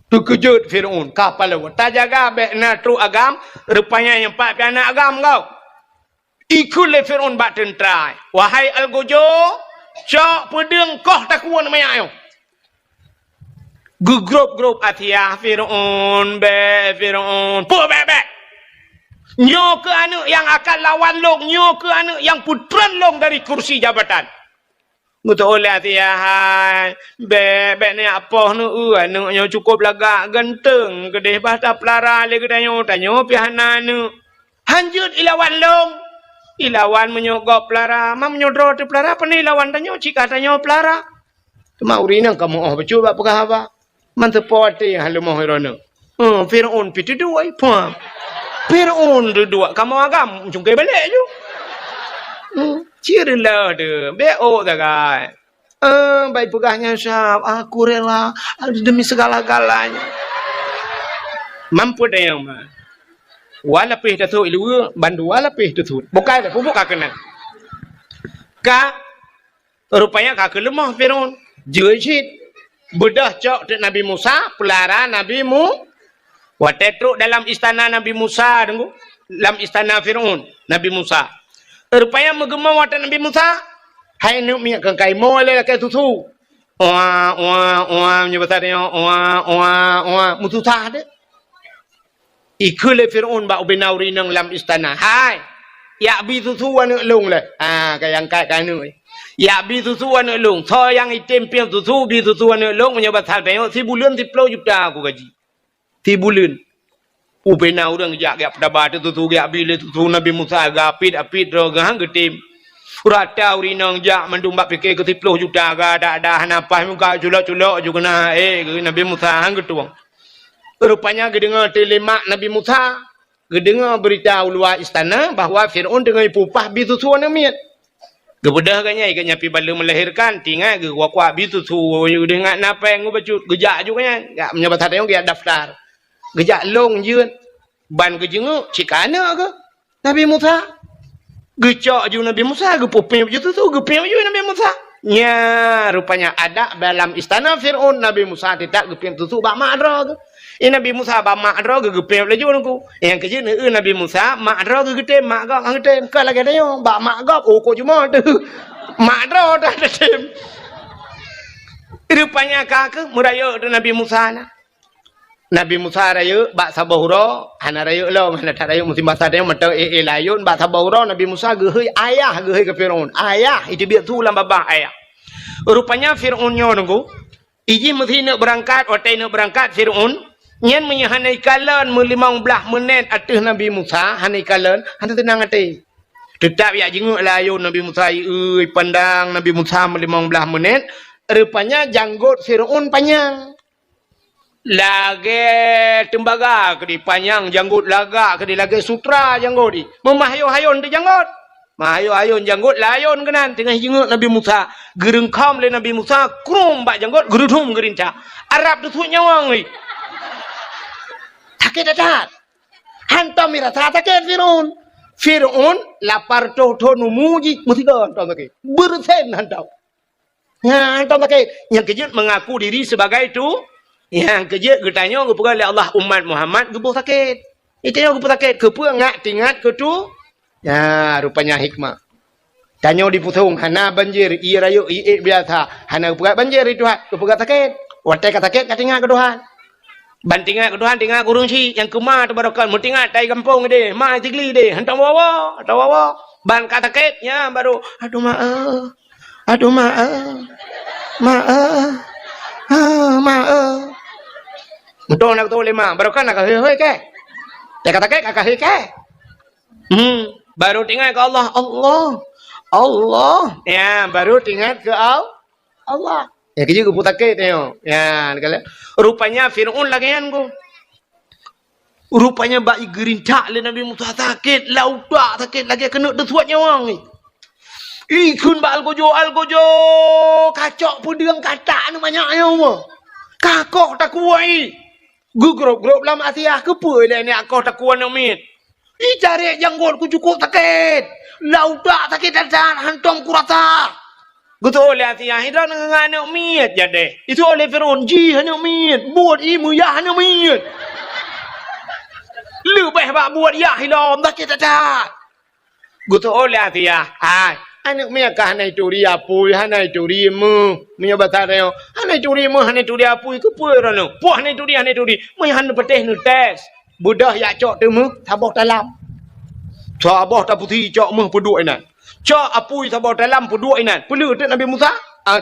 Speaker 1: Terkejut Firaun. Kapal lewat. Tak jaga bekna tru agam. Rupanya yang 4 piana agam kau. Ikutlah Firaun bak tentera. Wahai Al-Gojo. Cok pedeng koh takuan mayak yo. Gegrup-grup Atiyah Firaun. Firaun. Be. Nyo ke anak yang akan lawan long. Nyo ke anak yang putran long dari kursi jabatan. Betul lah tiahan. Bek ni apa nu anaknya cukup lagak ganteng. Kedeh bahasa pelara le kedanya tanya pihana nu. Hanjut ilawan long. Ilawan menyogok pelara. Ma menyodro tu pelara. Apa ni ilawan tanya? Cik katanya pelara. Cuma urina kamu bercuba pegah apa? Mantepoti halu mohirana. Fir'aun pitu dua. Fir'aun dua. Kamu agam. Cungkai balik je. Cirilah dia. Be'o tak kan. Baik pegahnya syab. Aku rela. Demi segala-galanya. Mampu dia yang mah. Walapih datuk ilua. Bandu walapih datuk. Bukan dah. Bukan kena. Rupanya kakak lemah Fir'aun. Jujit. Bedah cok Nabi Musa. Pelara Nabi Mu. Watetruk dalam istana Nabi Musa. Dalam istana Fir'aun. Nabi Musa. Rupanya menggema watak Nabi Musa. Hai nuk minyak kengkai mole lah kaya tutu. Menyebut dia. Mutusah dia. Ikule Fir'aun bak ubinauri nang dalam istana. Hai. Ya bi tutu wana lung lah. Kaya yang kaya kanu. Ya bi tutu wana lung. So yang item piang tutu bi tutu wana lung. Menyebut dia. 10 bulan 10 juta aku gaji. 10 bulan. Upena orang jak pada batu tutu jak bila tutu Nabi Musa agapit rogang getim. Rata urinang jak mendumbat fikir ke 10 juta ada hanapah muka culak-culak juga na Nabi Musa hang getuang. Rupanya gedengar telemak Nabi Musa, gedengar berita luar istana bahawa Fir'aun dengan pupah bi tutu ana miat. Gebedah kanya ikatnya pi bala melahirkan tinggal ge kuat bi tutu dengan napa yang bacut gejak juga nya. Gak menyebut hati yang daftar. Gejak long jeun ban ke jenguk cikana ke Nabi Musa gecak je Nabi Musa gepopeng begitu tu gepeng je Nabi Musa nya rupanya ada dalam istana Fir'aun Nabi Musa tidak gepeng tu bak makra ke Nabi Musa bak makra ke gepeng laju nangku yang kerja Nabi Musa makra ke gede mak gak gede ke lagi dia bak mak gak kok cuma tu makra dah tem rupanya kak muraya tu Nabi Musa na Nabi Musa raya bak sabahura hana raya lah mana tak raya musim bahasa dia mata layun bak sabahura Nabi Musa gehoi ayah gehoi ke Fir'aun ayah itu biar tu lam babah ayah rupanya Fir'aun nyo nunggu iji mesti nak berangkat otai nak berangkat Fir'aun nyen menyahanai kalan 15 menit atas Nabi Musa hanai kalan hana tenang hati tetap ya jenguk layun Nabi Musa pandang Nabi Musa 15 menit rupanya janggut Fir'aun panjang lagi tembaga ke di panjang janggut lagak ke di lagi sutra janggut di memahayun di janggut mahayun janggut layun kenan tengah jenguk Nabi Musa gerengkam le Nabi Musa krum bak janggut gerudum gerinca Arab tu tuh nyawang ni sakit dadat hantam mirasa sakit Fir'aun lapar toh numuji mesti hantam sakit bersen hantam hantam sakit yang kejut mengaku diri sebagai itu yang kerja getanya kepada oleh Allah umat Muhammad gebuh sakit. Itu yang gebuh sakit kepa ngak tingat ke tu. Ya rupanya hikmah. Tanya di putung hana banjir i rayu i biasa hana kepa banjir itu hak kepa sakit. Watai kata sakit kat tingat ke Tuhan. Ban tingat ke Tuhan tingat kurung si yang kemah tu barokan mu tingat tai kampung de ma tigli de hantam wawa ban kata sakit ya baru aduh maaf betul nak tahu lima baru kan nak hei ke dia kata ke kakak hei ke baru tinggal ke Allah ya baru tinggal ke Allah ya kerja ke putak tengok ya rupanya Fir'aun lagi kan ku rupanya bak gerintak le Nabi Musa sakit laudak sakit lagi kena desuat nyawang ni ikun bak algojo kacok pudang katak ni banyak yang kakok tak kuai grup lam Asia kepa dia ni akok tak kuat nak mit cari janggut ku cukup sakit laudak sakit dadan hantam ku rasa gitu oleh Asia hidran dengan nak mit jadi itu oleh Fir'aun ji nak mit buat imu ya nak mit lebih bak buat ya hilam sakit dadan gitu oleh Asia anak mereka hanai curi apui hanai curi mu punya bahasa dia hanai curi mu hanai curi apui ke apa rano puh hanai curi mu hanai peteh nu tes budah ya cok tu mu sabah dalam sabah tak putih cok mu peduk inan cok apui sabah dalam peduk inan perlu tu Nabi Musa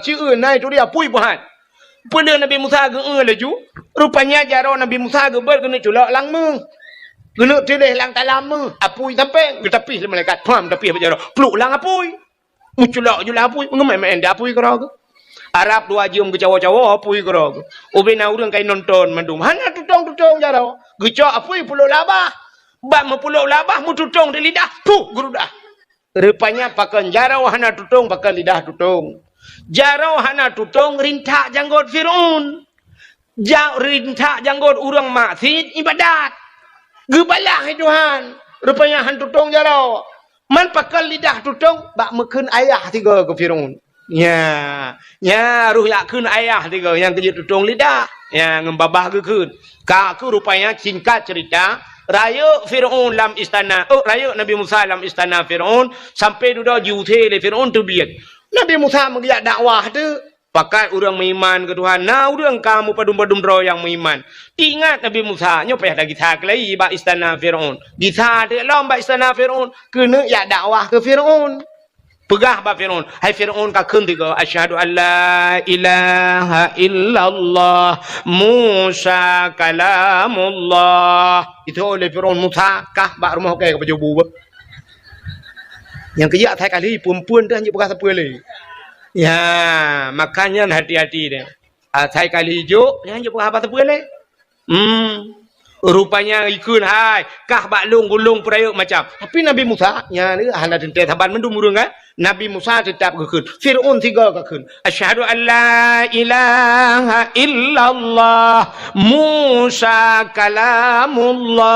Speaker 1: cieu nai curi apui puhan perlu Nabi Musa ge laju rupanya jaro Nabi Musa ge ber kena culak lang mu Guna tilih lang tak lama. Apui sampai. Getapih le malaikat. Pam tapih apa jara. Peluk lang apui. Muculak je lah apui. Mengemai-main dia apui kera ke. Arab dua jam ke cawa-cawa apui kera ke. Ubina urang kai nonton mandum. Hana tutong-tutong jara. Gecak apui peluk labah. Bak mepuluk labah mu tutong di lidah. Puh gerudah. Rupanya pakai jarau hana tutong pakai lidah tutong. Jarau hana tutong rintak janggut Fir'aun. Rintak janggut urang maksiat ibadat. Gebalah Tuhan. Rupanya han tutong jarau. Man pakai lidah tutong bak meken ayah tiga ke Fir'aun. Ya, ruh yak kun ayah tiga yang kerja tutong lidah. Ya ngembabah ke kun. Ka aku rupanya singkat cerita. Raya Fir'aun dalam istana. Raya Nabi Musa dalam istana Fir'aun. Sampai duda jute le Fir'aun tu biak. Nabi Musa mengiyak dakwah tu. Pakat orang beriman ke Tuhan. Nah, orang kamu padum-padum roh yang beriman. Ingat Nabi Musa. Nyo payah dah kita kelai bak istana Fir'aun. Kita ada lah bak istana Fir'aun. Kena yak dakwah ke Fir'aun. Pegah bak Fir'aun. Hai Fir'aun kakun tiga. Asyhadu an la ilaha illallah. Musa kalamullah. Itu oleh Fir'aun Musa. Kah bak rumah okay ke pajubu. Yang kerja atas kali perempuan tu hanya pegah siapa lagi. Ya, makanya hati-hati dia. Atas kali hijau, dia hanya pegah apa lagi. Rupanya ikut hai. Kah bak long gulung perayuk macam. Tapi Nabi Musa, ya ni hana tentu taban mendum urang kan. Nabi Musa tetap kekun. Fir'aun tiga kekun. Asyhadu an la ilaha illallah. Musa kalamullah.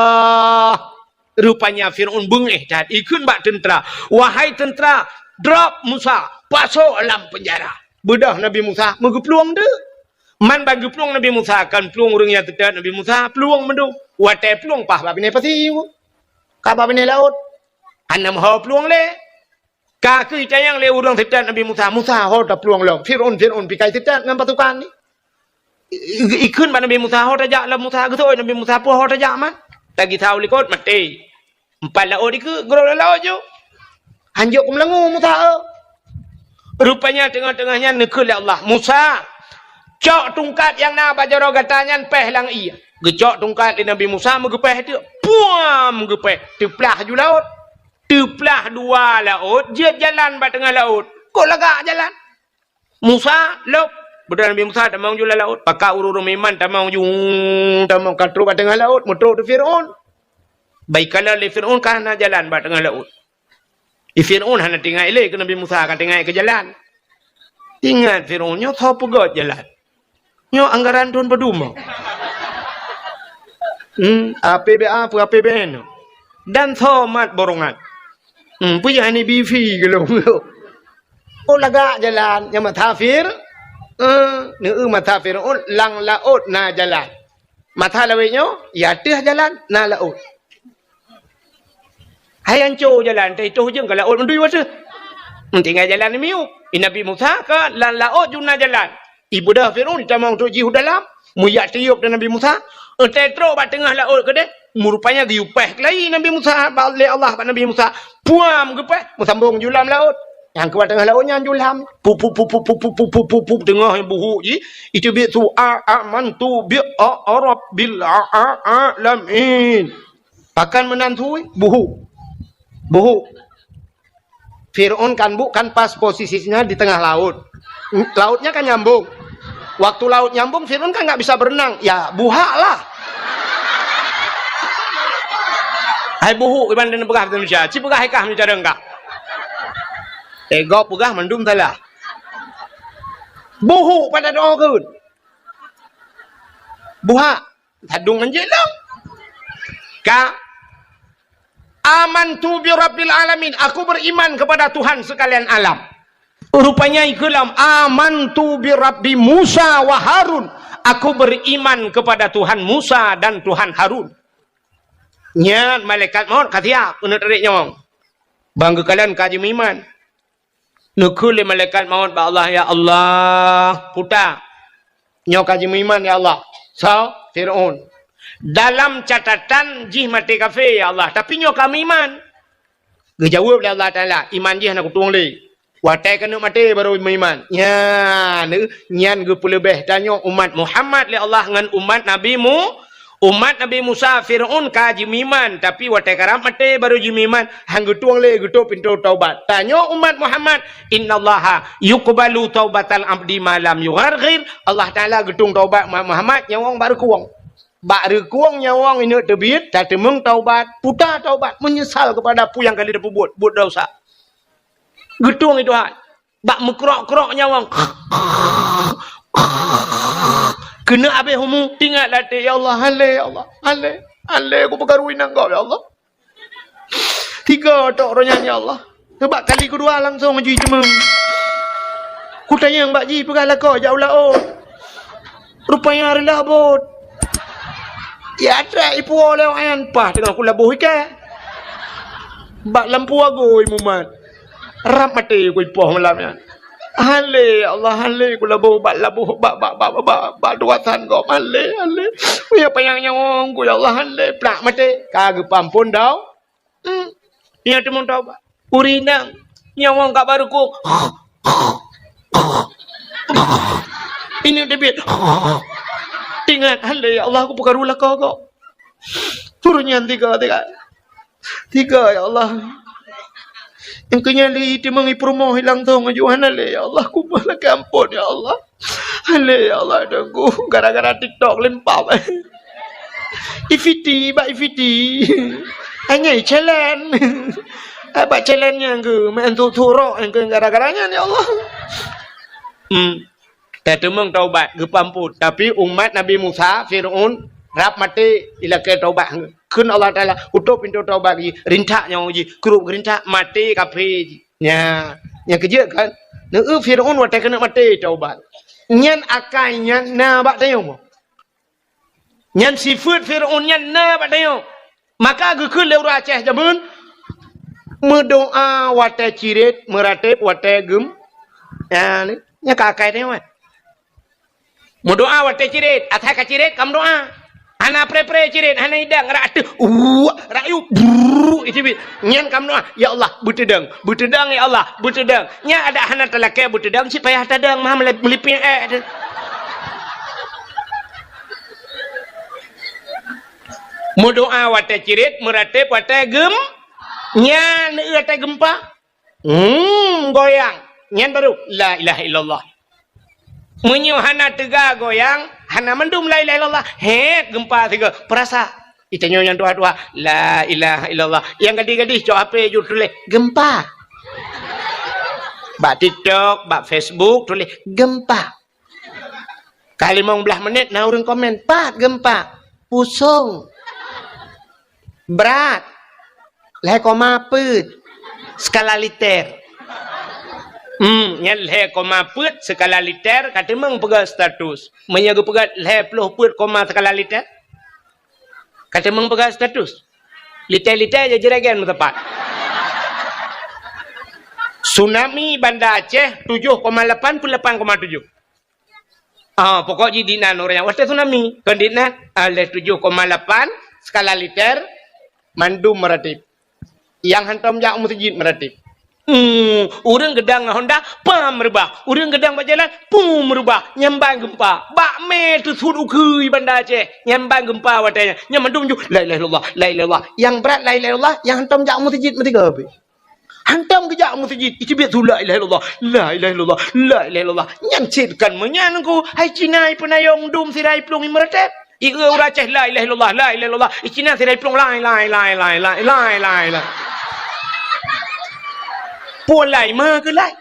Speaker 1: Rupanya Fir'aun bengih dan ikut bak tentera. Wahai tentera, drop Musa, pasok dalam penjara. Bedah Nabi Musa, mengepeluang dia. Man bagi peluang Nabi Musa, kan peluang orang yang tetap Nabi Musa, peluang mendung. Watai peluang pah bab ini pasti. Kah bab ini laut. Anam hau peluang le. Kah ke yang le orang tetap Nabi Musa, Musa hau dah peluang le. Fir'aun pikai tetap dengan pasukan ni. Ikut bak Nabi Musa hau tajak lah Musa getoi Nabi Musa pun hau tajak man. Lagi tahu likut mati. 4 laut itu gerok laut je. Hanjuk ke melengu Musa. Rupanya tengah-tengahnya nekul Allah. Musa. Cok tungkat yang nak baca roh katanya peh lang iya. Gecok tungkat di Nabi Musa megepeh itu. Puam megepeh. Teplah ju laut. Teplah 2 laut. Dia jalan pada tengah laut. Kok lagak jalan? Musa lop. Betul Nabi Musa tak mau jual laut. Pakak urung iman tak mau katru pada tengah laut. Mutruk tu Fir'aun. Baiklah le Fir'aun kan jalan pada tengah laut. Fir'aun hana tinggal elok ke Nabi Musa kan tinggal ke jalan. Ingat Fir'aun nyo tho pegot jalan. Nyo anggaran tuan berduma. APBA apa APBN. Dan tho mat borongan. Punya ni BV gelong. Oh lagak jalan yang matafir. Mata Fir'aun lang laut na jalan. Mata lawinyo ya teh jalan na laut. Hai anco jalan teh itu je ke laut mendui wasa. Tinggal jalan ni miup. Nabi Musa ke lang laut juna jalan. Ibu dah Fir'aun tak mau tu jihu dalam. Muyak tiup dan Nabi Musa. Tetro bat tengah laut ke deh. Rupanya diupeh kelai Nabi Musa. Oleh Allah pada Nabi Musa. Puam gepeh. Sambung julam laut. Yang keluar tengah lautnya julam. Pup tengah yang buhuk je. Itu biar tu amantu bi rabbil alamin. Akan menantui buhuk. Fir'aun kan bukan pas posisinya di tengah laut. Lautnya kan nyambung. Waktu laut nyambung Fir'aun kan nggak bisa berenang. Ya buhak lah. Hai buhuk iban dan pegah Indonesia. Ci pegah hekah ni cara enggak. Ego pegah mendum salah. Buhuk pada doa kun. Buhak. Hadung anjing lah. Ka amantu bi rabbil alamin. Aku beriman kepada Tuhan sekalian alam. Rupanya ikulam amantu bi rabbi Musa wa Harun. Aku beriman kepada Tuhan Musa dan Tuhan Harun. Nyat malaikat maut katia kena tarik nyawang. Bangga kalian kaji iman. Nukul malaikat maut ba Allah ya Allah puta. Nyo kaji iman ya Allah. So Fir'aun. Dalam catatan jih mati kafir ya Allah. Tapi nyo kami iman. Gejawab oleh Allah Ta'ala. Iman jih nak kutung li. Watai kena mati baru iman. Ya, nyan ge lebih danyo umat Muhammad li Allah dengan umat Nabi Umat Nabi Musa Fir'aun ka jimiman tapi watai karam mate baru jimiman hang gutuang le gutu pintu taubat. Tanya umat Muhammad, innallaha yuqbalu taubatal abdi malam yugharghir. Allah Taala gutung taubat Muhammad nyawang baru kuang. Baru kuang nyawang ini terbit tak temung taubat, putar taubat menyesal kepada pu yang kali dia buat dosa. Gutung itu hak. Bak mekrok-krok nyawang. Kena habis humu tinggal latih ya Allah, hale ya Allah, hale aku pergarui nang kau ya Allah. 3 tok ronya ya Allah. Sebab kali kedua langsung haji cemeng. Ku tanya Mbak Ji pergalah kau jauh lah oh. Rupanya hari lah bot. Ya ada ipu oleh orang pah tengah aku labuh ikan. Bak lampu aku imumat. Rap mati aku ipuh malamnya. Hale Allah hale ku labuh bak duatan kau hale. Ya payang nyawang ku ya Allah hale prak mati kagak pampun dau. Ya temung tau ba. Urinang nyawang kak baru ku. Ini debit. Ingat hale ya Allah aku perkarulah kau. Turunnya 3 ya Allah. Yang kenyali di mengi promo hilang tu ngajuan ale ya Allah ku malah kampun ya Allah. Ale ya Allah dengku gara-gara TikTok lempap. Ifiti. Hanya challenge. Apa challenge-nya ke main turok yang ke gara-garanya ya Allah. Tak temung taubat ke pamput tapi umat Nabi Musa Fir'aun rap mati ila ke taubat kun Allah Taala utup pintu taubat lagi rintak nyong ji kerup gerintak mati kafe nya yang kerja kan neu Firaun watai kena mati taubat nyan akai nyan na bak tayong nyan sifat Firaun nyan na bak tayong maka gekeun leu Aceh jamun mendoa watai cirit meratip watai gem ya ni nya kakai tayong mendoa watai cirit atai ka cirit kam doa Hana pre cirit, hana hidang, ratu, rayu, itu bi. Nyan kam doa, ya Allah, butedang ya Allah, butedang. Nya ada hana talakai butedang, si payah tadang, mah melipin Mu doa watai cirit, meratip watai gem, nyan watai gempa, goyang, nyan baru, la ilaha illallah. Menyu hana tega goyang, hana mendum la ilaha illallah. Gempa tiga. Perasa. Itanya yang dua-dua. La ilaha illallah. Yang gadis-gadis cok apa you tulis gempa. Bak TikTok, bak Facebook tulis gempa. Kali 15 menit nah orang komen, "Pak, gempa. Pusung. Berat. Leh koma put. Skala liter." Yang leh koma put skala liter kata meng pegang status. Menyaga pegang leh puluh put koma skala liter. Kata meng pegang status. Liter-liter je jeragan tepat. Tsunami Banda Aceh 7,8 pun 8,7. Pokok jadi dinan orang yang wasta tsunami. Kendinan leh 7,8 skala liter mandum meratip. Yang hantam jak masjid meratip. Orang gedang Honda pam merubah. Orang gedang berjalan pum merubah. Nyambang gempa. Bak me tu sud ukui Banda Aceh. Nyambang gempa watanya. Nyamandum ju la ilaha illallah, la ilaha illallah. Yang berat la ilaha illallah, yang hantam jak masjid metiga habis. Hantam ke jak masjid. Itu biar tu la ilaha illallah, la ilaha illallah, la ilaha illallah. Nyancitkan menyanku. Hai Cina penayong dum sirai plung imratep. Iku ura Aceh la ilaha illallah, la ilaha illallah. Cina sirai plung la la. Polai mah ke lai.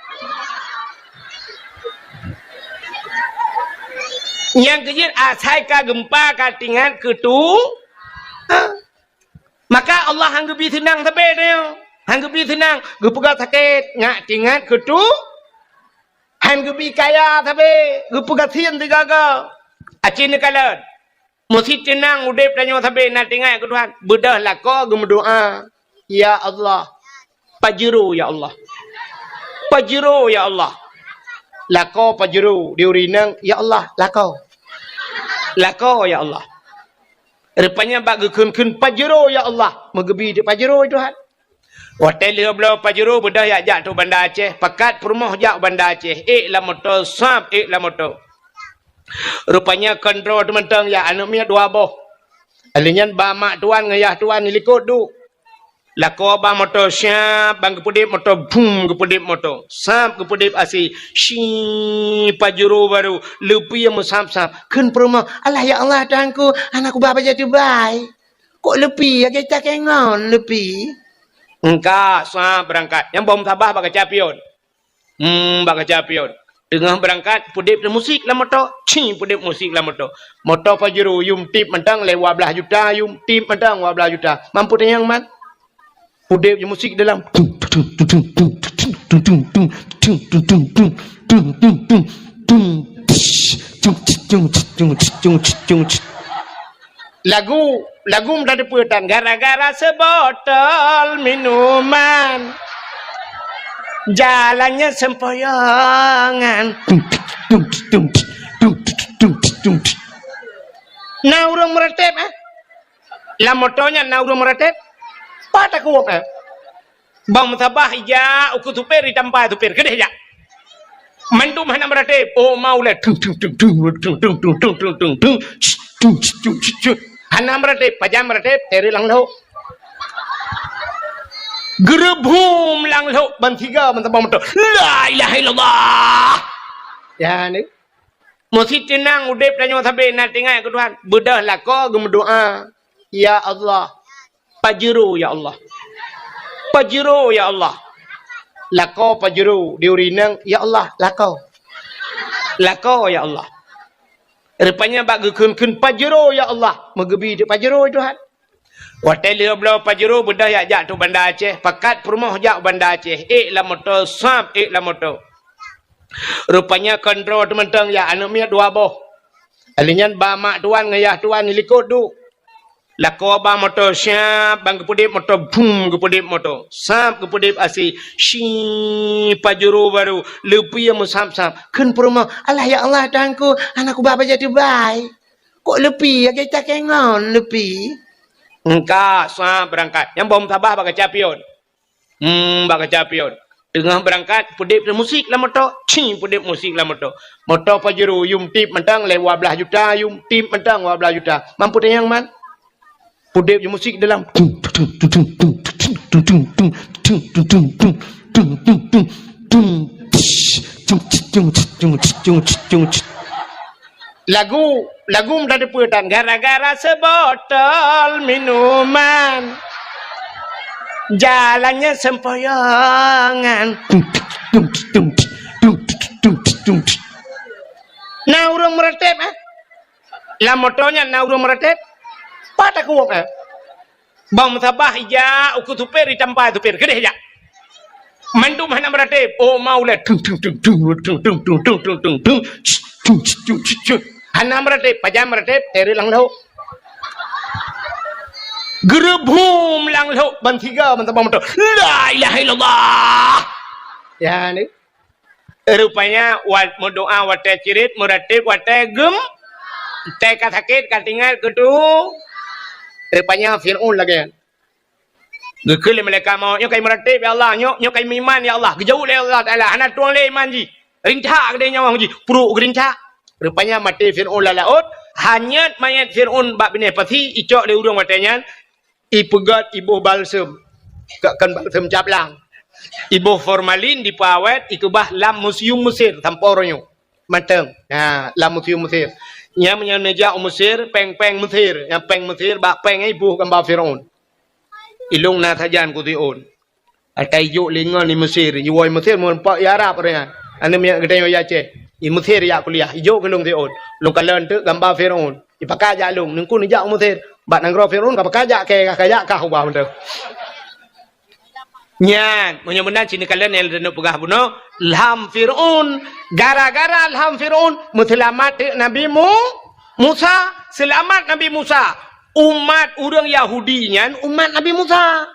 Speaker 1: Yang kejir asai ka gempa ka tingat ke tu. Maka Allah hanggebi tenang tabe dia. Hanggebi tenang, gepega sakit ngak tingat ke tu. Hanggebi kaya tabe, gepega sien tigaga. Acin kalan. Mesti tenang udep danyo tabe na tingat ke Tuhan. Bedah lako gemdoa. Ya Allah. Pajero ya Allah. Pajero ya Allah. Lako pajero diurinang ya Allah lako. Lako ya Allah. Rupanya bak gekun pajero ya Allah. Megebi di pajero Tuhan. Hotel dia belau pajero bedah ya jak tu Banda Aceh. Pakat perumah jak Banda Aceh. La motor sab la motor. Rupanya kontrol teman-teman ya anak mia 2 boh. Alinyan ba mak tuan ngayah tuan nilikut du. Lako ba motor syap bang kepudip motor boom kepudip motor. Sap kepudip asi shi pajuru baru lepi yang musap-sap. Kun perumah Allah ya Allah tuanku anakku bapa jadi baik. Kok lepi ya kita kengon lepi. Engkak sap berangkat. Yang bom tabah baka capion. Baka capion. Tengah berangkat pudip dan musik lah motor. Pudip musik lah motor. Motor pajuru yum tip mentang lewat belah juta yum tip mentang belah juta. Mampu yang man? Pudip je musik dalam lagu menjadi putan gara-gara sebotol minuman jalannya sempoyongan nah urang meretep lah motonya nah urang meretep pada kuat bang mutabah ya uku tupir ditampai tupir kedeh ya mandu mana berate oh mau le hana berate pajam berate teri lang lo gerebum lang lo ban tiga mutabah motor la ilaha illallah ya ni mesti tenang udep danyo sabe na tingai ke Tuhan bedah lah ko gemedoa ya Allah pajero ya Allah. Pajero ya Allah. Lako pajero diurinang ya Allah lako. Lako ya Allah. Rupanya bak gekun pajero ya Allah. Megebi di pajero Tuhan. Watel dia belau pajero bedah ya jak tu Bandar Aceh. Pakat perumah jak Bandar Aceh. Lah motor sap lah motor. Rupanya kontrol teman-teman ya anak miat dua boh. Alinyan ba mak tuan ngayah tuan nilikut du. Lako ba motor syap bang kepudip motor boom kepudip motor sap kepudip asi shi pajuru baru lepi yang musap-sap kun perumah Allah ya Allah tuanku anakku bapa jadi baik kok lepi ya kita kengon lepi engkak sap berangkat yang bom tabah baka capion baka capion tengah berangkat pudip dan musik lah motor pudip musik lah motor motor pajuru yum tip mentang lewat belah juta yum tip mentang lewat belah juta mampu yang man pudip je musik dalam lagu menjadi putan gara-gara sebotol minuman jalannya sempoyongan nah urang meretep lah motornya nah urang meretep pada kuat bang mutabah ya uku tupir ditampai tupir kedeh ya mandu mana berate oh mau le hana berate pajam berate teri lang lo gerebum lang lo ban tiga mutabah motor la ilaha illallah ya ni rupanya wat doa wate cirit meratib wate gem teka sakit katingal kudu rupanya Fir'aun lagi gekil mereka mau nyok kai meratib ya Allah nyok kai iman ya Allah gejauh le Allah taala anak tuang le iman ji rinca gede nyawa ji puru gerinca rupanya mati Fir'aun laut hanya mayat Fir'aun bak bini pati icok le urang matanya ipegat ibu balsem kan balsem caplang ibu formalin di pawet ikubah lam museum Mesir tamporonyo mateng nah lam museum Mesir nya menyeja Mesir peng-peng Mesir yang peng Mesir bak peng ibu gambar Firaun ilung na tajan ku tiun atai juk lingon di Mesir yuoi Mesir mun pak ya Arab ria ane miak gede ya Aceh i Mesir ya kuliah ijo kelung tiun lung kalen tu gambar Firaun ipaka ja lung ningku ni ja Mesir bak nangro Firaun ka pakaja ke ka ka ubah mentu nyan munya-munya cini kalian yang denu pegah buno ilham Fir'aun gara-gara ilham Fir'aun muselamat Nabi Musa selamat Nabi Musa umat orang Yahudi nyan umat Nabi Musa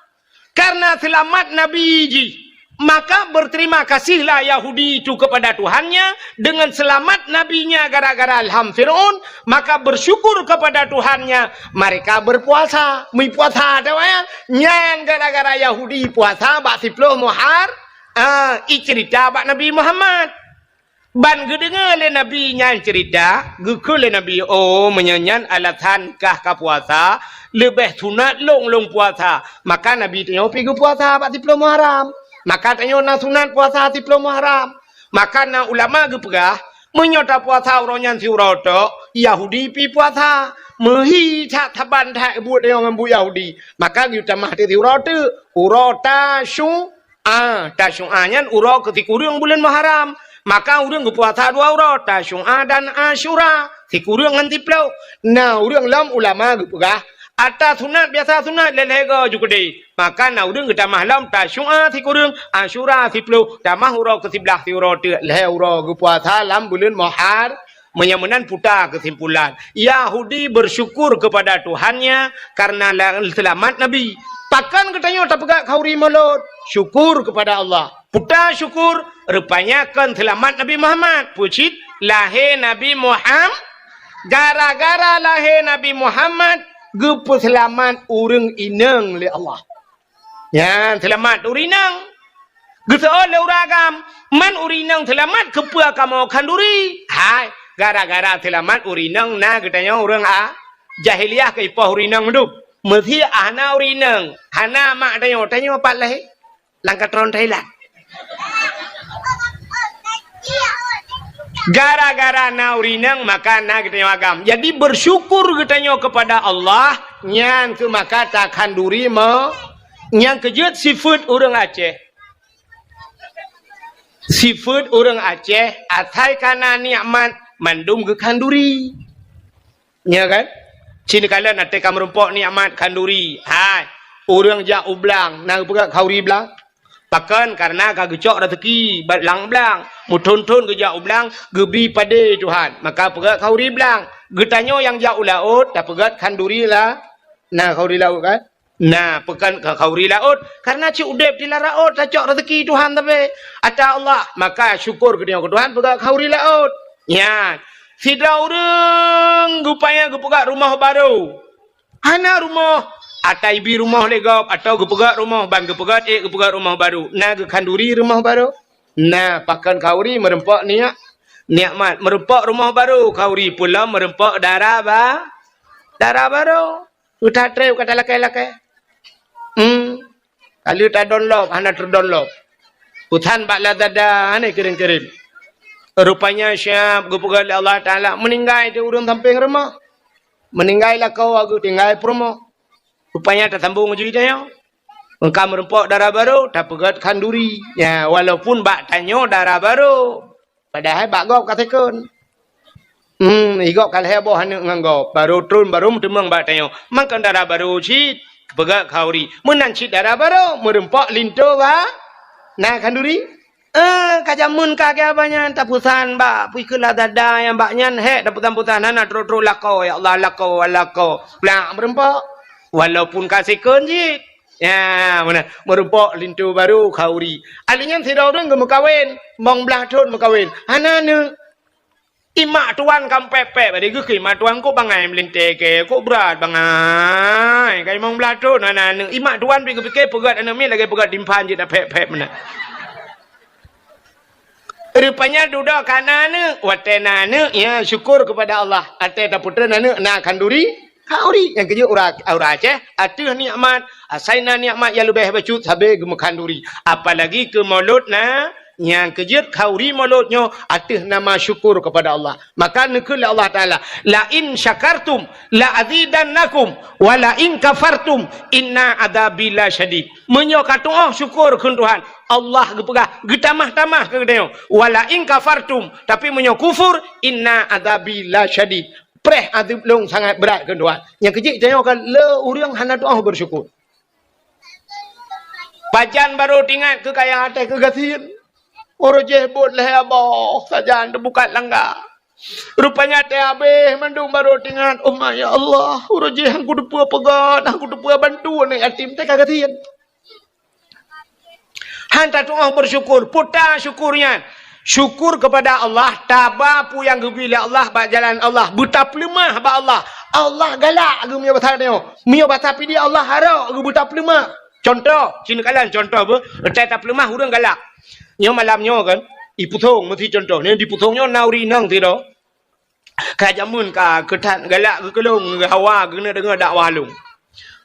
Speaker 1: karena selamat Nabi ji maka berterima kasihlah Yahudi itu kepada Tuhannya dengan selamat nabinya gara-gara ilham Fir'aun maka bersyukur kepada Tuhannya mereka berpuasa puasa ada nyan gara-gara Yahudi puasa bak 10 Muharram cerita bak Nabi Muhammad ban gedengar le Nabi nyan cerita, gekul le Nabi menyanyan alatan kah ka puasa, lebih sunat long puasa. Maka Nabi tanya pergi puasa 40 Muharram. Maka tanya na sunat puasa 10 Muharram. Maka na ulama ge pegah menyota puasa orang nyan si uroto, Yahudi pi puasa. Mehi tak taban tak buat dia orang bu Yahudi. Maka kita mah ti uroto, urota syu nyan uro ketika urang bulan Muharram. Maka urang puasa 2 urang Tasyu'a dan Asyura. Si kurang ngan tiplau. Nah, urang lam ulama gepegah ata sunat biasa sunat lelego juga deh. Maka na urang kita mahlam Tasyu'a si kurang Asyura si plau. Damah urang ke 11 si urang te leh urang puasa lam bulan Muharram. Menyamanan putar kesimpulan. Yahudi bersyukur kepada Tuhannya karena selamat Nabi. Takkan katanya tak pegak kauri mulut. Syukur kepada Allah. Putar syukur. Rupanya kan selamat Nabi Muhammad. Pucit lahir Nabi Muhammad. Gara-gara lahir Nabi Muhammad. Gepu selamat urang inang le Allah. Ya, selamat urinang. Geseol le uragam. Man urinang selamat kepua kamu kanduri. Hai. Gara-gara selamat urinang na katanya orang jahiliyah ke ipah urinang hidup. Mesti ana urinang. Hana mak tanya apa lah? Langkat tron Thailand. Gara-gara na urinang maka na katanya agam. Jadi bersyukur katanya kepada Allah. Nyan ke maka takkan duri Yang kejut seafood orang Aceh. Seafood orang Aceh. Atai kana nikmat mandum ke kanduri. Ya kan? Sini kalian ada kamerumpok nikmat kanduri. Hai, orang jak ublang, nang pegak kauri belang. Pakan karena kagecok rezeki batlang belang. Muton-ton ke jak ublang, gebi pada Tuhan. Maka pegak kauri belang. Getanyo yang jak ulaut, tak pegat kanduri lah. Nah, kauri laut kan? Nah, pekan kauri laut. Karena cik udep di laut, tak cok rezeki Tuhan tapi. Ata Allah, maka syukur ke Tuhan pegat kauri laut. Ya. Sida orang gupaya gupegak rumah baru. Hana rumah atai bi rumah legap atau gupegak rumah bang gupegak gupegak rumah baru. Nah ge kanduri rumah baru. Nah pakan kauri merempak nikmat merempak rumah baru. Kauri pula merempak darah baru. Udah treu kata lakai-lakai. Kalau tak download hana terdownload. Hutan bakla dada hana kering-kering. Rupanya syab gupegak Allah Ta'ala meninggal di urang samping rumah. Meninggal lah kau aku tinggal promo. Rupanya tak sambung ceritanya. Engkau merempok darah baru tak pegat kanduri. Ya walaupun bak tanya darah baru. Padahal bak gop katakan. Igop kalau heboh hanya nganggop. Baru turun baru temang bak tanya. Makan darah baru cit. Pegat kauri. Menancit darah baru. Merempok lintu ba. Nah kanduri. Kajamun kagak banyak tapusan bak puikulah dada yang baknya tapusan anak terus lakau ya Allah lakau pelak merempok walaupun kasih kunci ya mana merempok lintu baru kauri alinya tidak orang ke mekawin mong belah tun mekawin anak imak tuan kam pepe pada gue imak tuan ko bangai melinte ke ko berat bangai kai mong belah tun anak imak tuan pikir pegat anak mi lagi pegat dimpan je tak pepe mana. Rupanya duduk kanan watena ya syukur kepada Allah. Ate ta putra nana na kanduri kauri yang kerja ura Aceh atuh nikmat asaina nikmat yang lebih bacut sabe gem kanduri. Apalagi ke mulut na yang kerja kauri mulutnya atuh nama syukur kepada Allah. Maka nekul Allah Taala la in syakartum la azidannakum wa la in kafartum inna adabi la syadid. Menyo kata syukur ke Tuhan. Allah gepegah getamah-tamah ke dia wala in kafartum tapi menyo kufur inna adabi la syadid preh adab long sangat berat ke Tuhan yang kecil tanya kan le urang hana doa bersyukur pajan baru tinggal ke kaya atas ke gasian orang jebot leh abah sajan buka langgar rupanya teh habis mendung baru tinggal ya Allah orang je aku depu pegat aku depu bantu ni yatim teh kagasian hantar doa bersyukur, putar syukurnya. Syukur kepada Allah, tabapu yang gebila Allah, bak jalan Allah, buta pelemah bak Allah. Allah galak aku punya bahasa dia. Mio bahasa pi dia Allah harap aku buta pelemah. Contoh, cina kalian contoh apa? Tak pelemah urang galak. Nyo malamnya kan, Iputong mesti contoh ni diputongnya nauri nang tido. Kajamun ka ketat galak ke kelung hawa kena dengar dakwah lu.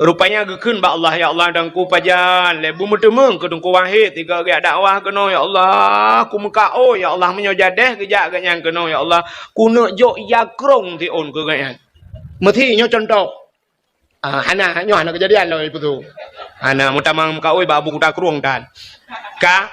Speaker 1: Rupanya gekun ba Allah ya Allah dan ku pajan le bu mutemeng ke dengku wahid tiga ge dakwah kena ya Allah ku muka oh ya Allah menyo jadeh gejak ke nyang kena ya Allah ku nak jok yakrong ti on ke gan. Mesti nyo contoh. Ana nyo ana kejadian lo iputu. Ana mutamang muka oi ba bu ku takrong dan. Ka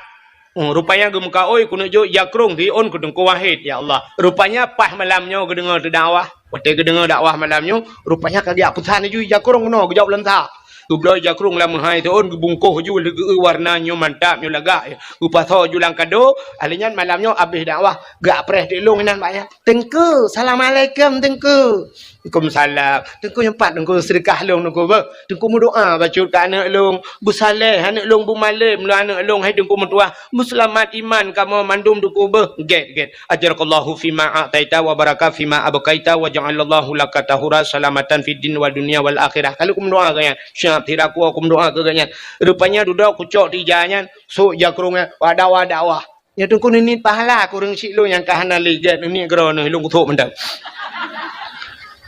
Speaker 1: rupanya ge muka oi ku nak jok yakrong ti on ke dengku wahid ya Allah. Rupanya pas malamnya ke dengar tu dakwah. Waktu ke dengar dakwah malamnya, rupanya kagak putan ju jakrong no, jauh lentah. Gublo jakrong lam hai tu on bungkuh ju legu warnanya mantap nyo laga. Upaso ju lang kado, alinyan malamnya habis dakwah, gak preh dilung nan pak ya. Tengku, assalamualaikum tengku. Waalaikumsalam. Tengku nyempat tengku sedekah long tengku ba. Tengku berdoa baca ke anak long, bu saleh anak long bu malam lu anak long hai tengku mentua. Muslimat iman kamu mandum tengku ba. Get. Ajarakallahu fima a'taita wa baraka fima abqaita wa ja'alallahu laka tahura salamatan fid din wal dunya wal akhirah. Kalau kum doa ganyan, syab tiraku kum doa ke ganyan. Rupanya duduk kucok di jalan, so jakrungnya wadawa. Ya tengku ni pahala kurang sik lu yang kahana ligat ni gerono lu kutuk mendang.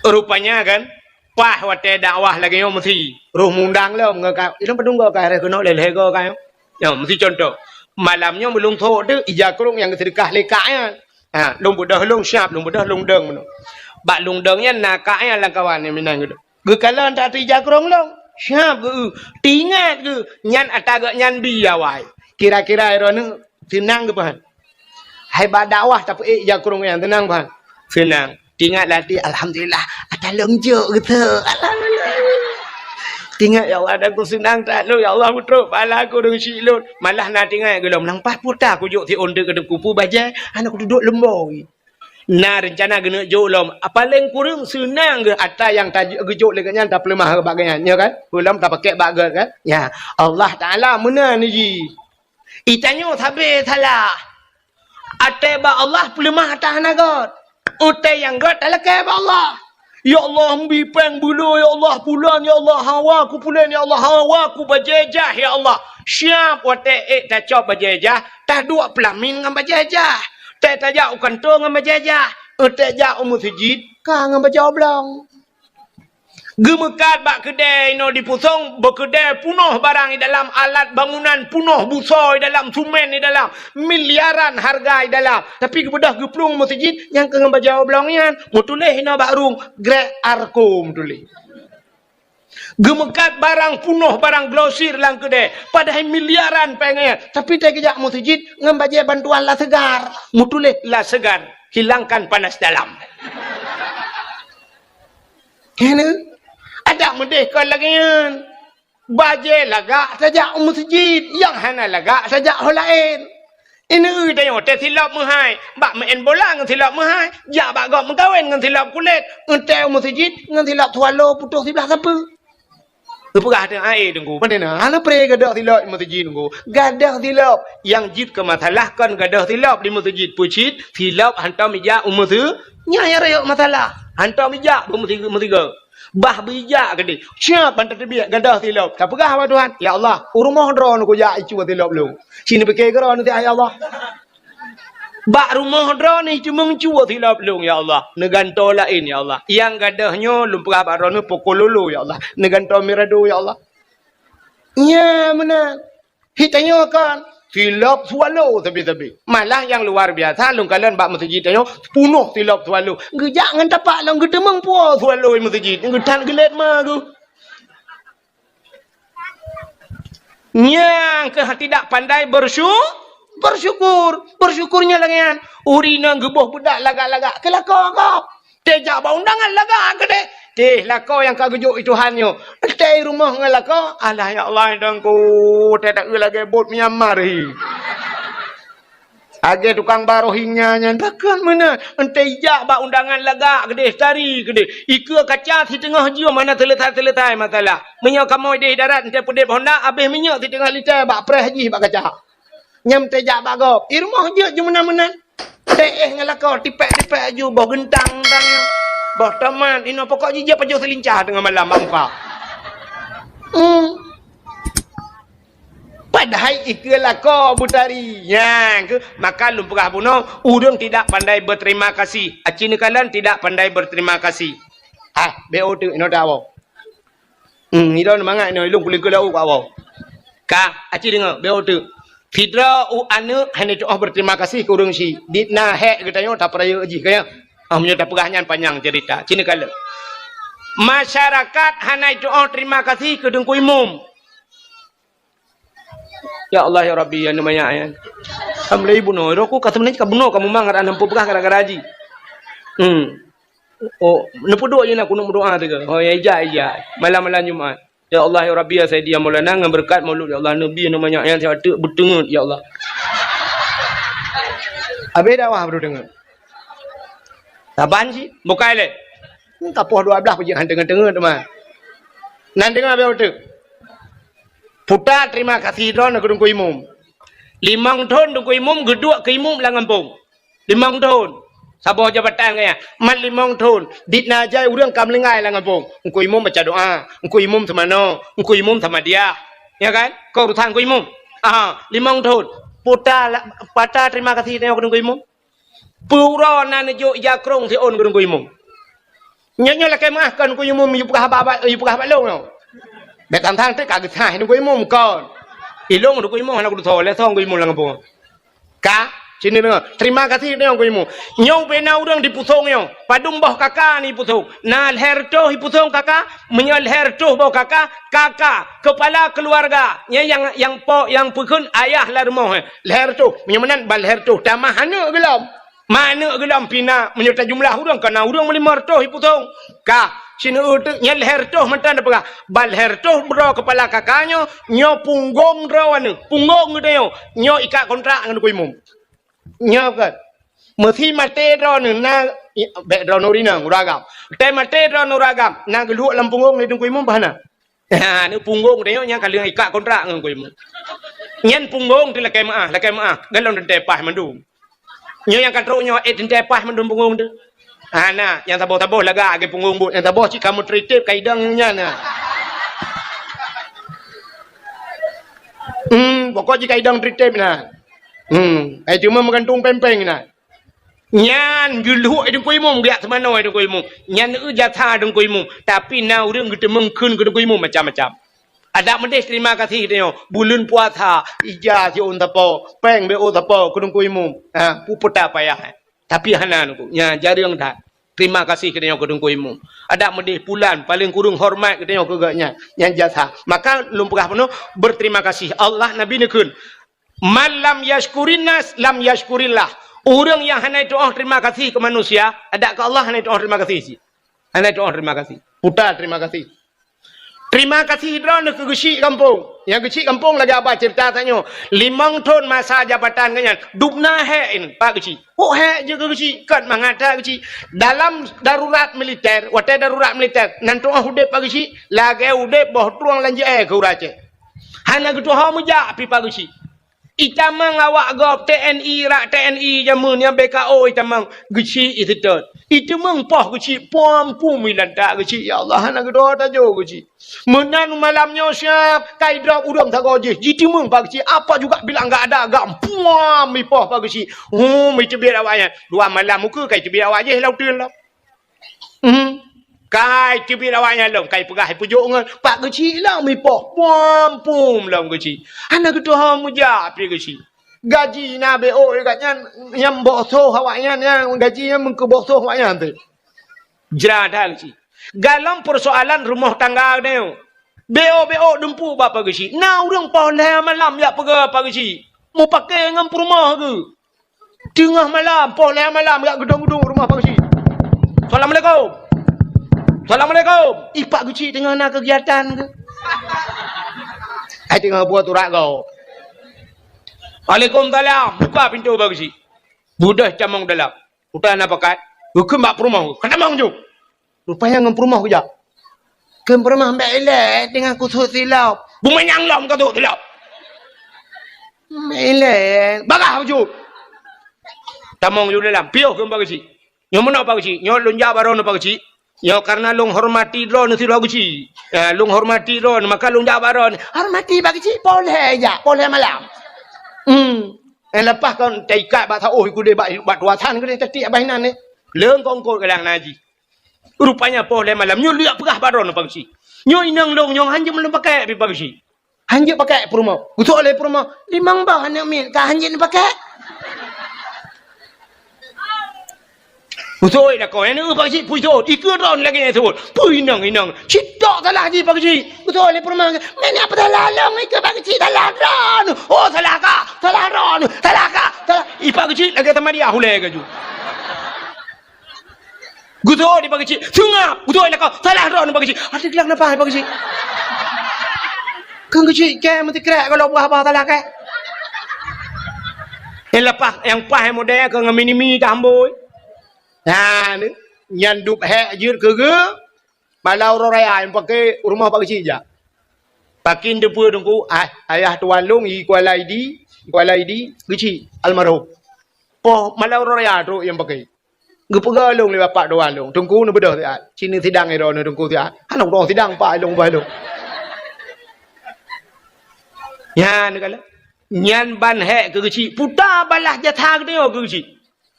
Speaker 1: Rupanya kan pah wate dakwah lagi yo mesti roh mundang lo ngaka itu pedunggo ka re kono lele go ka yo mesti contoh malamnya belum tho de ijakrung yang sedekah lekanya lung budah lung syap lung budah lung deng meno bak lung dengnya nakanya lang kawan ni minang gitu ge kalan tak ijakrung long syap ge tingat ge nyan ataga nyan biawai kira-kira ero ni tenang ke pan hai ba dakwah tapi ijakrung yang tenang pan senang. Tingat latih, alhamdulillah, ada longjok gitu. Alhamdulillah. Tingat ya Allah, aku senang tak lu ya Allah putra, pala aku dengan silun. Malah nak tingat gelom nang pas putar aku jok ti onde ke kupu bajai, anak aku duduk lembau. Nah rencana gena jok lom, paling kurang senang ke atas yang tajuk gejok lekanya tak pelemah bagainya, ya kan? Belum tak pakai bagat kan? Ya, Allah Taala mana ni ji? Itanyo sabe salah. Ateba Allah pelemah atas nagot. Utai yang god adalah kaya Allah. Ya Allah mbipeng bulu ya Allah pulan ya Allah hawa ku pulan ya Allah hawa ku bajajah ya Allah. Siap wate tak cop bajajah tak dua pelamin ngam bajajah. Tak tajak ukanto ngam bajajah. Utai jak masjid ka ngam bajau blong. Gemekat bak kedai no di pusong berkedai punuh barang di dalam alat bangunan punuh busoi dalam sumen di dalam miliaran harga di dalam tapi kebedah geplung masjid yang kena bajau blongnya mutuleh hina bakrung grek arkom tulih gemekat barang punuh barang glosir lang kedai padahal miliaran pengen tapi tak kejak masjid ngembajai bantuan lah segar mutuleh lah segar hilangkan panas dalam kena ada merdeka lagi kan. Bajai lagak saja masjid. Yang hana lagak saja orang lain. Ini tanya te silap mahai. Bak main bola dengan silap mahai. Jak bak gak mengkawin dengan silap kulit. Entai masjid dengan silap tualo putus sebelah siapa? Perah dengan air tunggu. Mana hana pre gadah silap di masjid tunggu. Gadah silap yang jid ke masalah kan gadah silap di masjid pucit. Silap hantar mijak umur tu. Nyaya rayok masalah. Hantar mijak bermutiga. Bah bijak ke dia. Siap pantat biak gadah silap. Tak pegah apa Tuhan? Ya Allah, rumah drone aku jak icu silap lu. Sini pakai geron nanti ya Allah. Bak rumah drone ni cuma mencu silap lu ya Allah. Neganto lain ya Allah. Yang gadahnya lumpah bak drone pokok lulu ya Allah. Neganto mirado ya Allah. Ya mana? Hitanya kan silap swallow tapi malah yang luar biasa long kalian bak masjid ayo punuh silap swallow gejak ngan tapak long gedemeng puas swallow masjid gedan gelet mah tu nyang ke tidak pandai bersyukurnya langian urina gebah budak lagak-lagak kelakar kau tejak ba undangan lagak gede teh lakau yang kau gejuk itu hanyo teh rumah ngalakau alah ya Allah dangku teh tak lagi bot Myanmar hi age tukang barohingnya nyan takkan mana entai jak ba undangan lagak gede tari gede ika kaca di tengah jiwa mana teletai masalah menyo kamu di darat entai pedep honda habis minyak di tengah litai bak preh haji bak kaca nyam teh jak bak gop i rumah je mana teh ngalakau tipek-tipek ju boh gentang bah teman, ini pokok je pajo selincah dengan malam bangka. Pak Adhai ikelako butari. Ya, ke maka lumpurah puno urang tidak pandai berterima kasih. Acinikan tidak pandai berterima kasih. Beo tu ino dawo. Ino mangai ino ilung kuling kulau kawo. Ka aci dengar beo tu. Fidra anu hanya doa berterima kasih ke urang si. Ditna hek katanya tak peraya aji kaya. Amnya tak perahnya panjang cerita. Cinikan. Masyarakat hanya doa terima kasih ke dengku imum. Ya Allah ya Rabbi ya namanya ya. Kamu lagi bunuh. Aku kata menanya kamu bunuh kamu mangar anak pupukah gara-gara haji. Oh, nepu doa je nak kuno berdoa tu ke. Oh ya iya. Malam-malam Jumaat. Ya Allah ya Rabbi ya saya dia Maulana dengan berkat maulud ya Allah Nabi namanya yang saya berdengar ya Allah. Abe dakwah berdengar. Taban sih bukai le. Kapoh 12 pergi dengar-dengar teman. Nan dengar abe tu. Puta terima kasih don ke dengku imum. 5 tahun dengku imum gedua ke imum lah ngampung. 5 tahun. Sabah jabatan kaya. Man 5 tahun. Ditna jai urang kamlingai lah ngampung. Engku imum baca doa. Engku imum sama no. Engku imum sama dia. Ya kan? Kau urusan engku imum. 5 tahun. Puta terima kasih don ke dengku imum. Pura nan jo jakrong si on ke dengku imum. Nyonya lah kaya maafkan engku imum yu pukah balong. Bek tang te kagak thai nu ko imum kon. Ilong nu ko imum hana ku tho le thong ko imum lang po. Ka sini dengar. Terima kasih dengan ko imum. Nyau bena urang di pusong yo. Padum boh kakak ni pusong. Na leher toh di pusong kakak, menyal leher toh boh kakak kepala keluarga. Yang pukun ayah la rumah. Leher toh, menyemenan bal leher toh. Tamah hana gelam. Mana gelam pina menyerta jumlah urang kana urang 5 toh di pusong. Ka sini utuk nyal hertoh mantan apa bal hertoh bro kepala kakaknya nyo punggung rawan punggung gitu nyo ikat kontrak dengan ku imum nyo kan mesti mate rawan na background orina uragam te mate rawan uragam na geluak lam punggung ni ku imum bahana ni punggung dia nya kali ikat kontrak dengan ku imum nyen punggung ti lakai maah galon tepah mandum nyo yang katruk nyo tepah mandum punggung tu. Nah, yang taboh-taboh laga ke punggung but. Yang taboh cik kamu tritip kaidangnya nah. Pokok cik kaidang tritip nah. Cuma menggantung pempeng nah. Nyan guluh edung kuimum giat semana edung kuimum. Nyan jatha edung kuimum. Tapi na urang kita mengkun ke edung kuimum macam-macam. Ada mendes terima kasih dia. Bulan puasa ija si on tapo, peng beo tapo ke edung kuimum. Puputa payah. Tapi hanan ku nya jarang dah. Terima kasih ke dia ke dengku imum. Ada medih bulan paling kurung hormat ke dia ke gaknya yang jasa. Maka lumpurah penuh berterima kasih. Allah Nabi nekun. Man lam yashkurin nas lam yashkurillah. Orang yang hanya doa terima kasih ke manusia, ada ke Allah hanya doa terima kasih sih. Hanya doa terima kasih. Putar terima kasih. Terima kasih drone ke gesi kampung. Yang gesi kampung lagi apa cerita tanya. 5 tahun masa jabatan kanya. Dubna hek Pak gesi. Oh hek je ke gesi. Kan mengata gesi. Dalam darurat militer. Watai darurat militer. Nanti hudep Pak gesi. Lagi hudep boh tuang lanjut ke urace. Hanya gitu hamuja api Pak gesi. Itamang awak gop TNI rak TNI jamun yang BKO itamang geci itu tu. Itamang poh geci pom milan tak geci ya Allah nak doa tajo geci. Menan malamnya siap kai drop udang tak goje. Itamang pak geci apa juga bilang enggak ada agak pom mi poh pak geci. Mi cebir awaknya. 2 malam muka kai cebir awak je lau tun lau. Kai cebir awaknya lau kai pegah pujuk ngan pak geci lah mi poh pom lau geci. Anak doa muja pi geci. Gaji na BO katnya yang bosoh awaknya yang gajinya mengkebosoh awaknya tu. Jrada geci. Galam persoalan rumah tangga dia. BO dempu bapa geci. Na urang poleh malam ya pega apa geci. Mau pakai ngam rumah ke? Tengah malam poleh malam ya gedung-gedung rumah apa geci. Assalamualaikum. Assalamualaikum. Pak geci tengah nak kegiatan ke? Ai tengah buat urat kau. Waalaikumsalam. Buka pintu bagi. Budah camang dalam. Udah nak pakat. Hukum bak perumah. Kenapa ju? Rupanya ngam perumah je. Kem perumah mbak elek dengan kusut silau. Bumi yang lam kau silau. Elek. Bagah ju. Camang ju dalam. Piau kem bagi. Nyo mana bagi? Nyo lunja baron bagi. Ya karena long hormati drone si lagu ci. Long hormati drone maka long jawab drone. Hormati bagi ci boleh ya, boleh malam. Lepas kan taikat bak tahu ku dia bak tuasan ke dia tetik abah nan ni. Leung kongkol ke lang naji. Rupanya boleh malam nyo liak perah baron bagi ci. Nyo inang long nyo hanya belum pakai bagi ci. Hanya pakai promo. Utuk oleh promo. Limang bah hanya min ka hanya ni pakai. Betul dah kau yang apa sih pujuk ikut orang lagi ni sebut puinang citak salah je pak cik betul le permang mana apa salah long ikut pak cik salah ron oh salah ron salah ipak cik lagi teman dia hulai ke ju betul di pak cik sungap betul le kau salah ron pak cik ada kelang apa pak cik kan cik ke mesti krak kalau buah apa salah ke yang lepas yang pah model ke ngamini tamboi. Nah, ni nyandup hek jir ke malau raya yang pakai rumah pak cik je. Pakin depu dengku ayah tuan long i kuala ID kecil almarhum. Po malau raya tu yang pakai. Gepega long le bapak tuan long. Tungku nu bedah tiat. Cini sidang ero nu tungku tiat. Hanok dong sidang pak long ba long. Ya ni kala. Nyan ban hek ke kecil. Puta balah jatha dia ke kecil.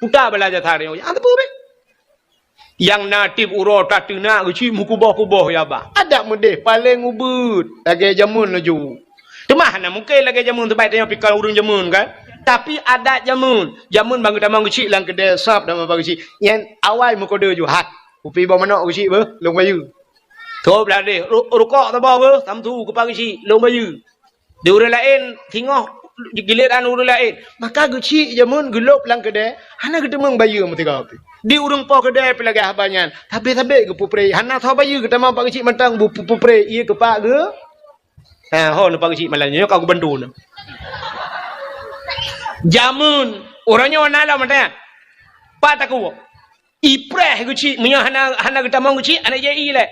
Speaker 1: Puta balah jatha dia. Yang tepu be. Yang natif urota tuna uci mukuboh ya bah. Ada mudeh paling ubud lagi jamun laju. Temah na mungkin lagi jamun terbaik tanya pikal urung jamun kan. Tapi ada jamun bang tamang uci lang kedai sap nama bang uci. Yang awal muka dia ju hat. Upi bawa mana uci be long bayu. Thô belah deh rukuk ta bawa be tamtu ke pagi uci long bayu. Di urang lain tengok giliran urang lain. Maka uci jamun gelop lang kedai hana ketemang bayu mesti kau. Di urung po kedai pelagi habanyan. Habis-habis ke pupre. Hana tahu bayu ke tamang pak kecil mentang bu pupre iya ke pak ke. Ho nak pak kecil malanya kau bantu nak. Jamun orangnya mana lah macam. Pak tak ku. Ipreh kecil punya hana ke tamang kecil anak je i le.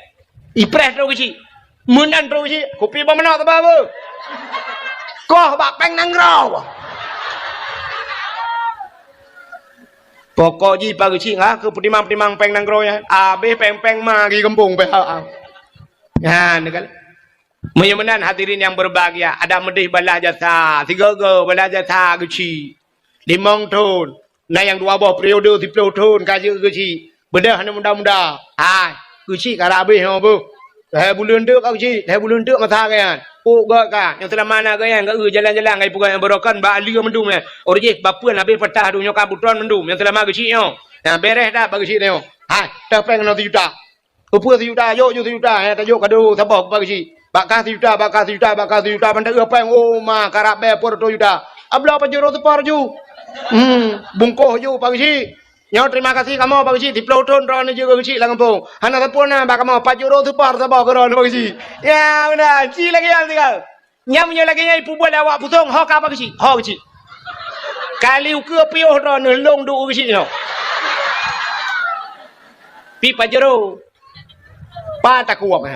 Speaker 1: Ipreh tu kecil. Munan tu kecil. Kopi ba mana tak apa. Kau bak peng nang raw. Pokok ji pagi cing ke pedimang peng nang groya. Abe peng magi kembung pe. Ya nekal. Menyamanan hadirin yang berbahagia, ada medih balah jasa, 3 balah jasa kecil. 5 tahun. Nah yang 2 buah periode 10 tahun kaji kecil. Bedah hanya muda-muda. Kecil kara habis apa? Bulan tu kau kecil, bulan tu masa kan. Gak kan yang telah mana kan gak jalan-jalan kai pugan yang berokan ba alia mendum ya orje bapuan habis patah dunya kabutron mendum yang telah magi cik yang beres dah bagi cik tengok dah peng 1 juta apa 1 juta yo 1 juta tak yo kado sabok bagi cik bakah 1 juta pandai peng ma karap be por 2 juta abla pajero tepar ju bungkoh ju bagi cik nyo terima kasih kamu bagi cik di ploton ron juga bagi cik lah kampung hana tapona ba kamu pajero tepar sabok ron bagi cik ya benar cik lagi yang tinggal nyamnya lagi nyai pubul awak pusong ho ka bagi cik ho cik kali ke piuh ron long du bagi cik no pi pajero pa tak kuat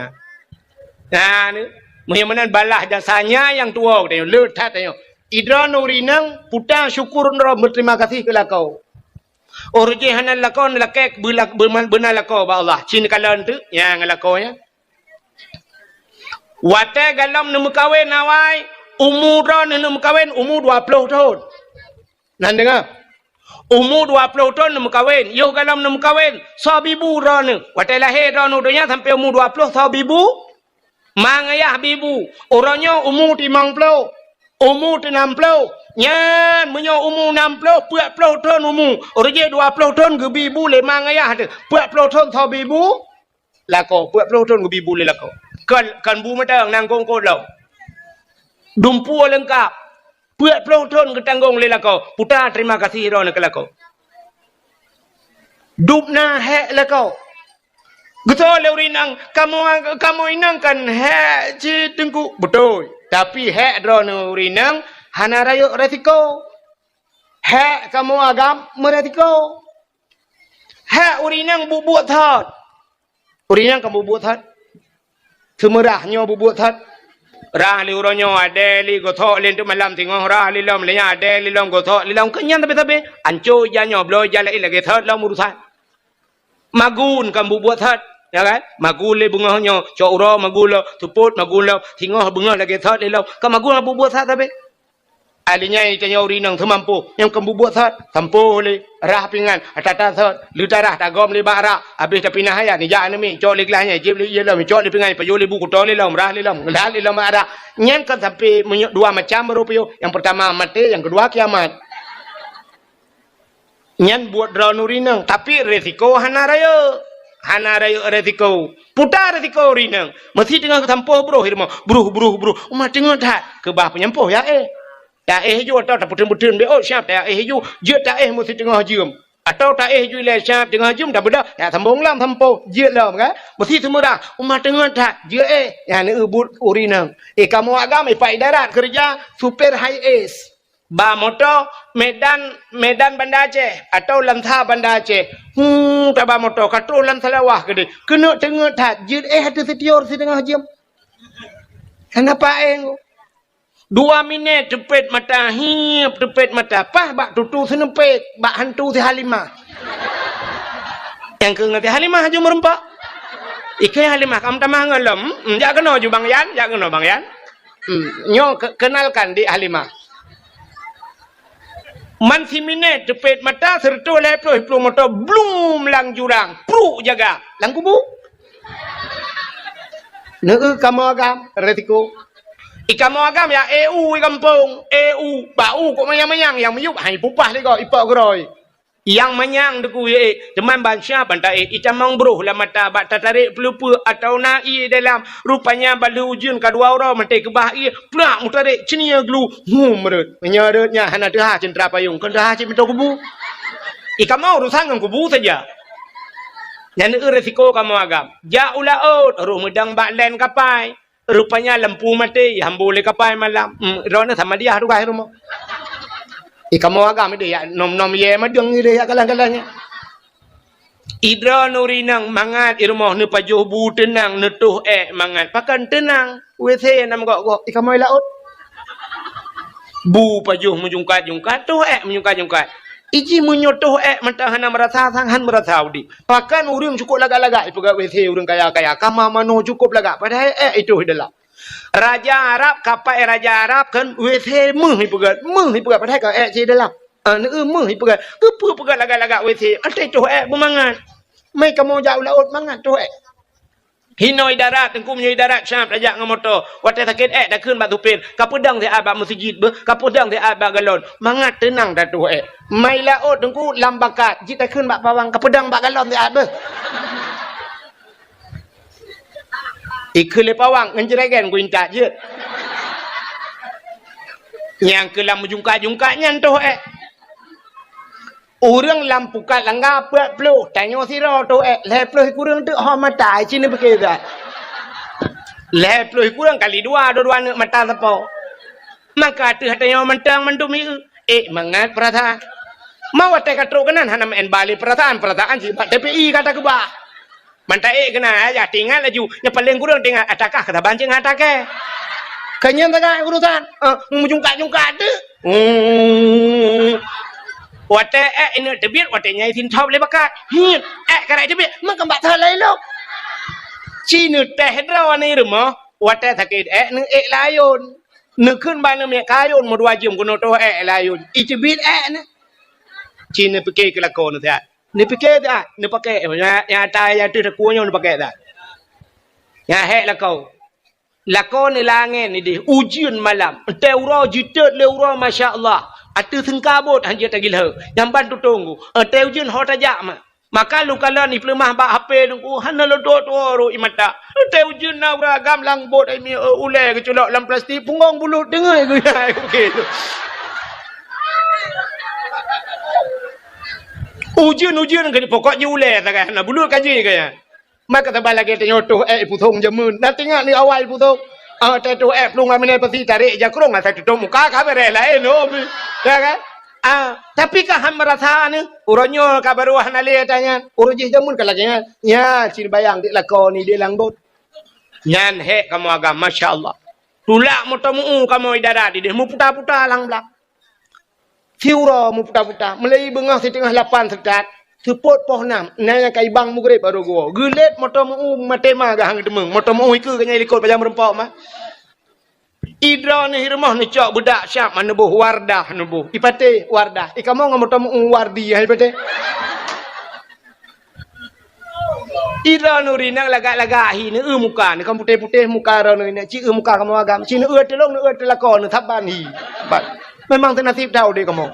Speaker 1: nah ni muhimmanan balah jasanya yang tua tengok letat tengok idran urinang putang syukur ro berterima kasih ke lakau orje hanan lakon lakek benar lakau ba Allah cin kalan tu yang lakonya wate galam nemu kawin nawai umur ron nemu kawin umur 20 tahun nan dengar umur 20 tahun nemu kawin yo galam nemu kawin sabibu ron wate lahir ron udunya sampai umur 20 sabibu mang ayah bibu orangnya umur 50 umur 60 nyan menyo umur 60 40 tahun umur orangnya 20 tahun ke bibu le mang ayah tu 40 tahun tho bibu lako 40 tahun ke bibu le lako kan bu matang nang kongko lau dumpu lengkap 40 tahun ke tanggung le lako puta terima kasih ron ke lako dupna hek lako betul leurinang kamu inang kan hek ci tengku betul tapi hek drone urinang hana rayo resiko hek kamu agam meresiko hek urinang bubuk thot urinang kamu bubuk thot semerahnya bubuk thot rah li uronyo ade li gothok len tu malam tengok rah li lom le nya ade li lom gothok li lom kenyan tapi anco janyo bloy jala lagi thot lom urusan magun kamu buat thot ya kan magule bungahnya coro magulo tuput magulo tinggal bungah lagi thot lelau ka magulo buat thot tapi alinya itu nyau rinang termampu yang kamu buat thot tampu le rah pingan atata thot lutarah tagom le bara habis tapi nah ya ni ja ni cok le kelahnya jib le ye lam cok le pingan payo le buku to le lam rah le lam dah le lam ada nyen kan sampai dua macam rupio yang pertama mati yang kedua kiamat nyen buat dranurinang tapi resiko hanarayo resiko putar resiko rinang masih tengah tampoh bro hirma bro umat tengah dah ke bah penyampoh ya ju atau tak putun be oh siap ya ju je tak mesti tengah jum atau tak ju le siap tengah jum dah beda ya sambung lam tampoh je lam kan mesti semua dah umat tengah dah je ya ni ubut urinang kamu agam pai darat kerja super high ace ba motor Medan Banda Aceh atau Lantha Banda Aceh tak ba motor katro lan salawah gede kena tengah dah je hati setior si tengah jam kenapa 2 minit tepet mata hiap tepet mata pah bak tutu senepet bak hantu si Halimah yang ke ngati Halimah haju merempak ikai Halimah kamu tamah ngelem jak kena ju Bang Yan jak kena Bang Yan nyo kenalkan di Halimah man si minit tepet mata serta leploh motor blum lang jurang pru jaga lang kubu ne kamu agam retiko ikamu agam ya EU kampung EU bau kok mayang yang meyup hai pupah le ko ipak groi yang manyang deku teman bangsa bantai icamang bro la mata bat tarik pelupa atau nai dalam rupanya balu ujun kedua orang mentai ke bah plak mutarik cenia glu merut menyaratnya hana dah centra payung kan dah cik minta kubu ikamu urusan dengan kubu saja yang resiko kamu agam ja ulaut ru medang bak len kapai rupanya lampu mati hambu le kapai malam rona sama dia tu kai rumah kamu agam dia nom ye madeng dia kalang-kalangnya idra nurinang mangat irmoh ne pajuh bu tenang netuh mangat pakan tenang WC nam gok kamu laut bu pajuh menjungkat tu menjungkat iji menyotoh mentahana merasa sanghan merasa audi pakan urang cukup lagak-lagak ipuga WC urang kaya-kaya kama mano cukup lagak padahal itu dalam Raja Arab kapai Raja Arab kan WC meh ipuga padahal ka ci dalam meh ipuga kepu puga lagak-lagak WC ate tu bumangan mai kamu jauh laut mangan tu Hinoi darat tengku menyoi darat syam rajak dengan motor watai sakit dah keun batu pin kapedang di abang masjid kapedang di abang galon mangat tenang dah tu mai laut tengku lambakat jita keun bak bawang kapedang bak galon di abang ikhle pawang ngenjregen ku intak je yang kelam jungka-jungka nyan tu orang lampukat langgar peluh tanya sira tu le peluh kurang tu ha mata cini bekerja le peluh kurang kali dua nak mata siapa maka tu tanya mentang mendumi mangat perasa mau te katro kanan hanam en bali perasaan si TPI kata ke bah manta kena ya tinggal laju nya paling kurang tinggal atakah kata bancing atake kanya tengah urusan mujungka-jungka tu wate ini tebit wate nyai tin top le bakat hit karai tebit man kan bak thalai lok cinu teh dra ni rumah wate sakit ni layun ne keun ban me kayun mo dua jum kuno to layun itebit ni cinu peke kelakon dah ni peke dah ni pakai ya tai ya tu takunya ni pakai dah ya lakon ni langit ni di ujian malam teuro jitet leuro masya-Allah atu sengkabut hanja tagilha nyamban tu tunggu teujun hot aja maka lu kala ni plemah ba HP nunggu hana lodot ro imata teujun na ragam lang bot ai mi ule ke culok lam plastik pungong bulut dengai ku okey tu ujian ke pokoknya ule tak na bulut kaji ke ya maka tabal lagi tenyoto puthong jamun na tengah ni awal puthong tetu pelung amine pasti tarik jakrong asa tutup muka kabere lain ya kan tapi kah merasa ni uronyo kabaru hanale tanya uruji jamun kalagnya ya ciri bayang dik lakoni dia langbot nyan kamu agam masyaallah tulak motomu kamu darat dia mu puta-puta lang blak siuro mu puta-puta melai bengah setengah 8 sekat Tepot poh nam, nanya kai bang mugrib baru gua. Gulet motor mu matema gahang demeng, motor mu iku kanya likut pajam rempok mah. Idra ni hirmah ni cok budak syap manubuh wardah nubuh. Ipate wardah. Ikamu ngam motor mu wardi hai pate. Idra nurinang lagak-lagak hi ni muka ni kamu putih-putih muka ra ni ci muka kamu agam. Ci ni telong ni telakon ni thaban hi. Memang tenasib tahu dia kamu.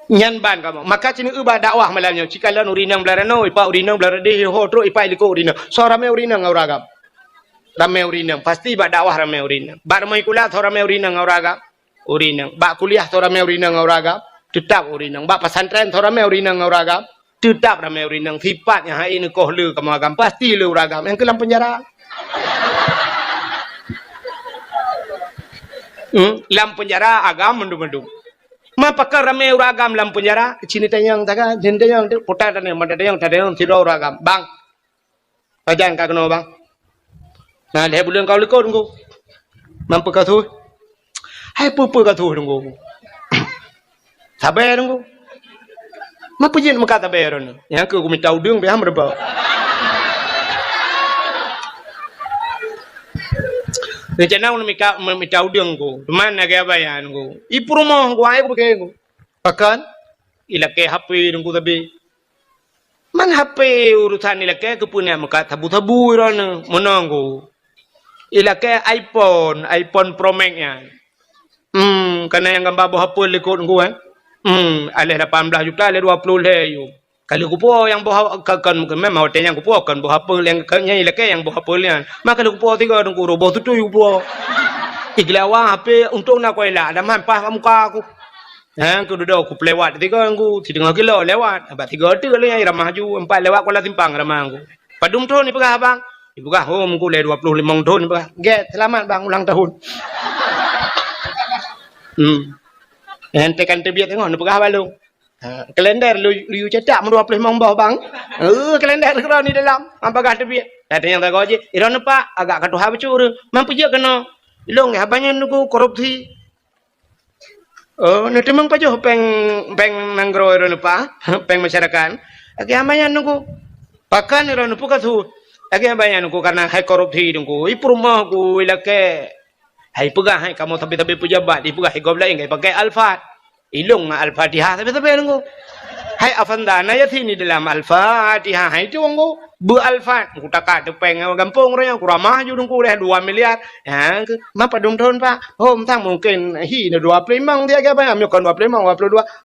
Speaker 1: Nyan ban kamu maka cini ubah dakwah malamnya jika lan urinang belarano ipa urinang belarade ho tro ipa liko urinang so rame urinang auragam rame urinang pasti ba dakwah rame urinang ba ramai kuliah tho rame urinang auragam urinang ba kuliah tho rame urinang auragam tetap urinang ba pesantren tho rame urinang auragam tetap rame urinang sifatnya hai ini koh lu kamu agam pasti lu uragam yang kelam penjara lam penjara agam mendung-mendung mapakar ramai uragam lam penjara cini tayang taga jende yang putar dan mata tayang tidak uragam bang ajan kak no bang nah dia bulan kau lekor tunggu mampu kau tu hai pupu kau tu tunggu sabar tunggu mampu jen muka sabar tunggu yang aku minta udung beham berbau Rencana aku minta udang ko, mana kaya bayan ko. Ipurmo ko ay ko kaya ko. Pakan, ilake HP nunggu tabi. Man HP urusan ilake ko punya muka tabu-tabu ron menanggo. Ilake iPhone Pro Max nya. Karena yang gambar bawa HP likut ko alih 18 juta, alih 20 le. Kalau kupo yang bawa kan memang hotel yang kupo kan bawa apa yang kanya ilake yang bawa apa yang maka kalau kupo tiga orang kuro bawa tutu kupo iglawa HP untuk nak kau elak ada mampah muka aku aku duduk aku lewat tiga orang ku 3 kilo lewat abah 3 tu kalau yang ramah ju 4 lewat kuala timpang ramah aku padum tu ni pegah bang ibu kah home ku le 25 tahun ni pegah get selamat bang ulang tahun ente kan terbiat tengok ni pegah balung kalender lu cetak mu 25 bawah bang. Kalender kira ni dalam apakah tebiat. Ada yang tak gaji. Iron pak agak katuha becur. Mampu je kena. Ilong habanya nuku korupsi. Nanti memang pajo peng nanggro iron pak, peng masyarakat. Agi habanya nuku. Pakan iron nuku katu. Agi habanya nuku karena hai korupsi nuku. Ipu rumah ku ilake. Hai pegah hai kamu tapi pejabat ipegah hai gobla ingai pakai alfat. Ilong al-Fatihah tapi nunggu. Hai afandana ya sini dalam al-Fatihah hai tu nunggu. Bu alfat kutaka tepeng gampung raya kuramah ju nunggu dah 2 miliar. Ya, mapa dong tahun Pak. Oh, entah mungkin hi 25 dia ke apa? Ambil kon 25 22.